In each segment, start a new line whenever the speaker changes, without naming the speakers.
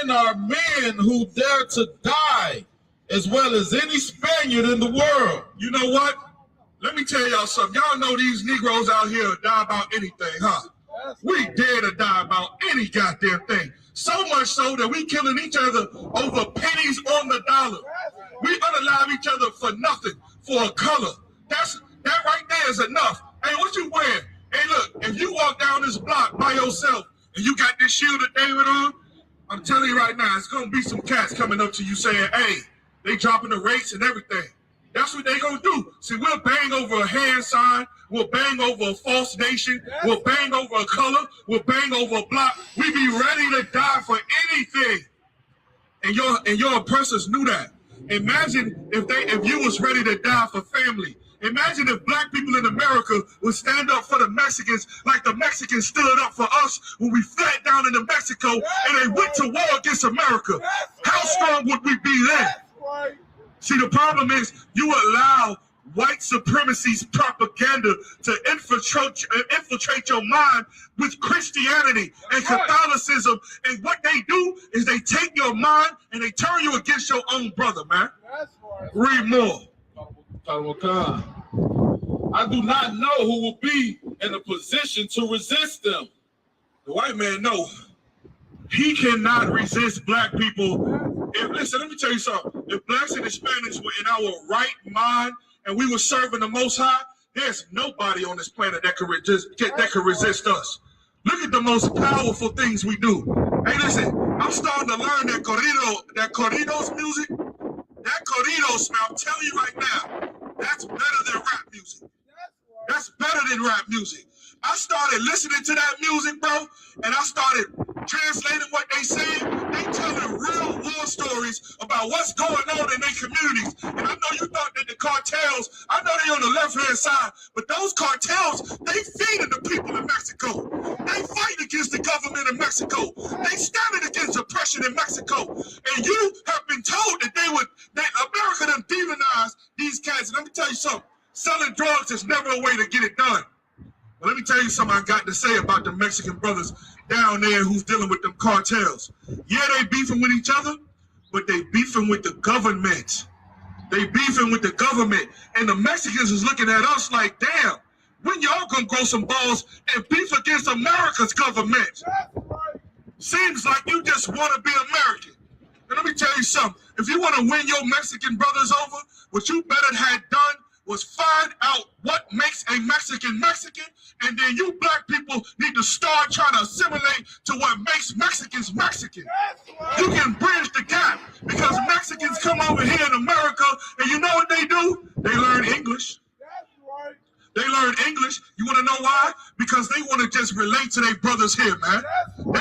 men are men who dare to die as well as any Spaniard in the world.
You know what? Let me tell y'all something. Y'all know these Negroes out here die about anything, huh? We dare to die about any goddamn thing. So much so that we killing each other over pennies on the dollar. We unalive each other for nothing, for a color. That right there is enough. Hey, what you wearing? Hey, look, if you walk down this block by yourself and you got this shield of David on, I'm telling you right now, it's gonna be some cats coming up to you saying, hey, they dropping the rates and everything. That's what they gonna do. See, we'll bang over a hand sign, we'll bang over a false nation, we'll bang over a color, we'll bang over a block. We be ready to die for anything. And your oppressors knew that. Imagine if you was ready to die for family. Imagine if black people in America would stand up for the Mexicans like the Mexicans stood up for us when we fled down into Mexico and they went to war against America. How strong would we be then? See, the problem is you allow white supremacy's propaganda to infiltrate your mind with Christianity and Catholicism. And what they do is they take your mind and they turn you against your own brother, man. Read more.
I do not know who will be in a position to resist them.
The white man knows he cannot resist black people. Listen, let me tell you something. If blacks and Hispanics were in our right mind and we were serving the Most High, there's nobody on this planet that could resist us. Look at the most powerful things we do. Hey, listen, I'm starting to learn that corridos music. That corridos, I'm telling you right now, that's better than rap music. That's better than rap music. I started listening to that music, bro, and I started translating what they saying. They telling real war stories about what's going on in their communities. And I know you thought that the cartels, I know they on the left-hand side, but those cartels, they feeding the people in Mexico. They fight against the government in Mexico. They standing against oppression in Mexico. And you have been told that America done demonized these cats. And let me tell you something. Selling drugs is never a way to get it done. But let me tell you something I got to say about the Mexican brothers down there who's dealing with them cartels. Yeah, they beefing with each other, but they beefing with the government. They beefing with the government. And the Mexicans is looking at us like, damn, when y'all gonna grow some balls and beef against America's government? Seems like you just want to be American. And let me tell you something. If you want to win your Mexican brothers over, what you better had done was find out what makes a Mexican Mexican, and then you black people need to start trying to assimilate to what makes Mexicans Mexican. You can bridge the gap because Mexicans come over here in America, and you know what they do? They learn English. They learn English. You want to know why? Because they want to just relate to their brothers here, man.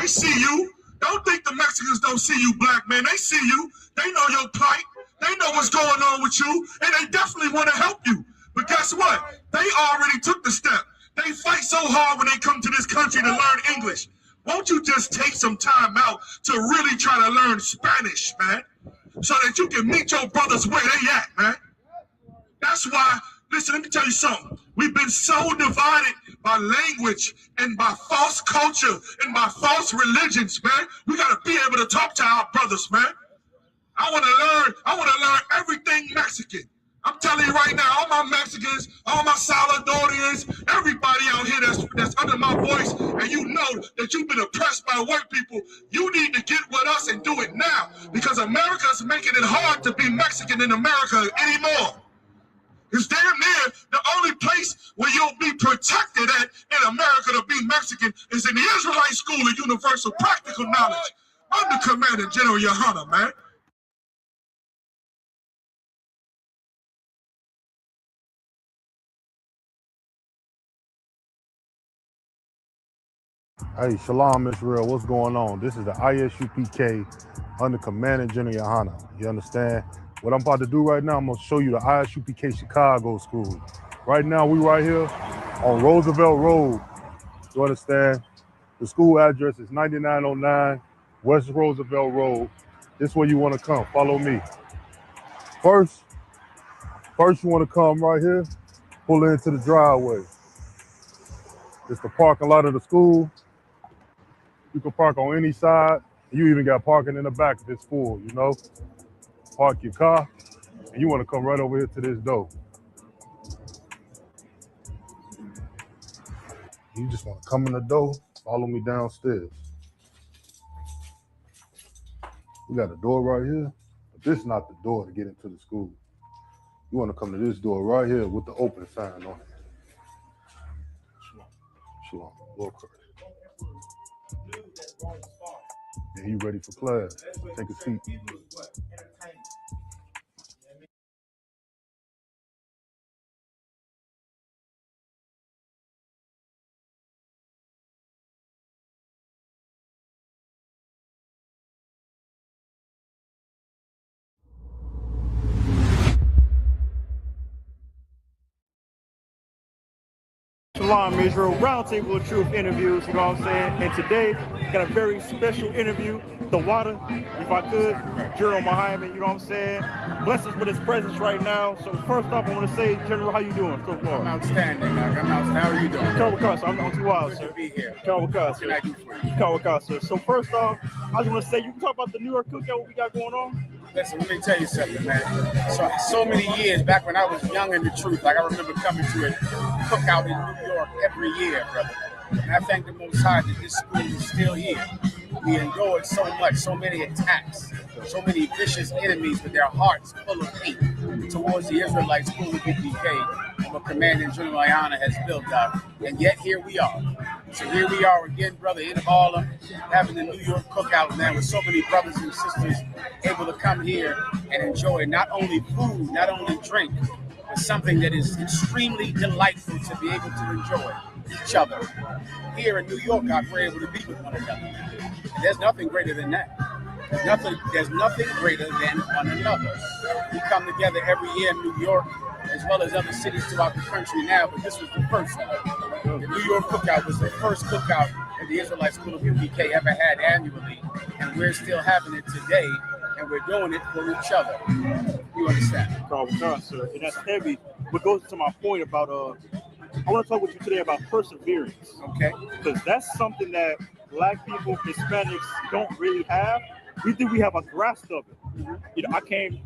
They see you. Don't think the Mexicans don't see you, black man. They see you. They know your plight. They know what's going on with you, and they definitely want to help you. But guess what? They already took the step. They fight so hard when they come to this country to learn English. Won't you just take some time out to really try to learn Spanish, man? So that you can meet your brothers where they at, man. That's why, listen, let me tell you something. We've been so divided by language and by false culture and by false religions, man. We got to be able to talk to our brothers, man. I want to learn everything Mexican. I'm telling you right now, all my Mexicans, all my Salvadorians, everybody out here that's under my voice, and you know that you've been oppressed by white people, you need to get with us and do it now, because America's making it hard to be Mexican in America anymore. It's damn near the only place where you'll be protected at in America to be Mexican is in the Israelite School of Universal Practical Knowledge under Commander General Yohana, man.
Hey, Shalom Israel, what's going on? This is the ISUPK under Commander General Yohana. You understand? What I'm about to do right now, I'm going to show you the ISUPK Chicago School. Right now, we right here on Roosevelt Road. You understand? The school address is 9909 West Roosevelt Road. This is where you want to come. Follow me. First, you want to come right here, pull into the driveway. It's the parking lot of the school. You can park on any side. You even got parking in the back if it's full, you know? Park your car, and you want to come right over here to this door. You just want to come in the door, follow me downstairs. We got a door right here, but this is not the door to get into the school. You want to come to this door right here with the open sign on it. Shalom, Lord Christ. Yeah, you ready for class? Take a seat.
Shalom Israel, Roundtable of Truth interviews, you know what I'm saying? And today, got a very special interview, the water, if I could, General Muhammad, you know what I'm saying? Bless us with his presence right now. So first off, I want to say, General, how you doing so far?
I'm outstanding, How are you doing?
Kawakasa, I'm not too wild,
Good
sir.
to be here.
Kawakasa.
What can I do for you?
Kawakasa. So first off, I just want to say, you can talk about the New York cookout, what we got going on?
Listen, let me tell you something, man. So many years back when I was young in the truth, like I remember coming to a cookout in New York every year, brother. And I thank the Most High that this school is still here. We endured so much, so many attacks, so many vicious enemies with their hearts full of hate towards the Israelite school of UPK and what Commanding General Ayana has built out. And yet here we are. So here we are again, brother, in Harlem, having the New York cookout, man, with so many brothers and sisters able to come here and enjoy not only food, not only drink, but something that is extremely delightful to be able to enjoy each other. Here in New York, we're able to be with one another. There's nothing greater than that. There's nothing greater than one another. We come together every year in New York, as well as other cities throughout the country now, but this was the first time. The New York cookout was the first cookout that the Israelite School of UPK ever had annually, and we're still having it today, and we're doing it for each other. You understand?
Sir. And that's heavy. What goes to my point about, I want to talk with you today about perseverance.
Okay.
Because that's something that Black people, Hispanics don't really have. We think we have a grasp of it. You know,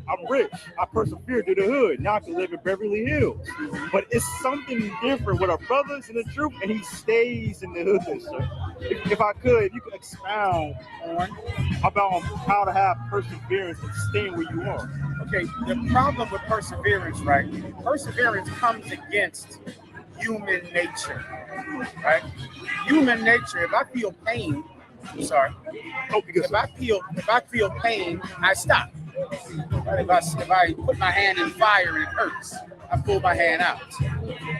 I'm rich. I persevered through the hood. Now I can live in Beverly Hills. But it's something different with our brothers in the truth, and he stays in the hood, sir. If I could, if you could expound on about how to have perseverance and staying where you are.
Okay, the problem with perseverance, right? Perseverance comes against human nature, right? Human nature, if I feel pain, if I feel pain, I stop. Right? If I put my hand in fire and it hurts, I pull my hand out.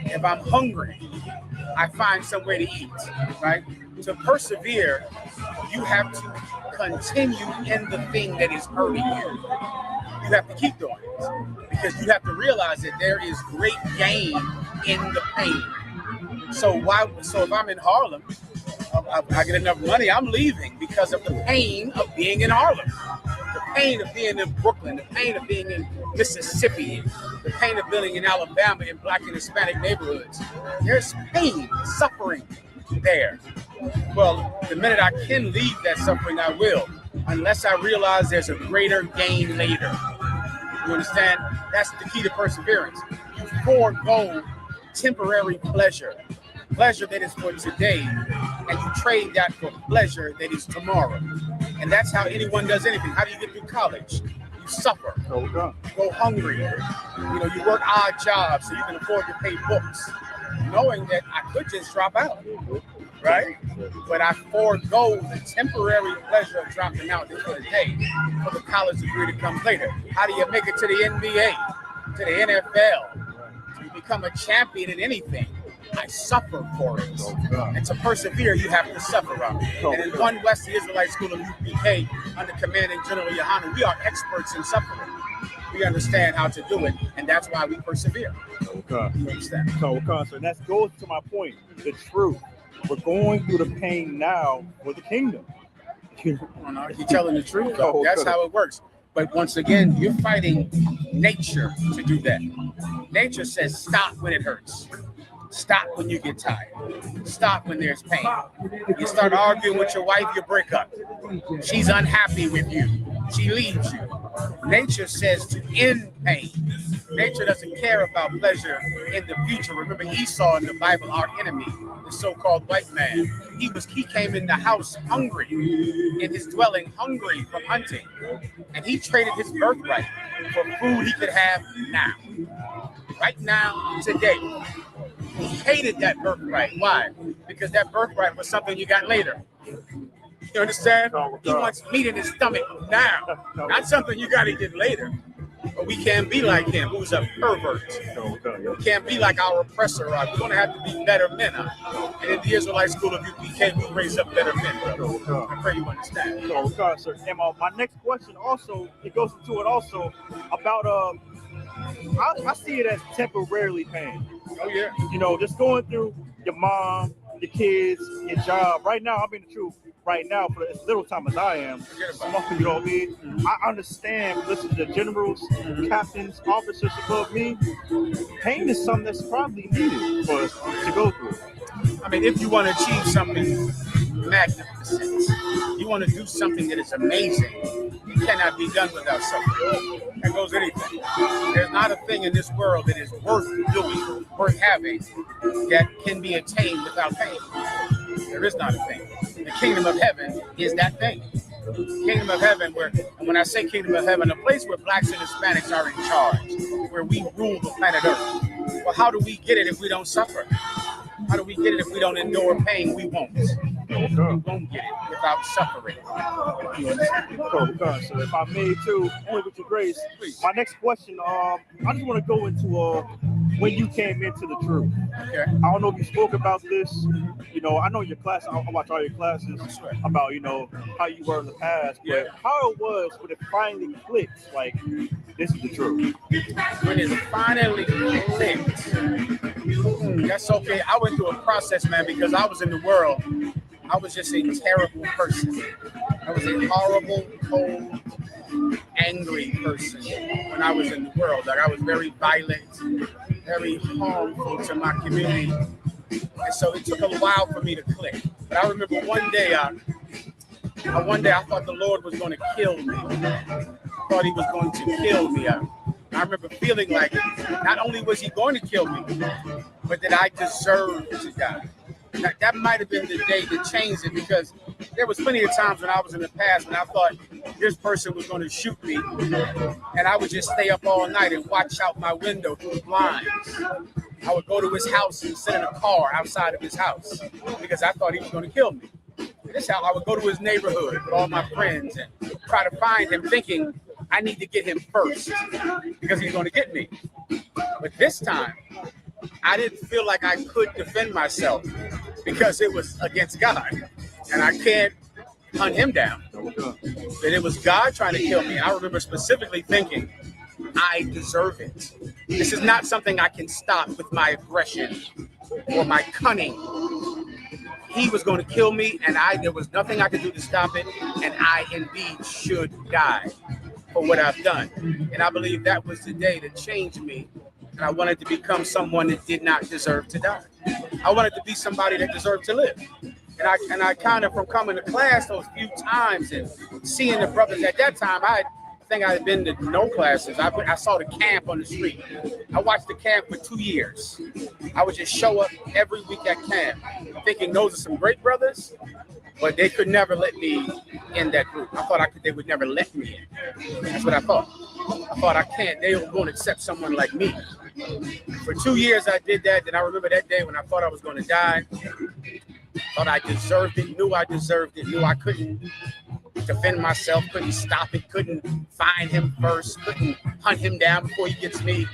If I'm hungry, I find somewhere to eat, right? To persevere, you have to continue in the thing that is hurting you. You have to keep doing it because you have to realize that there is great gain in the pain. So if I'm in Harlem, I get enough money, I'm leaving because of the pain of being in Harlem, the pain of being in Brooklyn, the pain of being in Mississippi, the pain of being in Alabama in Black and Hispanic neighborhoods. There's pain, suffering there. Well, the minute I can leave that suffering, I will, unless I realize there's a greater gain later. You understand? That's the key to perseverance. You forego temporary pleasure that is for today, and you trade that for pleasure that is tomorrow. And that's how anyone does anything. How do you get through college? You suffer. You go hungry. You work odd jobs so you can afford to pay books, knowing that I could just drop out, right? But I forego the temporary pleasure of dropping out for the day for the college degree to come later. How do you make it to the NBA, to the NFL, to become a champion in anything? I suffer for it. And to persevere, you have to suffer on it. And in One West, the Israelite School of UPK, under Commanding General Yohanan, we are experts in suffering. We understand how to do it, and that's why we persevere. You understand?
So that goes to my point, the truth. We're going through the pain now for the kingdom.
You're telling the truth, though. That's how it works. But once again, you're fighting nature to do that. Nature says stop when it hurts. Stop when you get tired. Stop when there's pain. You start arguing with your wife, you break up. She's unhappy with you. She leaves you. Nature says to end pain. Nature doesn't care about pleasure in the future. Remember Esau in the Bible, our enemy, the so-called white man. He came in the house hungry, in his dwelling hungry from hunting. And he traded his birthright for food he could have now. Right now, today. He hated that birthright. Why? Because that birthright was something you got later. You understand? He wants meat in his stomach now, not something you got to get later. But we can't be like him, who's a pervert. We can't be like our oppressor. We're going to have to be better men. And in the Israelite School of UPK, we raise up better men. I pray you understand.
Sir. And my next question also, it goes into it also about I see it as temporarily pain.
Oh yeah.
You know, just going through your mom, your kids, your job. Right now, I mean the truth. Right now, for as little time as I am, you know what I mean? I understand, listen to generals, captains, officers above me. Pain is something that's probably needed for us to go through.
I mean, if you want to achieve something magnificent, you want to do something that is amazing, it cannot be done without suffering. That goes anything. There's not a thing in this world that is worth doing, worth having, that can be attained without pain. There is not a thing. The kingdom of heaven is that thing. Kingdom of heaven, and when I say kingdom of heaven, a place where blacks and Hispanics are in charge, where we rule the planet Earth. Well, how do we get it if we don't suffer? How do we get it if we don't endure pain? We won't. We won't get it without suffering.
So if I may too, only with your grace, my next question, I just want to go into when you came into the truth.
Okay.
I don't know if you spoke about this. You know, I know your class, I watch all your classes about, you know, how you were in the past, but how it was when it finally clicked, like, this is the truth.
When it finally clicked, that's okay. I went through a process, man, because I was in the world. I was just a terrible person. I was a horrible, cold, angry person when I was in the world. Like, I was very violent, very harmful to my community. And so it took a while for me to click. But I remember one day I thought the Lord was going to kill me. I thought he was going to kill me. I remember feeling like not only was he going to kill me, but that I deserved to die. That might have been the day that changed it, because there was plenty of times when I was in the past when I thought this person was going to shoot me, and I would just stay up all night and watch out my window through the blinds. I would go to his house and sit in a car outside of his house because I thought he was going to kill me. This how I would go to his neighborhood with all my friends and try to find him, thinking I need to get him first because he's going to get me. But this time, I didn't feel like I could defend myself because it was against God, and I can't hunt him down. That it was God trying to kill me. I remember specifically thinking, I deserve it. This is not something I can stop with my aggression or my cunning. He was going to kill me, and there was nothing I could do to stop it, and I indeed should die for what I've done. And I believe that was the day that changed me. And I wanted to become someone that did not deserve to die. I wanted to be somebody that deserved to live. And I kind of, from coming to class those few times and seeing the brothers at that time, I think I had been to no classes. I saw the camp on the street. I watched the camp for 2 years. I would just show up every week at camp thinking those are some great brothers, but they could never let me in that group. I thought they would never let me in. That's what I thought. I thought they won't accept someone like me. For 2 years I did that. Then I remember that day when I thought I was going to die. Thought I deserved it, knew I deserved it, knew I couldn't defend myself, couldn't stop it, couldn't find him first, couldn't hunt him down before he gets me.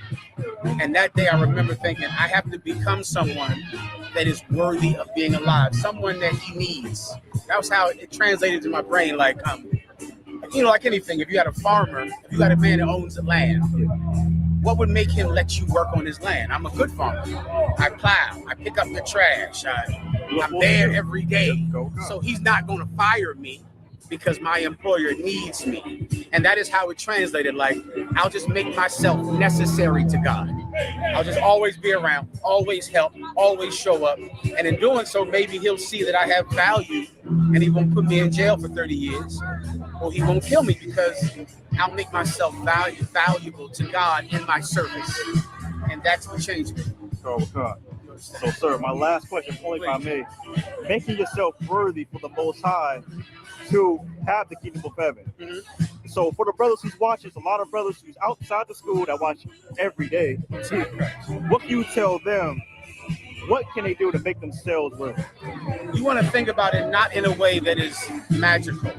And that day I remember thinking, I have to become someone that is worthy of being alive, someone that he needs. That was how it translated to my brain. Like, like anything, if you had a farmer, if you got a man that owns the land, what would make him let you work on his land? I'm a good farmer. I plow, I pick up the trash, I'm there every day. So he's not going to fire me because my employer needs me. And that is how it translated. Like, I'll just make myself necessary to God. I'll just always be around, always help, always show up. And in doing so, maybe he'll see that I have value and he won't put me in jail for 30 years. Or he won't kill me because I'll make myself valuable to God in my service. And that's what changed me.
So, sir, my last question, only if I may, making yourself worthy for the Most High to have the kingdom of heaven.
Mm-hmm.
So, for the brothers who's watching, a lot of brothers who's outside the school that watch every day, what can you tell them? What can they do to make themselves worthy?
You want to think about it not in a way that is magical.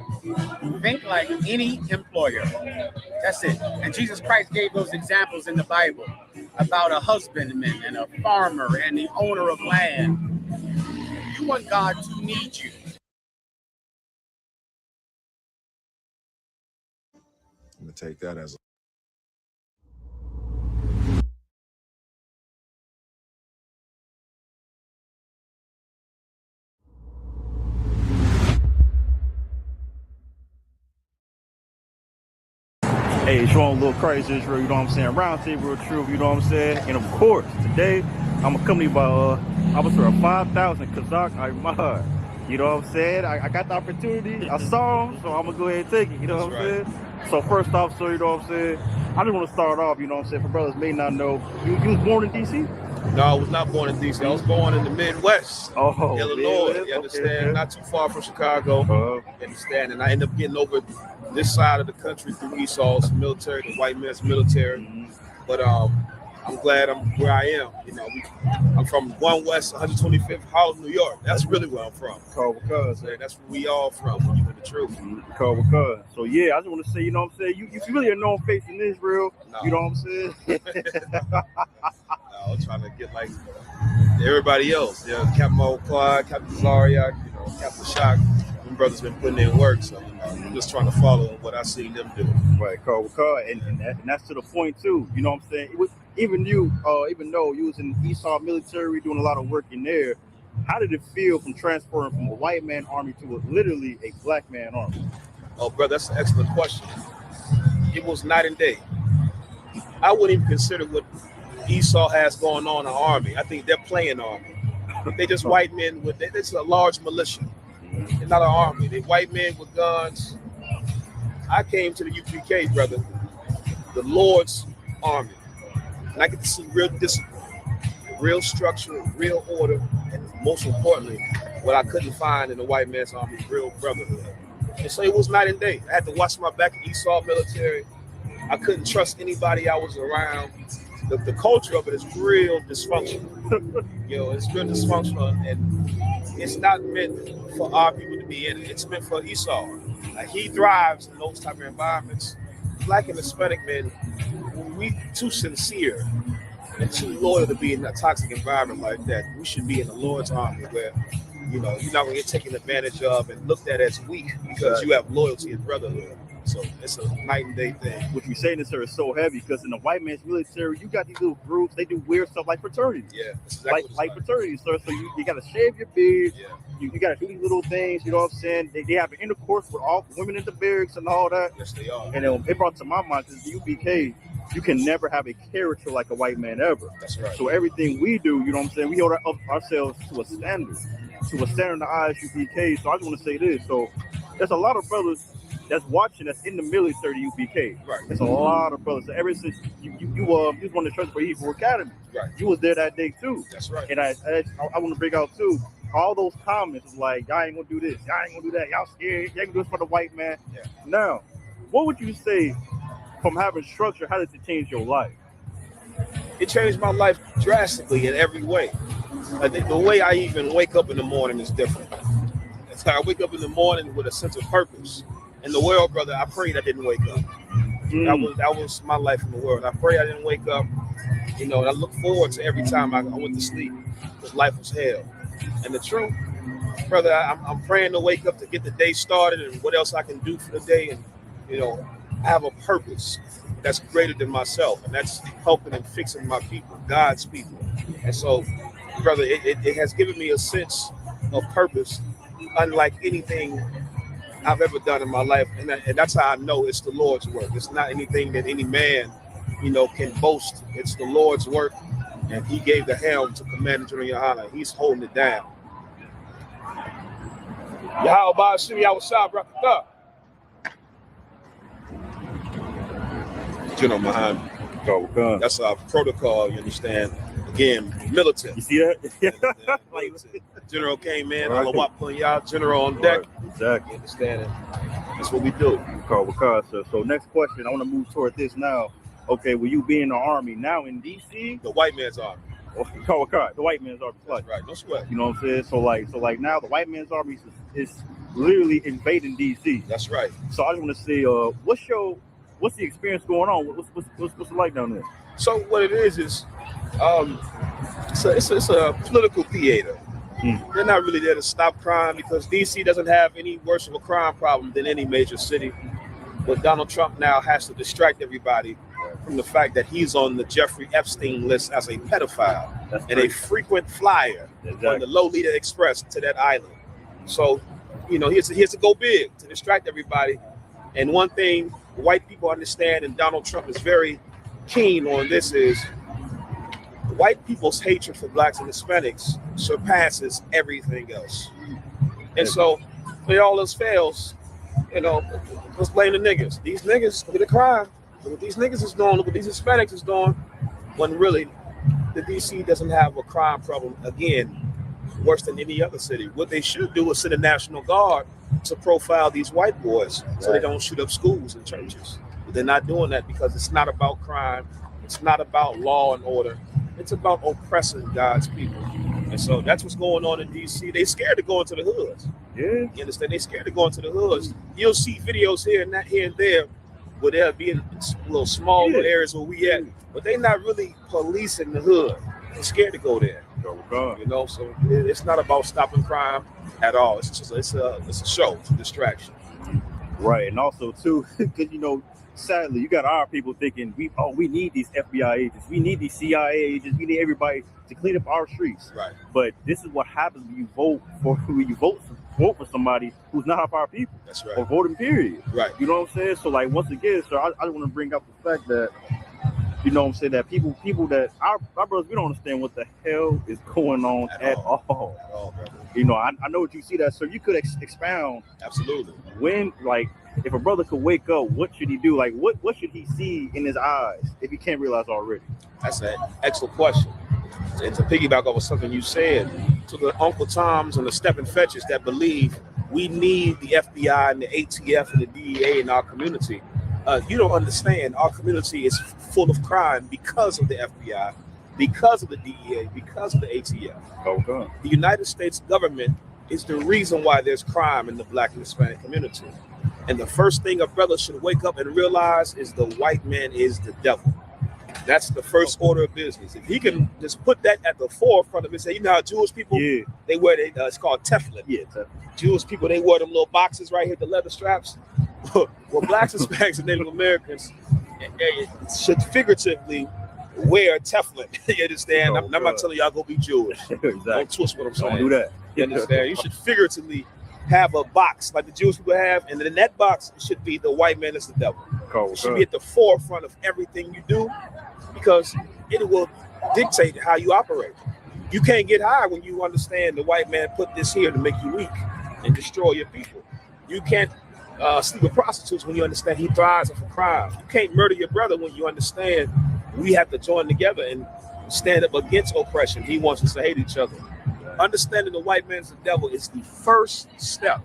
Think like any employer. That's it. And Jesus Christ gave those examples in the Bible about a husbandman and a farmer and the owner of land. You want God to need you.
I'm gonna take that as a
Hey, it's your own little crazy Israel, you know what I'm saying? Round table of truth, you know what I'm saying? And of course, today I'm accompanied by Officer of 5,000 Kazakh Ahmad. You know what I'm saying? I got the opportunity, I saw him, so I'm gonna go ahead and take it, you know what I'm saying? So first off, sir, you know what I'm saying? I just want to start off, you know what I'm saying, for brothers may not know, you was born in DC?
No, I was not born in DC. I was born in the Midwest, Illinois.
Man,
you understand?
okay.
Not too far from Chicago. You understand? And I ended up getting over this side of the country through Esau's military, the white man's military.
Mm-hmm.
But I'm glad I'm where I am. You know, I'm from 1 West 125th Harlem, New York. That's really where I'm from. That's where we all from. When you know the truth.
So yeah, I just want to say, you know what I'm saying? You really a known face in Israel.
No.
You know what I'm saying?
I was trying to get like everybody else. Yeah, Captain Clyde, Captain Zaria, you know, Captain Shock. Them brothers been putting in work, so you know, I'm just trying to follow what I see them do.
Right, and that's to the point too. You know what I'm saying? Even though you was in Esau military doing a lot of work in there, how did it feel from transferring from a white man army to literally a black man army?
Oh, brother, that's an excellent question. It was night and day. I wouldn't even consider what Esau has going on in the army. I think they're playing army. They just white men with it's a large militia. They're not an army. They're white men with guns. I came to the UPK, brother, the Lord's army. And I get to see real discipline, real structure, real order, and most importantly, what I couldn't find in the white man's army, real brotherhood. And so it was night and day. I had to watch my back in Esau military. I couldn't trust anybody I was around. The culture of it is real dysfunctional. You know, it's real dysfunctional, and it's not meant for our people to be in it. It's meant for Esau. Like, he thrives in those type of environments. Black and Hispanic men, we too sincere and too loyal to be in a toxic environment like that. We should be in the Lord's army where, you know, you're not going to get taken advantage of and looked at as weak because you have loyalty and brotherhood. So it's a night and day thing.
What you're saying, sir, is so heavy because in the white man's military, you got these little groups. They do weird stuff like fraternities.
Yeah, exactly
like fraternities, sir. So you got to shave your beard.
Yeah.
You got to do these little things. You know what I'm saying? They have an intercourse with all women in the barracks and all that.
Yes, they are.
And it brought to my mind this UBK. You can never have a character like a white man ever.
That's right.
So everything we do, you know what I'm saying? We hold ourselves to a standard in the ISUPK. So I just want to say this. So there's a lot of brothers that's watching that's in the military UPK.
Right.
There's a lot of brothers. So ever since you was one of the church for Hebrew Academy.
Right.
You was there that day too.
That's right.
And I want to bring out too, all those comments like, y'all ain't gonna do this, y'all ain't gonna do that, y'all scared, y'all can do this for the white man.
Yeah.
Now, what would you say from having structure, how did it change your life?
It changed my life drastically in every way. I think the way I even wake up in the morning is different. It's like I wake up in the morning with a sense of purpose. In the world, brother, I prayed I didn't wake up. That was my life in the world. I pray I didn't wake up. You know, and I look forward to every time I went to sleep because life was hell. And the truth, brother, I'm praying to wake up to get the day started and what else I can do for the day. And, you know, I have a purpose that's greater than myself, and that's helping and fixing my people, God's people. And so, brother, it has given me a sense of purpose unlike anything I've ever done in my life. And that's how I know it's the Lord's work. It's not anything that any man, you know, can boast. It's the Lord's work. and he gave the helm to Commander General Yohana. He's holding it down. Yahweh Shimmy, I was shot, bro. General behind me. That's our protocol, you understand? Again, militant.
You see that?
General came in,
Right.
all the y'all, General on deck.
Right. Exactly.
You understand it? That's what we do.
So next question, I want to move toward this now. Okay, will you be in the Army now in DC?
The white man's army.
The white man's army.
That's right, no sweat.
You know what I'm saying? So like now the white man's army is literally invading DC.
That's right.
So I just want to say, what's the experience going on? What's it like down there?
So what it is it's a political theater. They're not really there to stop crime because DC doesn't have any worse of a crime problem than any major city. But Donald Trump now has to distract everybody from the fact that he's on the Jeffrey Epstein list as a pedophile and a frequent flyer on the Lolita Express to that island. So, he has to go big to distract everybody. And one thing white people understand, and Donald Trump is very keen on this, is white people's hatred for blacks and Hispanics surpasses everything else. And so when all else fails, let's blame the niggas. These niggas commit a crime. Look what these niggas is doing. Look what these Hispanics is doing. When really, the DC doesn't have a crime problem, again, worse than any other city. What they should do is send a National Guard to profile these white boys so they don't shoot up schools and churches. But they're not doing that because it's not about crime. It's not about law and order. It's about oppressing God's people. And so that's what's going on in DC. They scared to go into the hoods.
Yeah.
You understand? They scared to go into the hoods. You'll see videos here and there where they'll be in little small little areas where we at, but they're not really policing the hood. They're scared to go there. So it's not about stopping crime at all. It's just it's a show, it's a distraction.
Right, and also too, because sadly, you got our people thinking we need these FBI agents, we need these CIA agents, we need everybody to clean up our streets.
Right.
But this is what happens when you vote for somebody who's not of our people.
That's right.
Or voting period.
Right.
You know what I'm saying? So like once again, sir, I want to bring up the fact that that people that our brothers, we don't understand what the hell is going on at all.
At all, brother.
I know what you see that, so you could expound.
Absolutely.
When, if a brother could wake up, what should he do? Like, what should he see in his eyes if he can't realize already?
That's an excellent question. And to piggyback off of something you said, to the Uncle Toms and the Stephen Fetches that believe we need the FBI and the ATF and the DEA in our community, you don't understand. Our community is full of crime because of the FBI, because of the DEA, because of the ATF.
Okay.
The United States government is the reason why there's crime in the Black and Hispanic community. And the first thing a brother should wake up and realize is the white man is the devil. That's the first order of business. If he can just put that at the forefront of it, say, how Jewish people, they wear, it's called Teflon.
Yeah, Teflon.
Jewish people, they wear them little boxes right here, the leather straps. Well, blacks, Hispanics, and Native Americans should figuratively wear Teflon. You understand? I'm not telling y'all go be Jewish.
Exactly.
Don't twist what I'm saying.
Don't do that.
You understand? You should figuratively have a box like the Jewish people have, and in that box should be the white man is the devil. It should be at the forefront of everything you do because it will dictate how you operate. You can't get high when you understand the white man put this here to make you weak and destroy your people. You can't sleep with prostitutes when you understand he thrives off of crime. You can't murder your brother when you understand we have to join together and stand up against oppression. He wants us to hate each other. Understanding the white man's the devil is the first step.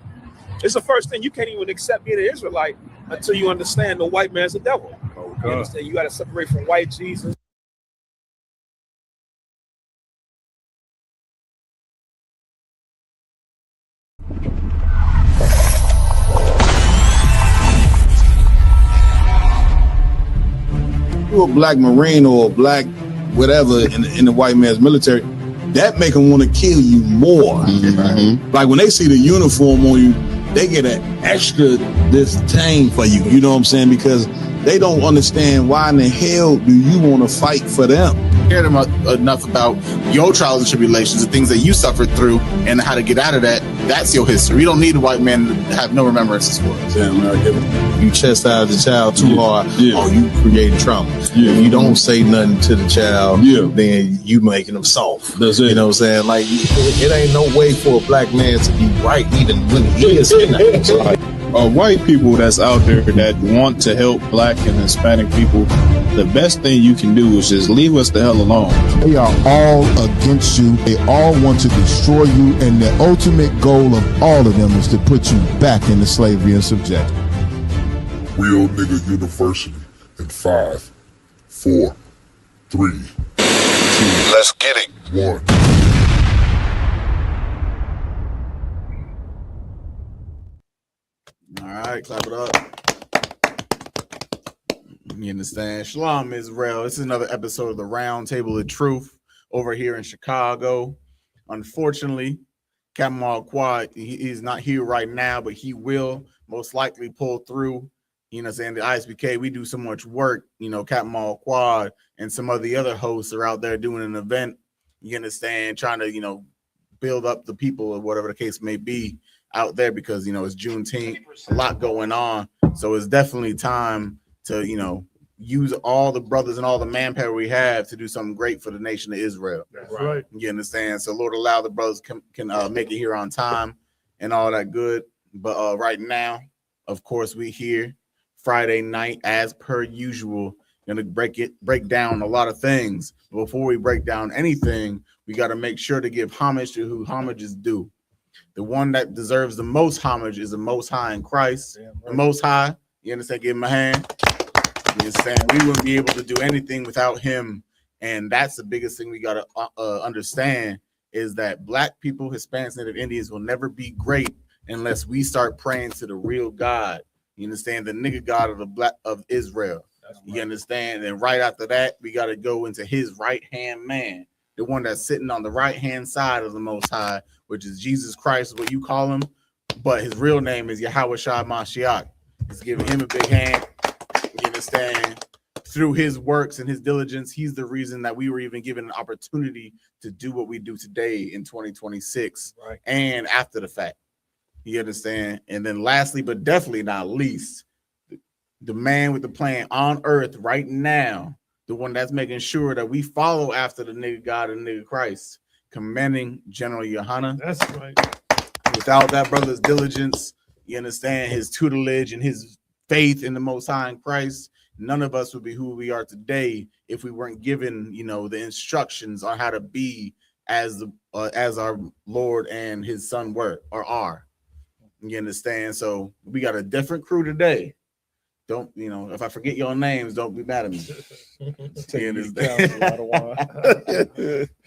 It's the first thing. You can't even accept being an Israelite until you understand the white man's the devil. You understand? You got to separate from white Jesus.
You're a black Marine or a black whatever in the white man's military, that make them want to kill you more. Mm-hmm. Like when they see the uniform on you, they get an extra disdain for you. You know what I'm saying? Because they don't understand why in the hell do you want to fight for them.
Cared enough about your trials and tribulations, the things that you suffered through, and how to get out of that, That's your history. We don't need a white man to have no remembrances for us.
Yeah, man, you chastise the child too hard, or you create trauma.
Yeah.
If you don't say nothing to the child, then you making them soft.
That's it.
You know what I'm saying? Like, it ain't no way for a black man to be right even when he is kidnapped.
White people that's out there that want to help black and Hispanic people, the best thing you can do is just leave us the hell alone.
They are all against you. They all want to destroy you, and the ultimate goal of all of them is to put you back into slavery and subjection.
Real Nigga University in 5, 4, 3, 2, let's get it. 1.
All right, clap it up. You understand? Shalom, Israel. This is another episode of the Round Table of Truth over here in Chicago. Unfortunately, Captain Quad, he's not here right now, but he will most likely pull through. You know what I'm saying? The ISBK, we do so much work. You know, Captain Quad and some of the other hosts are out there doing an event. You understand? Trying to, you know, build up the people or whatever the case may be out there because, you know, it's Juneteenth, a lot going on. So it's definitely time to, you know, use all the brothers and all the manpower we have to do something great for the nation of Israel.
That's right.
You understand? So Lord, allow the brothers can make it here on time and all that good. But right now, of course, we here Friday night as per usual. Gonna break down a lot of things. Before we break down anything, we got to make sure to give homage to who homage is due. The one that deserves the most homage is the Most High in Christ. Yeah, right. The Most High, you understand? Give him a hand. You understand? We wouldn't be able to do anything without him. And that's the biggest thing we got to understand is that black people, Hispanics, Native Indians will never be great unless we start praying to the real God. You understand? The nigga God of Israel. Right. You understand? And right after that, we got to go into his right-hand man, the one that's sitting on the right-hand side of the Most High, which is Jesus Christ, is what you call him. But his real name is Yahweh Shai Mashiach. It's giving him a big hand. You understand? Through his works and his diligence, he's the reason that we were even given an opportunity to do what we do today in 2026, right, and after the fact. You understand? And then lastly, but definitely not least, the man with the plan on earth right now, the one that's making sure that we follow after the nigga God and nigga Christ, commending General Yohana.
That's right.
Without that brother's diligence, you understand, his tutelage and his faith in the Most High in Christ, none of us would be who we are today if we weren't given, you know, the instructions on how to be as our Lord and his son were or are. You understand? So we got a different crew today. Don't, you know, if I forget your names, don't be mad at me.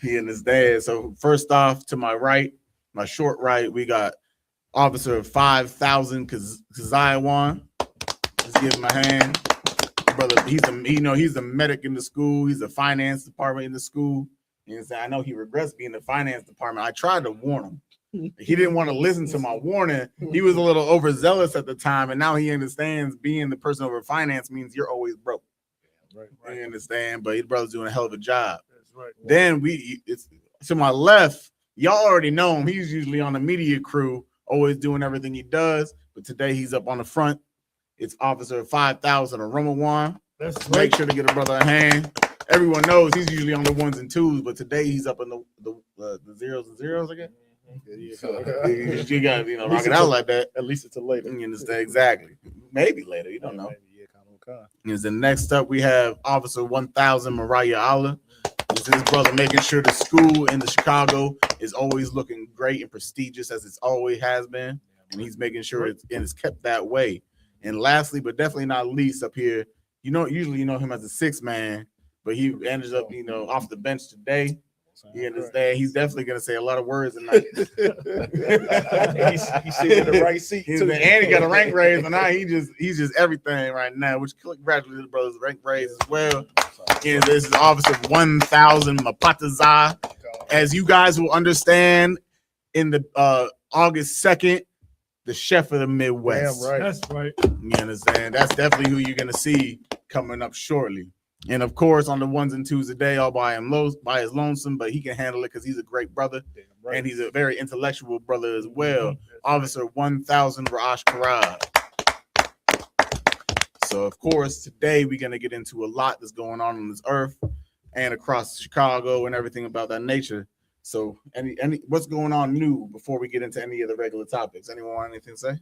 He understands. So first off, to my right, my short right, we got Officer 5000 Kaziawan. Let's give him a hand. Brother, he's the medic in the school. He's the finance department in the school. And I know he regrets being in the finance department. I tried to warn him. He didn't want to listen to my warning. He was a little overzealous at the time, and now he understands being the person over finance means you're always broke. Right. You understand? But his brother's doing a hell of a job. That's right. Then it's to my left. Y'all already know him. He's usually on the media crew, always doing everything he does. But today he's up on the front. It's Officer 5000 Arumawan. Let's make sure to get a brother a hand. Everyone knows he's usually on the ones and twos, but today he's up in the zeros and zeros again. You got, you know, rock it out like that. At least it's a later. You understand? Exactly. Maybe later. You don't know. And then next up, we have Officer 1000 Mariah Allah. This is his brother making sure the school in the Chicago is always looking great and prestigious as it always has been. And he's making sure it's kept that way. And lastly, but definitely not least, up here, you know, usually you know him as a sixth man, but he ended up, you know, off the bench today. You understand? He's definitely going to say a lot of words tonight. He's sitting in the right seat too. And he got a rank raise, and now he's just everything right now. Which congratulations, brothers, rank raise as well. And this is Officer 1000 Mapatazai. As you guys will understand, in the August 2nd, the chef of the Midwest. Damn right. That's right. You understand? That's definitely who you're going to see coming up shortly. And of course, on the ones and twos today, all by his lonesome, but he can handle it because he's a great brother. and he's a very intellectual brother as well. Officer 1000 Raj Karad. So, of course, today we're going to get into a lot that's going on this earth and across Chicago and everything about that nature. So, any what's going on new before we get into any of the regular topics? Anyone want anything to say?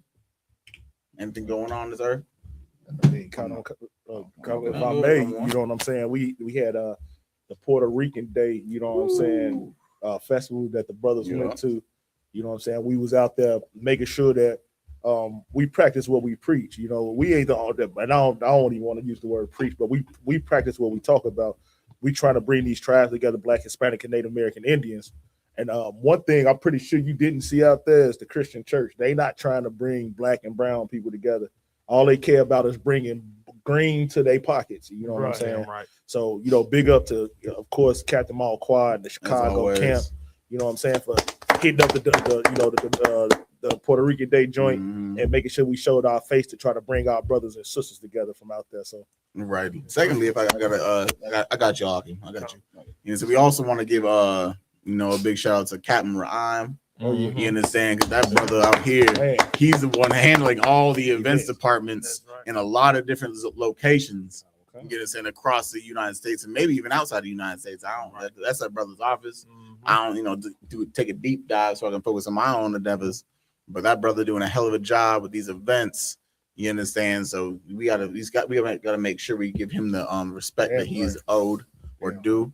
Anything going on this earth?
I mean, if I may, you know what I'm saying? We had the Puerto Rican Day, you know what I'm saying, festival that the brothers went to. You know what I'm saying? We was out there making sure that we practice what we preach. You know, we ain't all that, and I don't even want to use the word preach, but we practice what we talk about. We trying to bring these tribes together, Black, Hispanic, and Native American Indians. And one thing I'm pretty sure you didn't see out there is the Christian church. They not trying to bring Black and brown people together. All they care about is bringing green to their pockets. You know what I'm saying? Right. So, you know, big up to, of course, Captain Mall Quad, the Chicago camp. You know what I'm saying, for hitting up the Puerto Rican Day joint and making sure we showed our face to try to bring our brothers and sisters together from out there. So. Right.
Secondly, if I got you, Aki. I got you. You know, so we also want to give a big shout out to Captain Ra'im. You understand? Because that brother out here, he's the one handling all the events departments in a lot of different locations. You understand, across the United States and maybe even outside the United States. That's that brother's office. I don't, take a deep dive so I can focus on my own endeavors. But that brother doing a hell of a job with these events. You understand? So we gotta make sure we give him the respect that he's owed or due.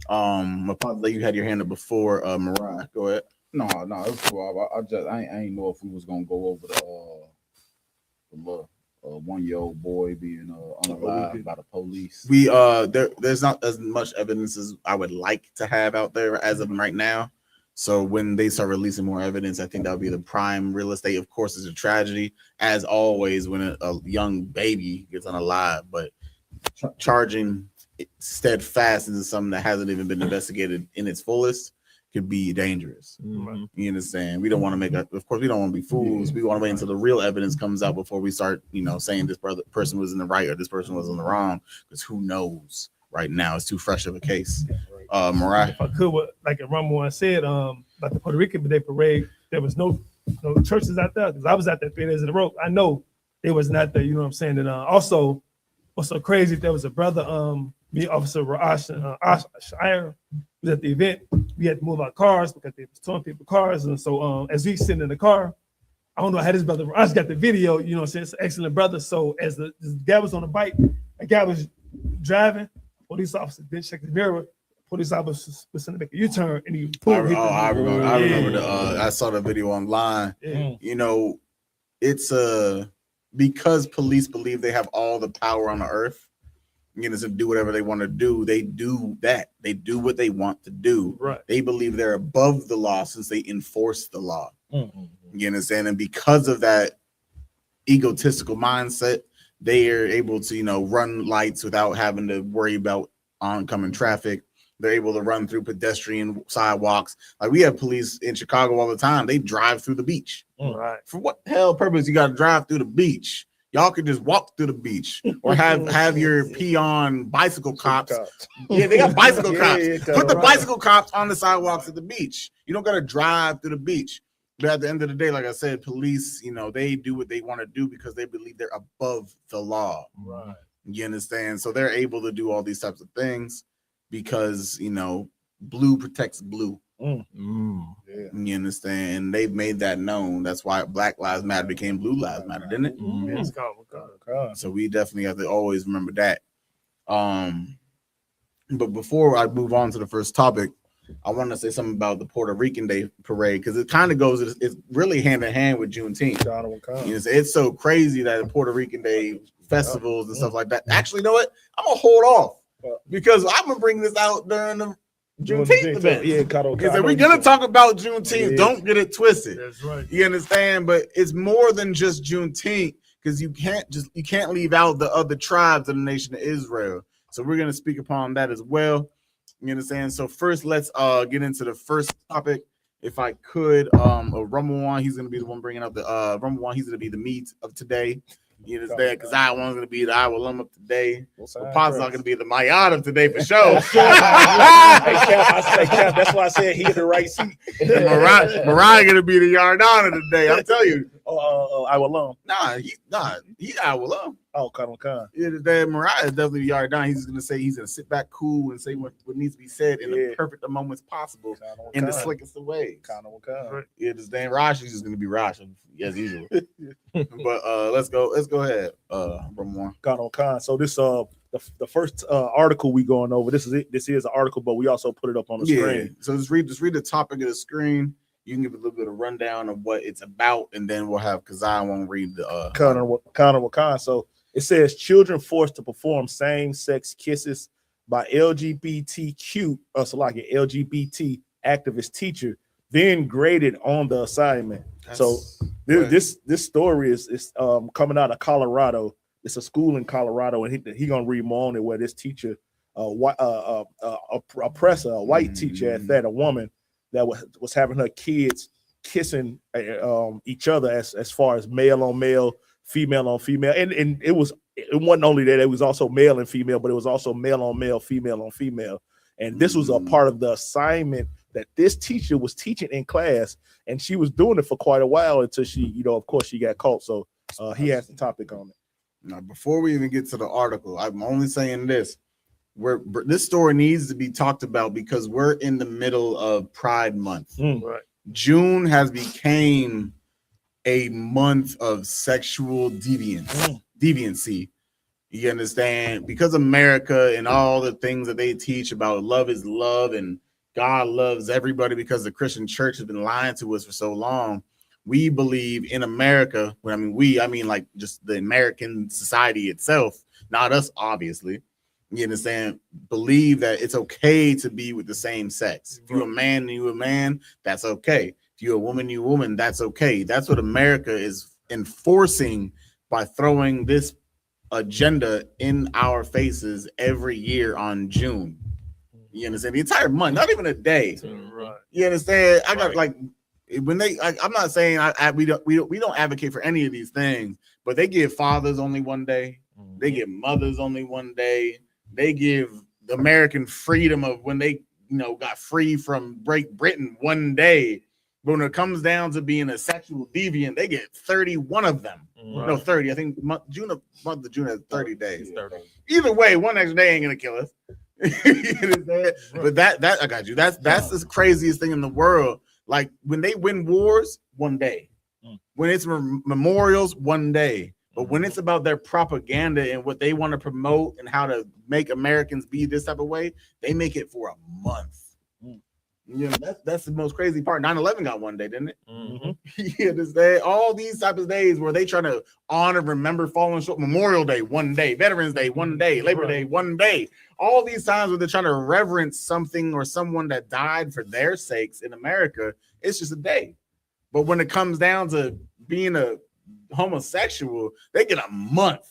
You had your hand up before, Mariah. Go ahead.
No, it's cool. I ain't know if we was gonna go over the 1-year-old boy being unalived by the police.
We there's not as much evidence as I would like to have out there as of right now. So when they start releasing more evidence, I think that'll be the prime real estate. Of course, it's a tragedy, as always, when a young baby gets unalive. But charging steadfast into something that hasn't even been investigated in its fullest could be dangerous. You understand? We don't want to of course, we don't want to be fools. We want to wait until the real evidence comes out before we start, saying this person was in the right or this person was in the wrong, because who knows right now? It's too fresh of a case. Mariah?
If I could, like Ramon said, like the Puerto Rican Day Parade, there was no churches out there, because I was out there 3 days in a row. I know they was not there, you know what I'm saying? And also, what's so crazy, there was a brother, me, Officer Shire, was at the event. We had to move our cars because they was towing people's cars. And so as we sitting in the car, I don't know how this brother, I just got the video, you know what I'm saying? It's an excellent brother. So as the guy was on the bike, a guy was driving, police officer didn't check the mirror. Police officer was going to make a U-turn and he pulled.
I remember I saw the video online. Yeah. It's because police believe they have all the power on the earth, to do whatever they want to do. They do that. They do what they want to do. Right. They believe they're above the law since they enforce the law. You understand? And because of that egotistical mindset, they are able to, run lights without having to worry about oncoming traffic. They're able to run through pedestrian sidewalks. Like, we have police in Chicago all the time. They drive through the beach. Right. For what the hell purpose you got to drive through the beach? Y'all could just walk through the beach or have your peon bicycle cops. Yeah, they got bicycle cops. Put the bicycle cops on the sidewalks at the beach. You don't got to drive through the beach. But at the end of the day, like I said, police, they do what they want to do because they believe they're above the law. Right. You understand? So they're able to do all these types of things because, blue protects blue. Yeah. You understand? And they've made that known. That's why Black Lives Matter became Blue Lives Matter, didn't it? Yes. So we definitely have to always remember that. But before I move on to the first topic, I want to say something about the Puerto Rican Day Parade, because it kind of goes, it's really hand in hand with Juneteenth. It's so crazy that the Puerto Rican Day festivals and stuff like that. Actually, you know what? I'm going to hold off because I'm going to bring this out during the Juneteenth event. Yeah, because if we're going to talk about Juneteenth, don't get it twisted. That's right. You understand? But it's more than just Juneteenth, because you can't leave out the other tribes of the nation of Israel. So we're going to speak upon that as well. You understand? So first, let's get into the first topic. If I could, Rumble One, he's going to be the one bringing up the Rumble One. He's going to be the meat of today. You understand? Because I was gonna be the I will of today. Pop's not gonna be the Mayad of today for sure.
Hey, Cap, that's why I said he in the right seat.
Mariah gonna be the Yardana today. I'm telling you.
I will alone.
He I will alone.
Oh, Khan.
Yeah, today Mariah is definitely the Yardana. He's gonna sit back cool and say what needs to be said in the perfect moments possible in the slickest of ways. Yeah, this damn Rash is just gonna be Rash as usual. But let's go ahead. Ramon.
Khan. So this the first article we going over. This is an article, but we also put it up on the screen.
So just read the topic of the screen. You can give a little bit of rundown of what it's about, and then we'll have Kazan won't read the
Khan. So it says children forced to perform same-sex kisses by LGBT activist teacher, then graded on the assignment. This story is coming out of Colorado. It's a school in Colorado, and he gonna read more on it, where this teacher, a white teacher at that, a woman that was having her kids kissing each other as far as male on male, female on female, and it wasn't only that, it was also male and female, but it was also male on male, female on female, and this was a part of the assignment that this teacher was teaching in class, and she was doing it for quite a while until she, of course, she got caught. So he has the topic on it.
Now, before we even get to the article, I'm only saying this. This story needs to be talked about because we're in the middle of Pride Month.
Right.
June has became a month of sexual deviancy. You understand? Because America and all the things that they teach about love is love and God loves everybody, because the Christian church has been lying to us for so long. We believe in America. When I mean like just the American society itself, not us, obviously. You understand? Believe that it's okay to be with the same sex. If you're a man and you're a man, that's okay. If you're a woman, you're a woman, that's okay. That's what America is enforcing by throwing this agenda in our faces every year on June. You understand? The entire month, not even a day.
Right.
You understand? I got like when they. I'm not saying we don't advocate for any of these things, but they give fathers only one day. They give mothers only one day. They give the American freedom of when they, got free from Great Britain one day. But when it comes down to being a sexual deviant, they get 31 of them.
Right.
No, 30. I think month of June has 30 days. 30. Either way, one extra day ain't gonna kill us. But that I got you. That's the craziest thing in the world. Like when they win wars, one day. When it's memorials, one day. But when it's about their propaganda and what they want to promote and how to make Americans be this type of way, they make it for a month. That's the most crazy part. 9/11 got one day, didn't it? You understand? All these type of days where they try to honor, remember fallen short. Memorial Day, one day. Veterans Day, one day. Labor Day, one day. All these times where they're trying to reverence something or someone that died for their sakes in America, it's just a day. But when it comes down to being a homosexual, they get a month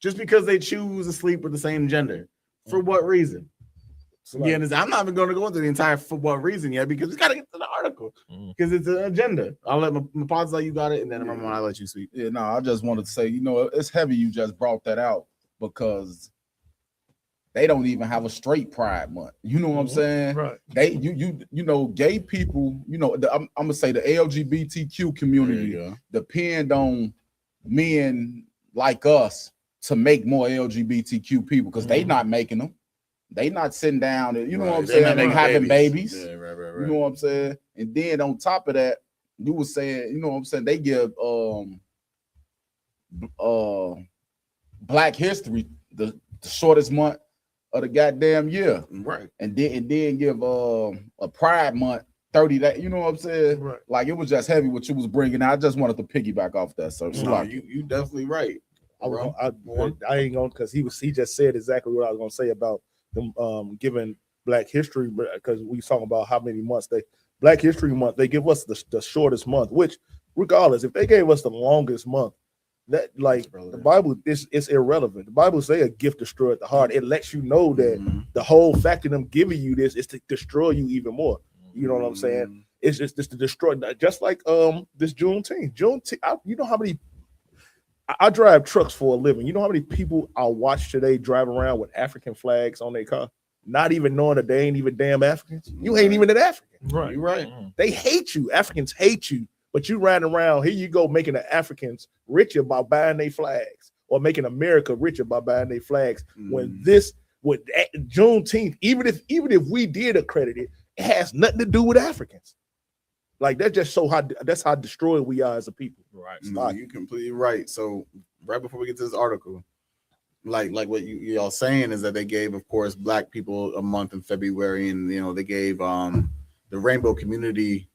just because they choose to sleep with the same gender. For what reason? I'm not even going to go into the entire for what reason yet, because we got to get to the article because it's an agenda. I'll let my pause you got it, and then I'll let you speak.
Yeah, no, I just wanted to say, it's heavy you just brought that out, because they don't even have a straight Pride Month. You know what I'm saying?
Right.
They gay people, I'm gonna say the LGBTQ community depend on men like us to make more LGBTQ people, because they not making them. They not sitting down and know what I'm saying, and having babies.
Yeah, right.
You know what I'm saying? And then on top of that, you were saying, you know what I'm saying, they give Black History the shortest month of the goddamn year.
Right.
And then give a Pride Month 30 days. You know what I'm saying?
Right.
Like, it was just heavy what you was bringing. I just wanted to piggyback off that. So
you definitely right.
I ain't gonna, because he just said exactly what I was gonna say about them giving Black History, because we talking about how many months Black History Month, they give us the shortest month, which regardless, if they gave us the longest month, that the Bible it's irrelevant. The Bible say a gift destroyed the heart. It lets you know that the whole fact of them giving you this is to destroy you even more. You know what I'm saying? It's just to destroy, just like this Juneteenth. You know how many I drive trucks for a living. You know how many people I watch today drive around with African flags on their car, not even knowing that they ain't even damn Africans. You ain't even an African.
Right.
You're right.
They hate you. Africans hate you. But you riding around, here you go, making the Africans richer by buying their flags, or making America richer by buying their flags. When this, with Juneteenth, even if we did accredit it, it has nothing to do with Africans. Like that's just that's how destroyed we are as a people.
Right. No, you're completely right. So right before we get to this article, like what y'all saying is that they gave, of course, Black people a month in February, and they gave the rainbow community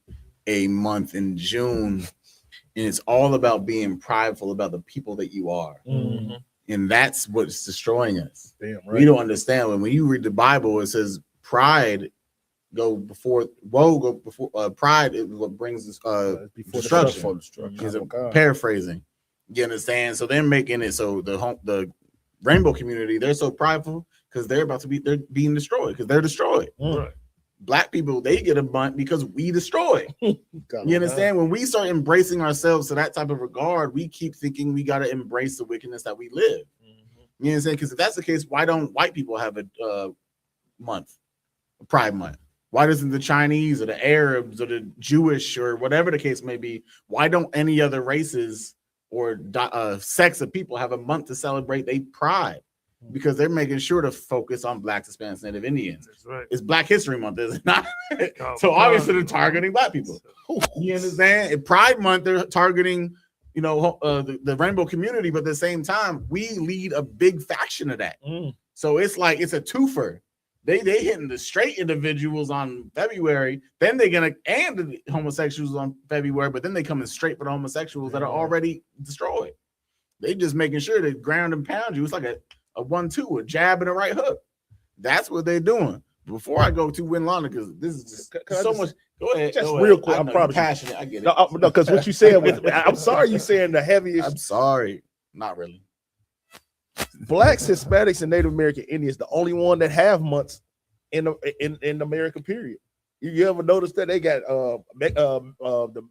a month in June, and it's all about being prideful about the people that you are.
Mm-hmm.
And that's what's destroying us.
Damn right.
We don't understand when you read the Bible, it says pride go before pride is what brings destruction. Is paraphrasing. You understand? So they're making it so the rainbow community, they're so prideful because they're being destroyed, because they're destroyed.
Right.
Black people, they get a bunt because we destroy. You understand? When we start embracing ourselves to that type of regard, we keep thinking we got to embrace the wickedness that we live. You understand? Because if that's the case, why don't white people have a month, a Pride Month? Why doesn't the Chinese or the Arabs or the Jewish or whatever the case may be, why don't any other races or sects of people have a month to celebrate their pride? Because they're making sure to focus on Blacks, Hispanics, Native Indians.
That's right.
It's Black History Month, is it not? So obviously they're targeting Black people. You understand? In Pride Month, they're targeting, the rainbow community, but at the same time, we lead a big faction of that. So it's like it's a twofer. They hitting the straight individuals on February, then they're gonna and the homosexuals on February, but then they coming straight for the homosexuals that are already destroyed. They just making sure they ground and pound you. It's like a 1-2, a jab and a right hook. That's what they're doing. Before I go to Winlana, because this is just so much. Go ahead.
Just real quick. I'm probably
passionate. I get it.
No, because what you said was, I'm sorry, you saying the heaviest.
I'm sorry. Not really.
Blacks, Hispanics, and Native American Indians, the only one that have months in the American period. You ever notice that they got the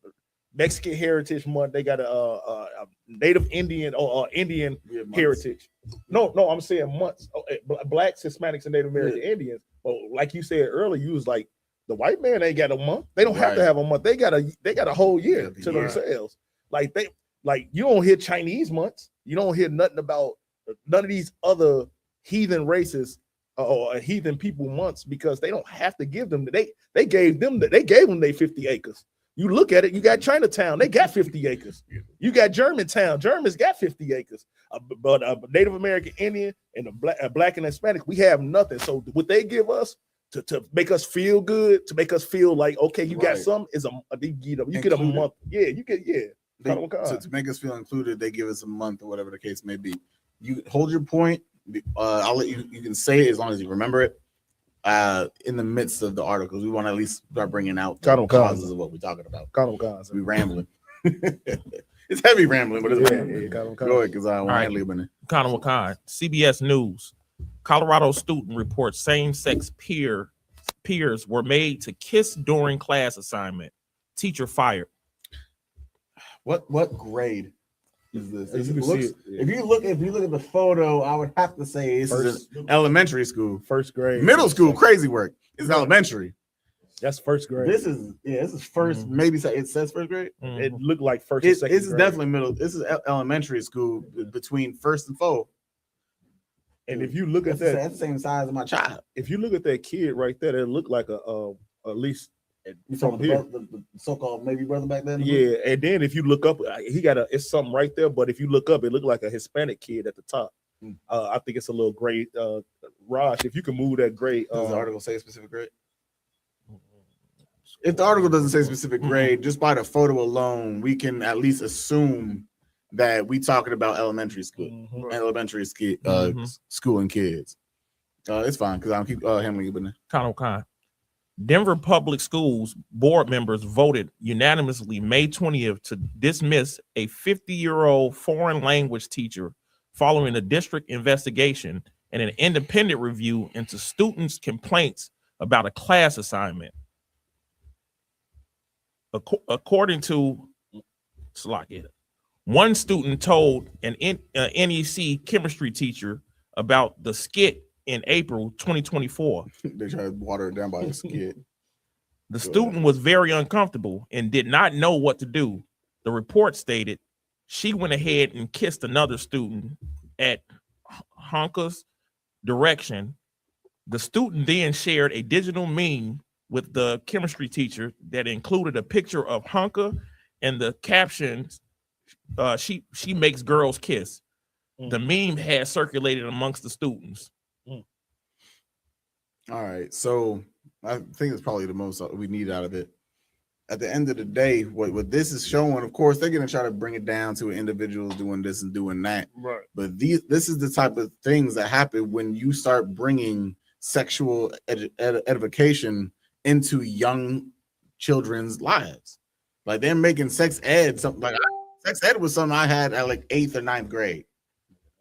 Mexican Heritage Month? They got a Native Indian or Indian Heritage. No, I'm saying months. Blacks, Hispanics, and Native American Indians. But like you said earlier, you was like, the white man ain't got a month. They don't have to have a month. They got a whole year to themselves. Like you don't hear Chinese months. You don't hear nothing about none of these other heathen races or heathen people months, because they don't have to give them. They gave them their 50 acres. You look at it, you got Chinatown, they got 50 acres. You got Germantown, Germans got 50 acres. But Native American Indian and the Black and Hispanic, we have nothing. So what they give us to make us feel good, to make us feel like, okay, you got some, is you get a month. Yeah, you get,
to make us feel included, they give us a month or whatever the case may be. You hold your point. I'll let you can say it as long as you remember it. In the midst of the articles, we want to at least start bringing out the causes of what we're talking about. We rambling. It's heavy rambling, but it's rambling. Go ahead, because I want to leave in it.
Connor Wakan, CBS News. Colorado student reports same-sex peers were made to kiss during class assignment. Teacher fired.
What grade is this? If you look at the photo, I would have to say this is elementary school.
First grade.
Middle school, crazy work. It's elementary.
That's first grade.
This is first. Maybe it says first grade.
It looked like first.
This is definitely middle. This is elementary school between first and fourth.
And if you look at that,
that's the same size as my child.
If you look at that kid right there, it looked like at least
from here, the so-called maybe brother back then.
Yeah, and then if you look up, it's something right there. But if you look up, it looked like a Hispanic kid at the top. I think it's a little grade. Raj, if you can move that grade.
Does the article say a specific grade? If the article doesn't say specific grade, just by the photo alone, we can at least assume that we talking about elementary school, school and kids. It's fine because I'll keep handling it.
Khan. Denver Public Schools board members voted unanimously May 20th to dismiss a 50-year-old foreign language teacher following a district investigation and an independent review into students' complaints about a class assignment. According to Slackhead, One student told an NEC chemistry teacher about the skit in April 2024.
They tried to water it down by the skit.
The student was very uncomfortable and did not know what to do. The report stated she went ahead and kissed another student at Honka's direction. The student then shared a digital meme with the chemistry teacher that included a picture of Honka and the captions, she makes girls kiss. The meme had circulated amongst the students.
All right, so I think it's probably the most we need out of it. At the end of the day, what this is showing, of course, they're going to try to bring it down to individuals doing this and doing that.
Right.
But this is the type of things that happen when you start bringing sexual edification into young children's lives. Like they're making sex ed something like sex ed was something I had at like 8th or 9th grade.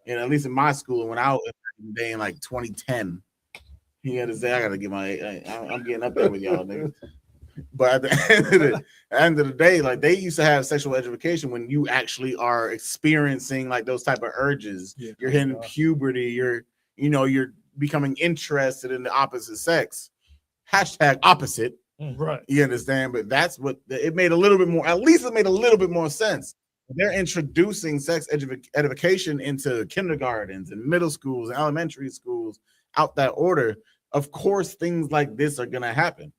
And at least in my school, when I was in like 2010. He had to say, I gotta get I'm getting up there with y'all niggas. But at the end of the day, like they used to have sexual education when you actually are experiencing like those type of urges. Yeah. You're hitting puberty, you're becoming interested in the opposite sex. Hashtag opposite.
Right.
You understand? But that's what it made a little bit more, at least it made a little bit more sense. They're introducing sex education into kindergartens and middle schools and elementary schools out that order. Of course, things like this are going to happen.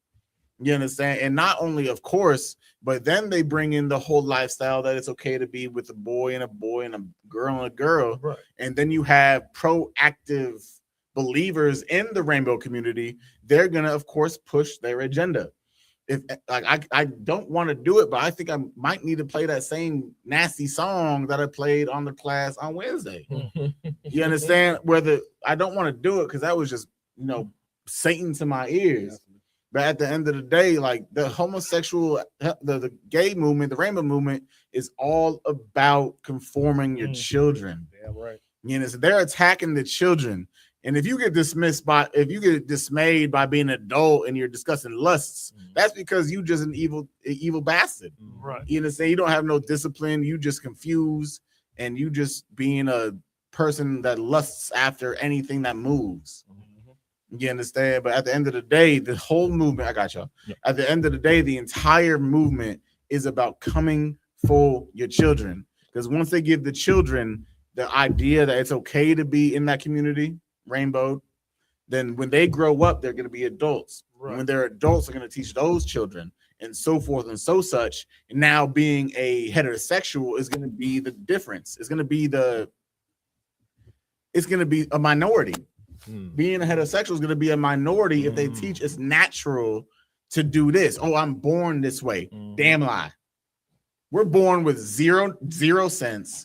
You understand? And not only, of course, but then they bring in the whole lifestyle that it's okay to be with a boy and a girl and a girl.
Right.
And then you have proactive believers in the rainbow community. They're going to, of course, push their agenda. If like I don't want to do it, but I think I might need to play that same nasty song that I played on the class on Wednesday. You understand? Whether I don't want to do it because that was just Satan to my ears. But at the end of the day, like the homosexual, the gay movement, the rainbow movement is all about conforming your children.
Yeah, right.
So they're attacking the children. And if you get dismissed if you get dismayed by being an adult and you're discussing lusts, that's because you just an evil bastard.
Right.
You understand? You don't have no discipline. You just confused and you just being a person that lusts after anything that moves. You understand? But at the end of the day, the whole movement, I got y'all. Yeah. At the end of the day, the entire movement is about coming for your children. Because once they give the children the idea that it's okay to be in that community, rainbow, then when they grow up, they're going to be adults. Right. When they're adults, they're going to teach those children and so forth and so such. And now being a heterosexual is going to be the difference. It's going to be a minority. Being a heterosexual is going to be a minority if they teach it's natural to do this. Oh, I'm born this way. Damn lie. We're born with zero sense.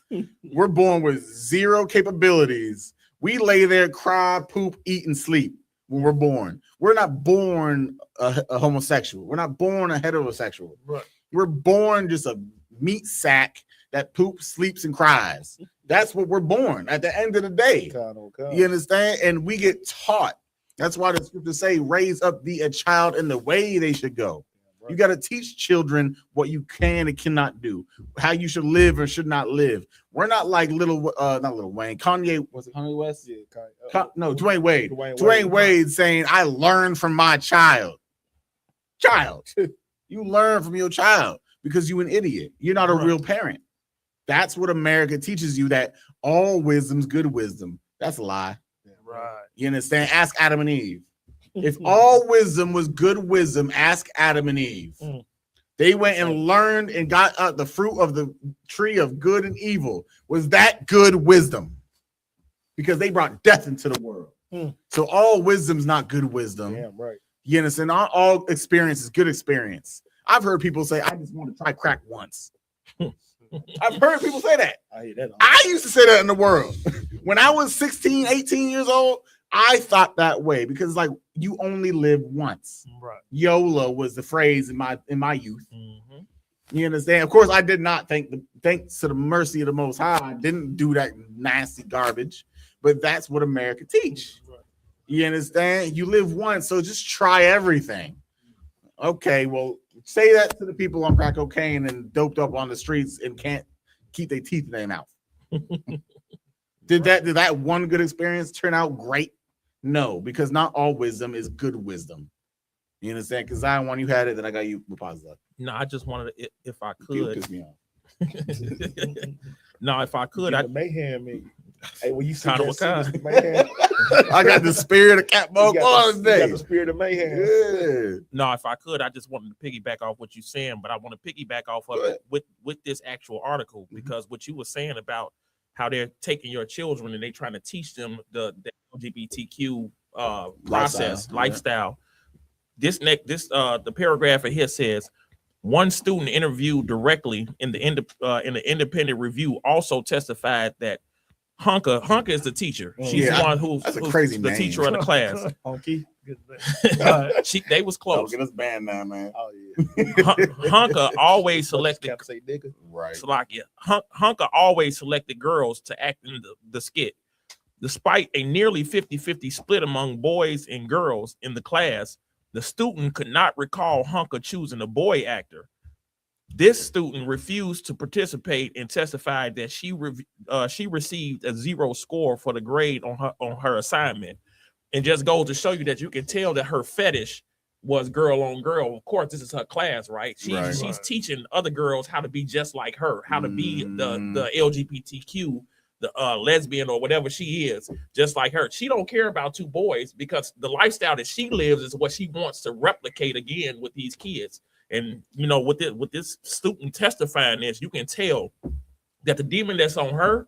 We're born with zero capabilities. We lay there, cry, poop, eat, and sleep when we're born. We're not born a homosexual. We're not born a heterosexual.
Right.
We're born just a meat sack that poops, sleeps, and cries. That's what we're born at the end of the day. You understand? And we get taught. That's why the scriptures say, raise up a child in the way they should go. You got to teach children what you can and cannot do, how you should live or should not live. We're not like not Lil Wayne. Kanye, was it Kanye West? Yeah, no, Dwayne Wade. Dwayne Wade saying, I learned from my child. You learn from your child because you're an idiot. You're not a real parent. That's what America teaches you, that all wisdom's good wisdom. That's a lie.
Right.
You understand? Ask Adam and Eve. If all wisdom was good wisdom, ask Adam and Eve. They went and learned and got the fruit of the tree of good and evil. Was that good wisdom? Because they brought death into the world. So all wisdom's not good wisdom.
Yeah, right.
You understand? All experience is good experience. I've heard people say, I just want to try crack once. I've heard people say that. I used to say that in the world. When I was 16, 18 years old, I thought that way because like you only live once.
Right.
YOLO was the phrase in my youth. You understand? Of course, I did not thanks to the mercy of the Most High, I didn't do that nasty garbage, but that's what America teach. Right. You understand? You live once, so just try everything. Okay, well, say that to the people on crack cocaine and doped up on the streets and can't keep their teeth in their mouth. Did that one good experience turn out great? No, because not all wisdom is good wisdom. You understand? Because I want you had it, then I got you positive.
No, I just wanted to, if I
You
could.
piss me off.
No, if I could, I
mayhem me. Hey, when you see
Kind of
that
what
scene, mayhem,
I got the spirit of cat ball today.
got the spirit of mayhem.
Yeah.
No, if I could, I just wanted to piggyback off what you're saying, but I want to piggyback off of it with this actual article, because what you were saying about how they're taking your children and they trying to teach them the LGBTQ process, lifestyle. The paragraph in here says, one student interviewed directly in the independent review also testified that Hunka is the teacher. She's the one who's
crazy
the
name.
teacher of the class.
Honky.
They was close.
Get us banned now, man.
Oh yeah.
Hunka always selected
Say nigga.
Right.
Salakia. Hunka always selected girls to act in the skit. Despite a nearly 50-50 split among boys and girls in the class, the student could not recall Hunka choosing a boy actor. This student refused to participate and testified that she received a 0 score for the grade on her assignment. And just goes to show you that you can tell that her fetish was girl on girl. Of course, this is her class, right? She's teaching other girls how to be just like her, how to be the LGBTQ, the lesbian or whatever she is, just like her. She don't care about 2 boys because the lifestyle that she lives is what she wants to replicate again with these kids. And you know, with this student testifying this, you can tell that the demon that's on her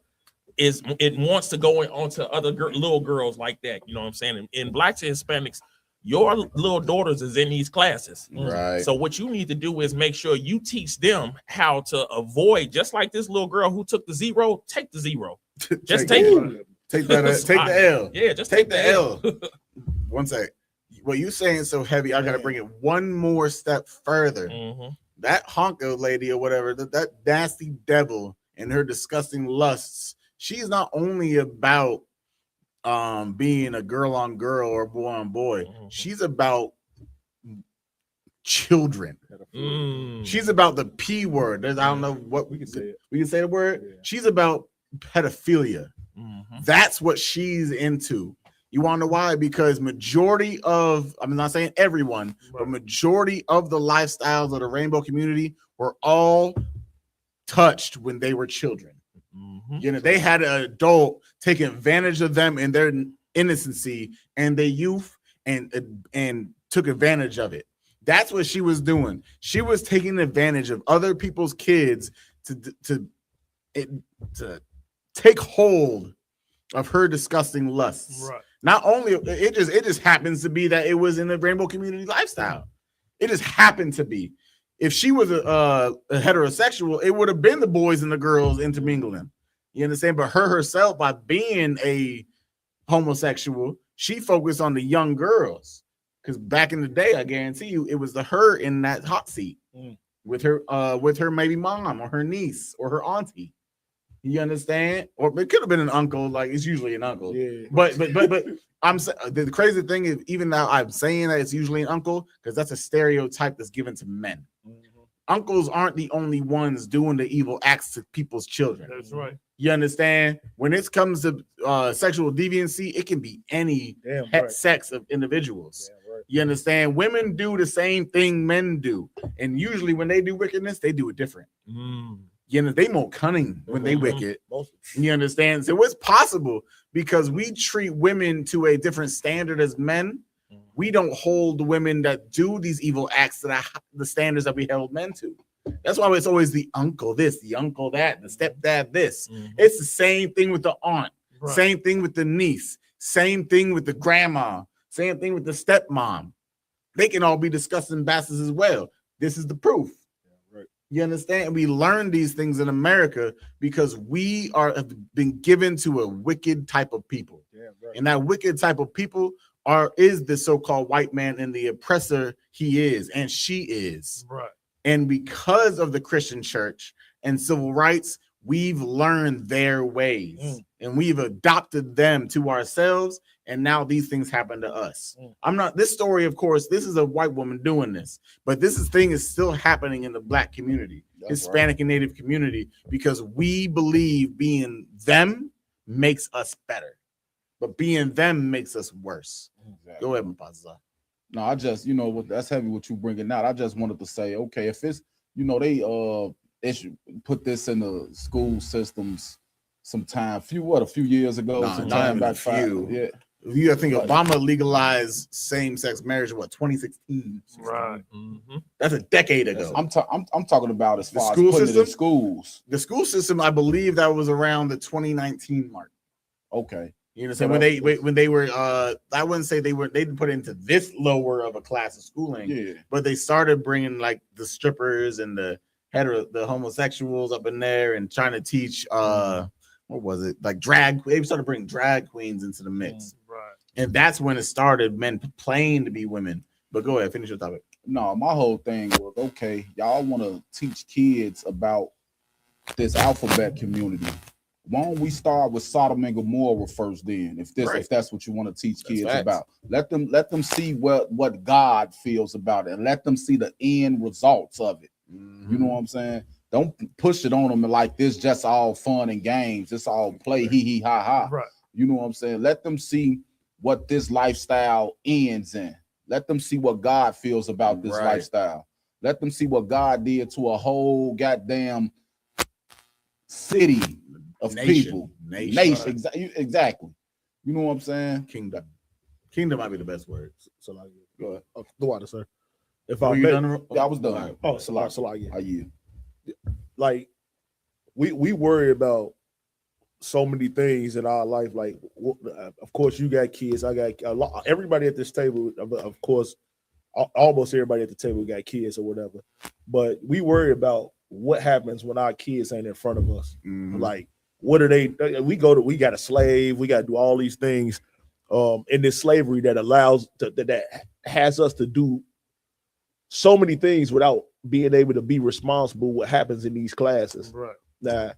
is it wants to go on to other little girls like that. You know what I'm saying? In Blacks and Hispanics, your little daughters is in these classes.
Right.
So what you need to do is make sure you teach them how to avoid, just like this little girl who took the 0, take the 0. Just take it.
Take the L.
Yeah, just take the L.
One sec. What you saying so heavy, I gotta bring it one more step further. That honko lady or whatever, that nasty devil and her disgusting lusts, she's not only about being a girl on girl or boy on boy, she's about children. She's about the P word. I don't know what we can say. We can say the word. Yeah. She's about pedophilia. That's what she's into. You want to know why? Because majority of, I'm not saying everyone, but majority of the lifestyles of the rainbow community were all touched when they were children. You know, they had an adult take advantage of them in their innocency and their youth and took advantage of it. That's what she was doing. She was taking advantage of other people's kids to take hold of her disgusting lusts.
Right.
Not only it just happens to be that it was in the rainbow community lifestyle. It just happened to be. If she was a heterosexual, it would have been the boys and the girls intermingling. You understand? But her herself, by being a homosexual, she focused on the young girls. Because back in the day, I guarantee you, it was her in that hot seat with her maybe mom or her niece or her auntie. You understand? Or it could have been an uncle. Like it's usually an uncle. Yeah. But I'm the crazy thing is, even now I'm saying that it's usually an uncle because that's a stereotype that's given to men. Uncles aren't the only ones doing the evil acts to people's children.
That's right.
You understand? When it comes to sexual deviancy, it can be any sex of individuals. Right. You understand? Women do the same thing men do, and usually when they do wickedness, they do it different. You know, they more cunning when they wicked. You understand? So it's possible because we treat women to a different standard as men. We don't hold the women that do these evil acts to the standards that we held men to. That's why it's always the uncle this, the uncle that, the stepdad this. It's the same thing with the aunt, same thing with the niece, same thing with the grandma, same thing with the stepmom. They can all be disgusting bastards as well. This is the proof. You understand? We learn these things in America because we have been given to a wicked type of people. And that wicked type of people is the so-called white man and the oppressor he is and she is.
Right.
And because of the Christian church and civil rights, we've learned their ways and we've adopted them to ourselves. And now these things happen to us. I'm not this story, of course, this is a white woman doing this, but thing is still happening in the Black community, Hispanic and Native community, because we believe being them makes us better, but being them makes us worse. Exactly. Go ahead, Mpasa.
No, I just, that's heavy what you bringing out. I just wanted to say, okay, if it's, they should put this in the school systems sometime, a few years ago, sometime back yeah.
You think Obama legalized same-sex marriage in 2016?
Right.
That's a decade ago.
I'm talking about as far as
school
putting
system?
it in schools.
The school system, I believe that was around the 2019 mark.
Okay.
You understand? When they were I wouldn't say they didn't put it into this lower of a class of schooling, but they started bringing like the strippers and the homosexuals up in there and trying to teach what was it, like drag. They started bringing drag queens into the mix,
right?
And that's when it started, men playing to be women. But go ahead, finish your topic.
No, my whole thing was, okay, y'all want to teach kids about this alphabet community. Why don't we start with Sodom and Gomorrah first then? If that's what you want to teach kids about, let them see what God feels about it, and let them see the end results of it. You know what I'm saying? Don't push it on them like this just all fun and games. It's all play, hee hee ha ha.
Right.
You know what I'm saying? Let them see what this lifestyle ends in. Let them see what God feels about this lifestyle. Let them see what God did to a whole goddamn city of people. Nation. Exactly. You know what I'm saying?
Kingdom might be the best word.
So like,
go ahead.
The water, sir. If
I
was
done.
Oh, Salah.
Yeah.
Like we worry about so many things in our life. Like, of course, you got kids. I got a lot. Everybody at this table, of course, almost everybody at the table got kids or whatever. But we worry about what happens when our kids ain't in front of us. Like, what are they? We got a slave. We got to do all these things in this slavery that that has us to do so many things without being able to be responsible what happens in these classes.
Right.
Now,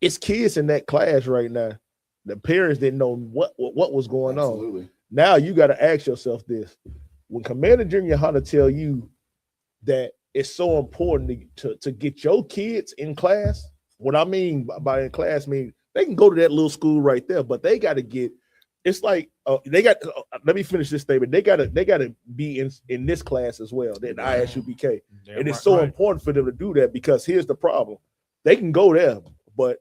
it's kids in that class right now. The parents didn't know what was going on. Now you got to ask yourself this. When Commander Junior Hunter tell you that it's so important to get your kids in class, what I mean by in class mean they can go to that little school right there, but they got to get, it's like they got. Let me finish this statement. They got to be in this class as well. The ISUPK, and it's so important for them to do that because here's the problem: they can go there, but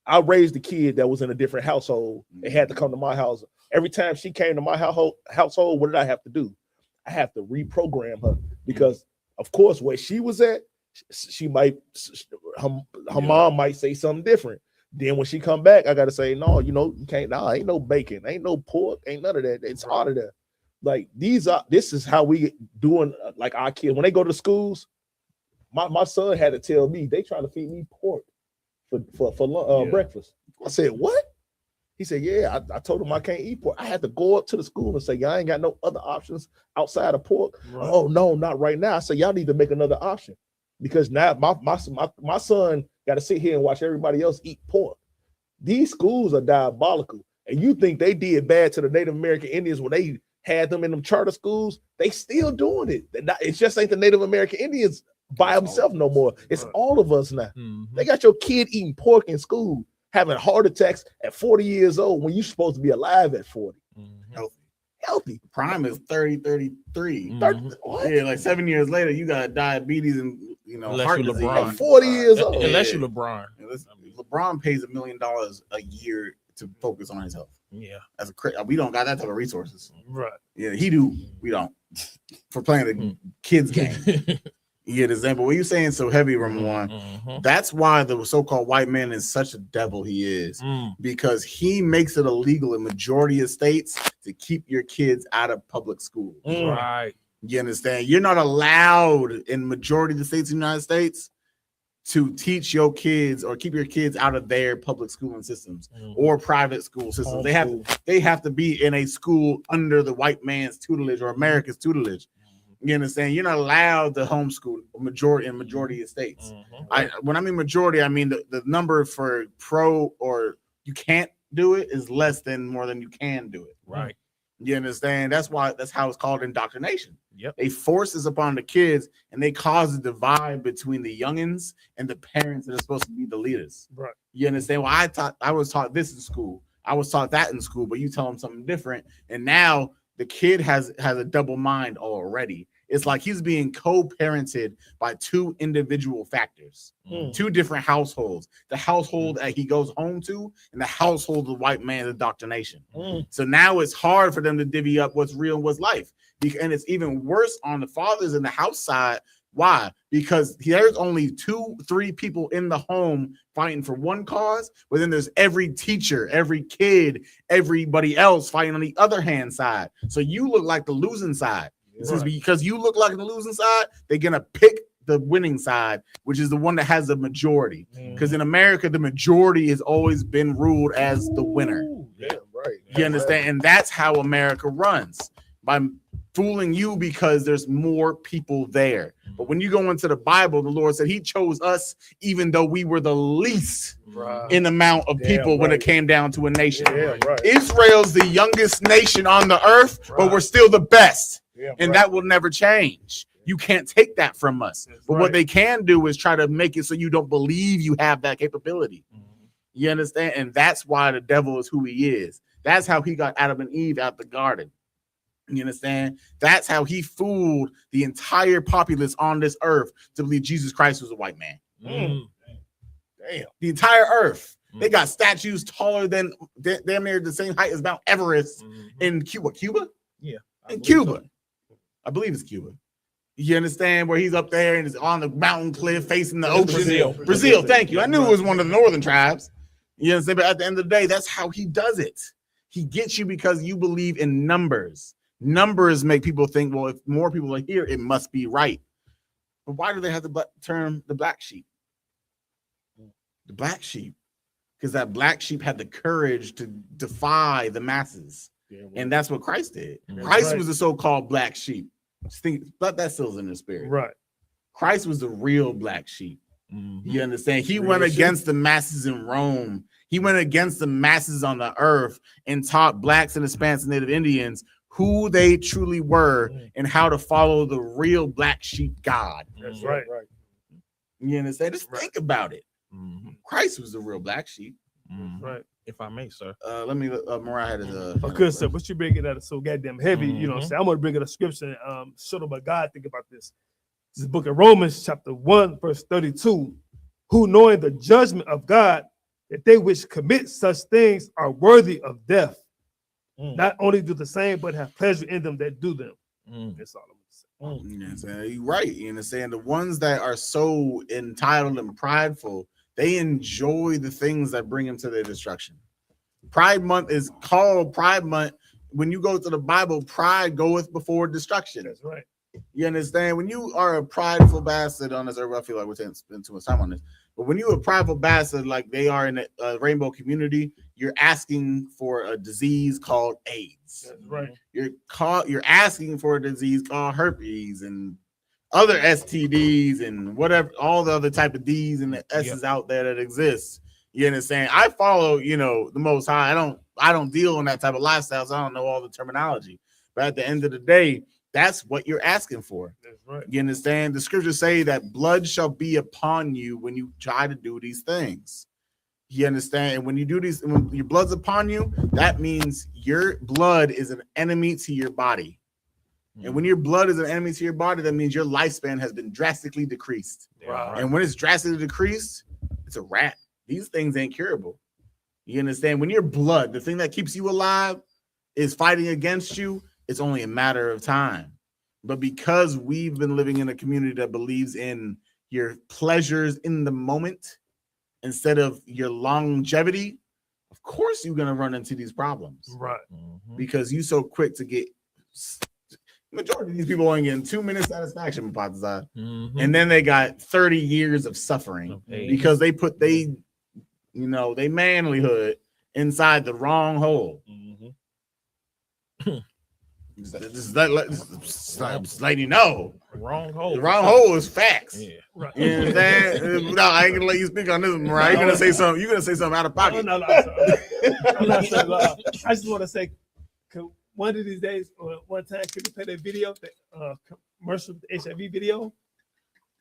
I raised a kid that was in a different household and had to come to my house. Every time she came to my household, what did I have to do? I have to reprogram her because, of course, where she was at, she might her mom might say something different. Then when she come back, I got to say, no, you can't. No, ain't no bacon, ain't no pork, ain't none of that. It's out of there. Like this is how we doing. Like our kids when they go to schools. My son had to tell me they trying to feed me pork for breakfast. I said, what? He said, yeah. I told him I can't eat pork. I had to go up to the school and say, y'all ain't got no other options outside of pork. Right. Oh no, not right now. I said, y'all need to make another option because now my son got to sit here and watch everybody else eat pork. These schools are diabolical. And you think they did bad to the Native American Indians when they had them in them charter schools? They still doing it. It just ain't the Native American Indians by themselves no more. It's all of us now. They got your kid eating pork in school, having heart attacks at 40 years old when you're supposed to be alive at 40. Healthy.
Prime is 30, 33. 30, yeah, like 7 years later, you got diabetes and heart disease.
At 40 years old.
Unless you're LeBron.
LeBron pays $1 million a year to focus on his health.
Yeah.
We don't got that type of resources.
Right.
Yeah, he do. We don't. For playing the kids game. Yeah, the example. What you saying so heavy, Ramon? That's why the so-called white man is such a devil he is. Because he makes it illegal in majority of states to keep your kids out of public school.
Right.
You understand? You're not allowed in majority of the states in the United States to teach your kids or keep your kids out of their public schooling systems or private school systems. They have to be in a school under the white man's tutelage or America's tutelage. You understand? You're not allowed to homeschool majority of states. When I mean majority, I mean the number for pro or you can't do it is less than more than you can do it.
Right.
You understand? That's how it's called indoctrination.
Yep.
They force this upon the kids and they cause a divide between the youngins and the parents that are supposed to be the leaders.
Right.
You understand? Well, I was taught this in school. I was taught that in school, but you tell them something different. And now the kid has a double mind already. It's like he's being co-parented by two individual factors, two different households. The household that he goes home to and the household of the white man's indoctrination. So now it's hard for them to divvy up what's real and what's life. And it's even worse on the fathers in the house side. Why? Because there's only 2-3 people in the home fighting for one cause, but then there's every teacher, every kid, everybody else fighting on the other hand side. So you look like the losing side. Right. Because you look like the losing side, they're gonna pick the winning side, which is the one that has the majority. Because in America, the majority has always been ruled as the winner.
Yeah, right.
You understand? And that's how America runs, by fooling you because there's more people there. But when you go into the Bible, the Lord said he chose us even though we were the least in amount of people when it came down to a nation. Israel's the youngest nation on the earth, but we're still the best. And that will never change. You can't take that from us. But what they can do is try to make it so you don't believe you have that capability. You understand? And that's why the devil is who he is. That's how he got Adam and Eve out the garden. You understand? That's how he fooled the entire populace on this earth to believe Jesus Christ was a white man. Damn. The entire earth. They got statues taller than damn near the same height as Mount Everest in Cuba. Cuba?
Yeah.
In Cuba. I believe it's Cuba. You understand? Where he's up there and is on the mountain cliff facing the ocean. Brazil, thank you. I knew it was one of the northern tribes. You understand? But at the end of the day, that's how he does it. He gets you because you believe in numbers. Numbers make people think, well, if more people are here, it must be right. But why do they have the term the black sheep? The black sheep. Because that black sheep had the courage to defy the masses. And that's what Christ did. Christ was the so-called black sheep. Let that still in the spirit.
Right.
Christ was the real black sheep. You understand? He went against the masses in Rome. He went against the masses on the earth and taught blacks and Hispanics and Native Indians who they truly were and how to follow the real black sheep God.
That's right.
You understand? Just think about it. Christ was the real black sheep.
Right.
If I may, sir.
Let me Mariah had his
good sir, but you bring it out so goddamn heavy, you know what I'm saying? I'm gonna bring it a scripture and show them what God think about this. This is the book of Romans, chapter 1, verse 32. Who knowing the judgment of God, that they which commit such things are worthy of death. Not only do the same, but have pleasure in them that do them. That's all I'm gonna say.
You're right. You understand? The ones that are so entitled and prideful, they enjoy the things that bring them to their destruction. Pride Month is called Pride Month. When you go to the Bible, pride goeth before destruction.
That's right.
You understand? When you are a prideful bastard on this earth, I feel like we're spending too much time on this. But when you're a prideful bastard, like they are in the rainbow community, you're asking for a disease called AIDS.
That's right.
You're asking for a disease called herpes and other STDs and whatever, all the other type of D's and the S's out there that exist. You understand? I follow, the Most High. I don't deal in that type of lifestyle, so I don't know all the terminology. But at the end of the day, that's what you're asking for.
That's right.
You understand? The scriptures say that blood shall be upon you when you try to do these things. You understand? And when you do these, when your blood's upon you, that means your blood is an enemy to your body. And when your blood is an enemy to your body, that means your lifespan has been drastically decreased.
Wow.
And when it's drastically decreased, it's a wrap. These things ain't curable. You understand? When your blood, the thing that keeps you alive, is fighting against you, it's only a matter of time. But because we've been living in a community that believes in your pleasures in the moment instead of your longevity, of course you're going to run into these problems.
Right.
Because you're so quick to get... Majority of these people only getting 2 minutes satisfaction, and then they got 30 years of suffering because they put they manlyhood inside the wrong hole. Just letting you know.
Wrong hole.
The wrong hole is facts.
Yeah.
Right.
You know what I'm saying? No, I ain't gonna let you speak on this one, right? You're gonna say something. You're gonna say something out of pocket.
No, I'm not saying, I just want to say, one of these days, or one time, could you play that video, the commercial, the HIV video?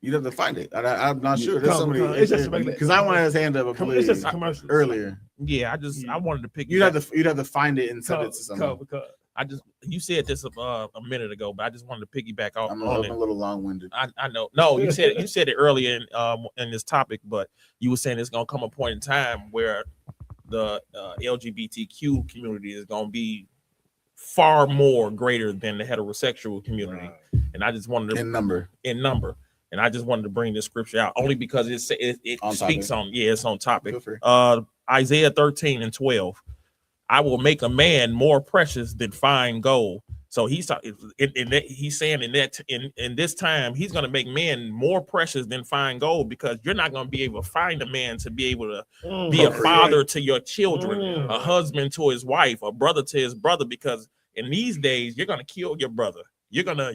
You'd have to find it. I'm not sure. There's
Come,
somebody
it's just regular.
because I wanted his hand up
It's just a commercial
earlier.
Yeah, I wanted to pick.
You'd have to find it and send it to someone.
You said this a minute ago, but I just wanted to piggyback off.
I'm a little long-winded.
I know. No, you said it earlier in this topic, but you were saying it's gonna come a point in time where the LGBTQ community is gonna be far more greater than the heterosexual community, and I just wanted to in number, and I just wanted to bring this scripture out only because it speaks on it's on topic. Isaiah 13:12. I will make a man more precious than fine gold. So he's saying in this time he's going to make men more precious than fine gold, because you're not going to be able to find a man to be able to be a father to your children, a husband to his wife, a brother to his brother, because in these days you're going to kill your brother, you're gonna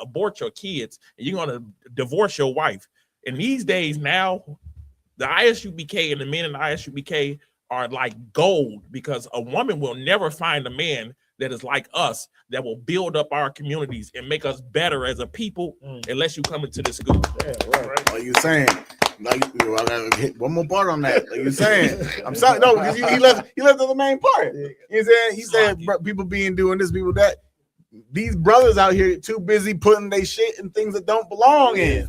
abort your kids, and you're going to divorce your wife. In these days now, the ISUBK and the men in the ISUBK are like gold, because a woman will never find a man that is like us, that will build up our communities and make us better as a people, unless you come into the school.
Yeah, right. Like you saying, I gotta hit one more part on that. Like you saying, I'm sorry, no, because he left the main part. He said people doing this, people that. These brothers out here too busy putting their shit in things that don't belong in,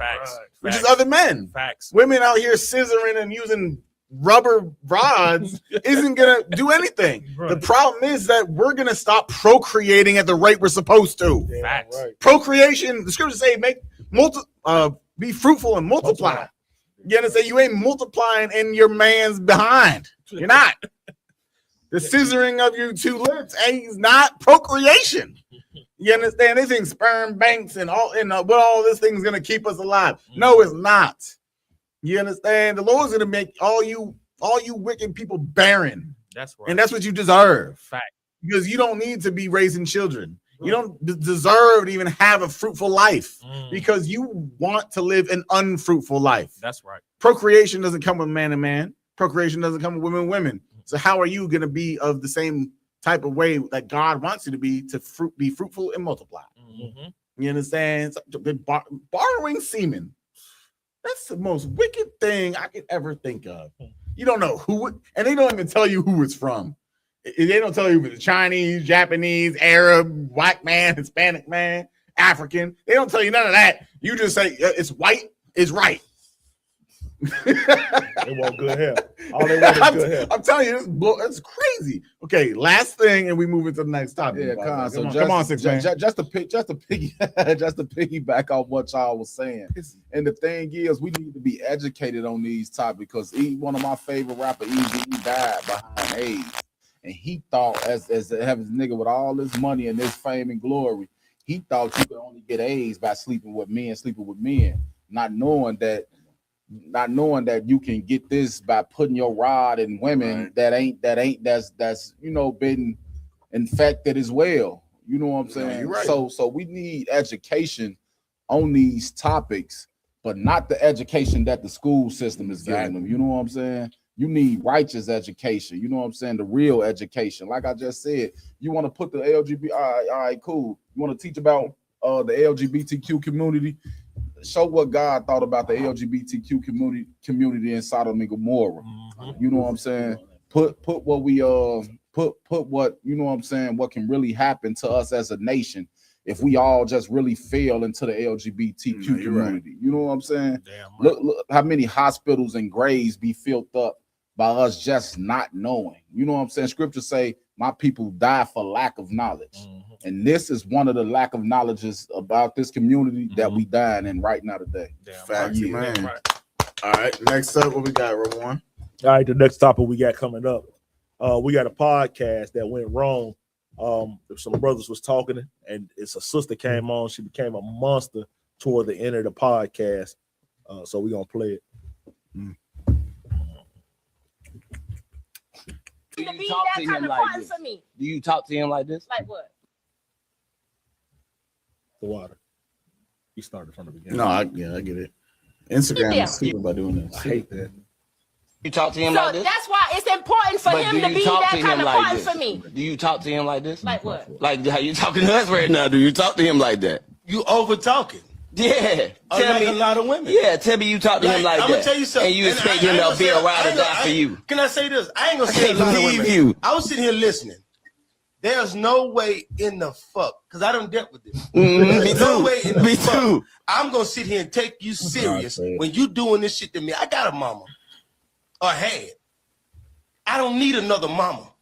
which is other men.
Facts.
Women out here scissoring and using rubber rods isn't gonna do anything. The problem is that we're gonna stop procreating at the rate we're supposed to.
Facts.
Procreation, the scriptures say, be fruitful and multiply. You understand? You ain't multiplying in your man's behind. You're not. The scissoring of your two lips ain't not procreation. You understand? They think sperm banks and all this thing's gonna keep us alive. No, it's not. You understand? The Lord's gonna make all you wicked people barren.
That's right.
And that's what you deserve.
Fact.
Because you don't need to be raising children. You don't deserve to even have a fruitful life, because you want to live an unfruitful life.
That's right.
Procreation doesn't come with man and man. Procreation doesn't come with women and women. So how are you gonna be of the same type of way that God wants you to be be fruitful and multiply? You understand? Borrowing semen. That's the most wicked thing I could ever think of. You don't know and they don't even tell you who it's from. They don't tell you if it's Chinese, Japanese, Arab, white man, Hispanic man, African. They don't tell you none of that. You just say it's white, it's right.
They want good hair. All they want is good hair.
I'm telling you, it's crazy. Okay, last thing, and we move into the next topic.
Yeah,
come on, six man.
Just to piggyback off what y'all was saying. And the thing is, we need to be educated on these topics, because one of my favorite rappers, he died behind AIDS, and he thought as having this nigga with all this money and this fame and glory, he thought you could only get AIDS by sleeping with men, not knowing that you can get this by putting your rod in women that's been infected as well. You know what I'm saying?
You're right.
So we need education on these topics, but not the education that the school system is giving them. You know what I'm saying? You need righteous education. You know what I'm saying? The real education. Like I just said, you want to put the LGBT. All right, cool. You want to teach about the LGBTQ community? Show what God thought about the LGBTQ community in Sodom and Gomorrah. You know what I'm saying? Put what we put what, you know what I'm saying, what can really happen to us as a nation if we all just really fell into the LGBTQ community. Right. You know what I'm saying? Right. Look how many hospitals and graves be filled up by us just not knowing. You know what I'm saying? Scripture say, my people die for lack of knowledge. And this is one of the lack of knowledges about this community that we dying in right now today.
Fact, man. All right, next up, what we got, Ramon?
All right, the next topic we got coming up. We got a podcast that went wrong. Some brothers was talking, and it's a sister came on. She became a monster toward the end of the podcast. So we're gonna play it.
Do you talk to him like this? Do you talk to him like this?
Like what?
the water. He started from the beginning.
No, I get it. Instagram is stupid by doing this.
I hate that.
You talk to him
So
like this?
that's why it's important for
But
him
do
to
you
be
talk
that
to him
kind of
like
important
this?
for me.
Do you talk to him like this?
Like what?
Like how you talking to us right now? Do you talk to him like that?
You over talking.
Yeah. Tell
Unlike
me
a lot of women.
Yeah, tell me you talk to him like
I'm
that.
gonna tell you something.
And you expect him to be a ride or die for you.
Can I say this? I ain't gonna
I
say a
can't
lot of
believe
women.
you.
I was sitting here listening. There's no way in the fuck, because I done dealt with this.
Me
There's no
too.
way in the
Me
fuck.
too.
I'm gonna sit here and take you serious when you doing this shit to me. I got a mama, or had. I don't need another mama.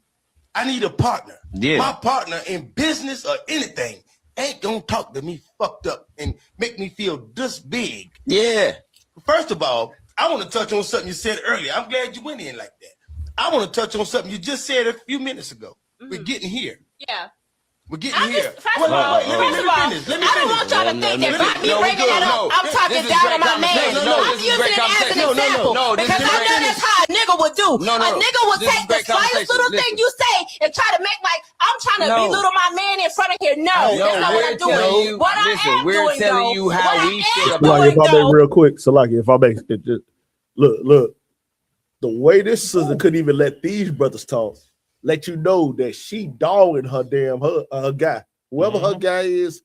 I need a partner.
Yeah.
My partner in business or anything ain't gonna talk to me fucked up and make me feel this big.
Yeah.
First of all, I want to touch on something you said earlier. I'm glad you went in like that. I want to touch on something you just said a few minutes ago. We're getting here.
Yeah.
We're getting here.
First of all, I don't want y'all to think that by me bringing that up, I'm talking down on my man. I'm using it as an example because I know that's how a nigga would do. A nigga would take the slightest little thing you say and try to make like I'm trying to belittle my man in front of here. No, that's not what I'm doing. What I am doing, though, what I am
Like if I
doing,
may real quick, so like if I may it just look, the way this sister couldn't even let these brothers talk, let you know that she dogging her damn her guy, whoever her guy is.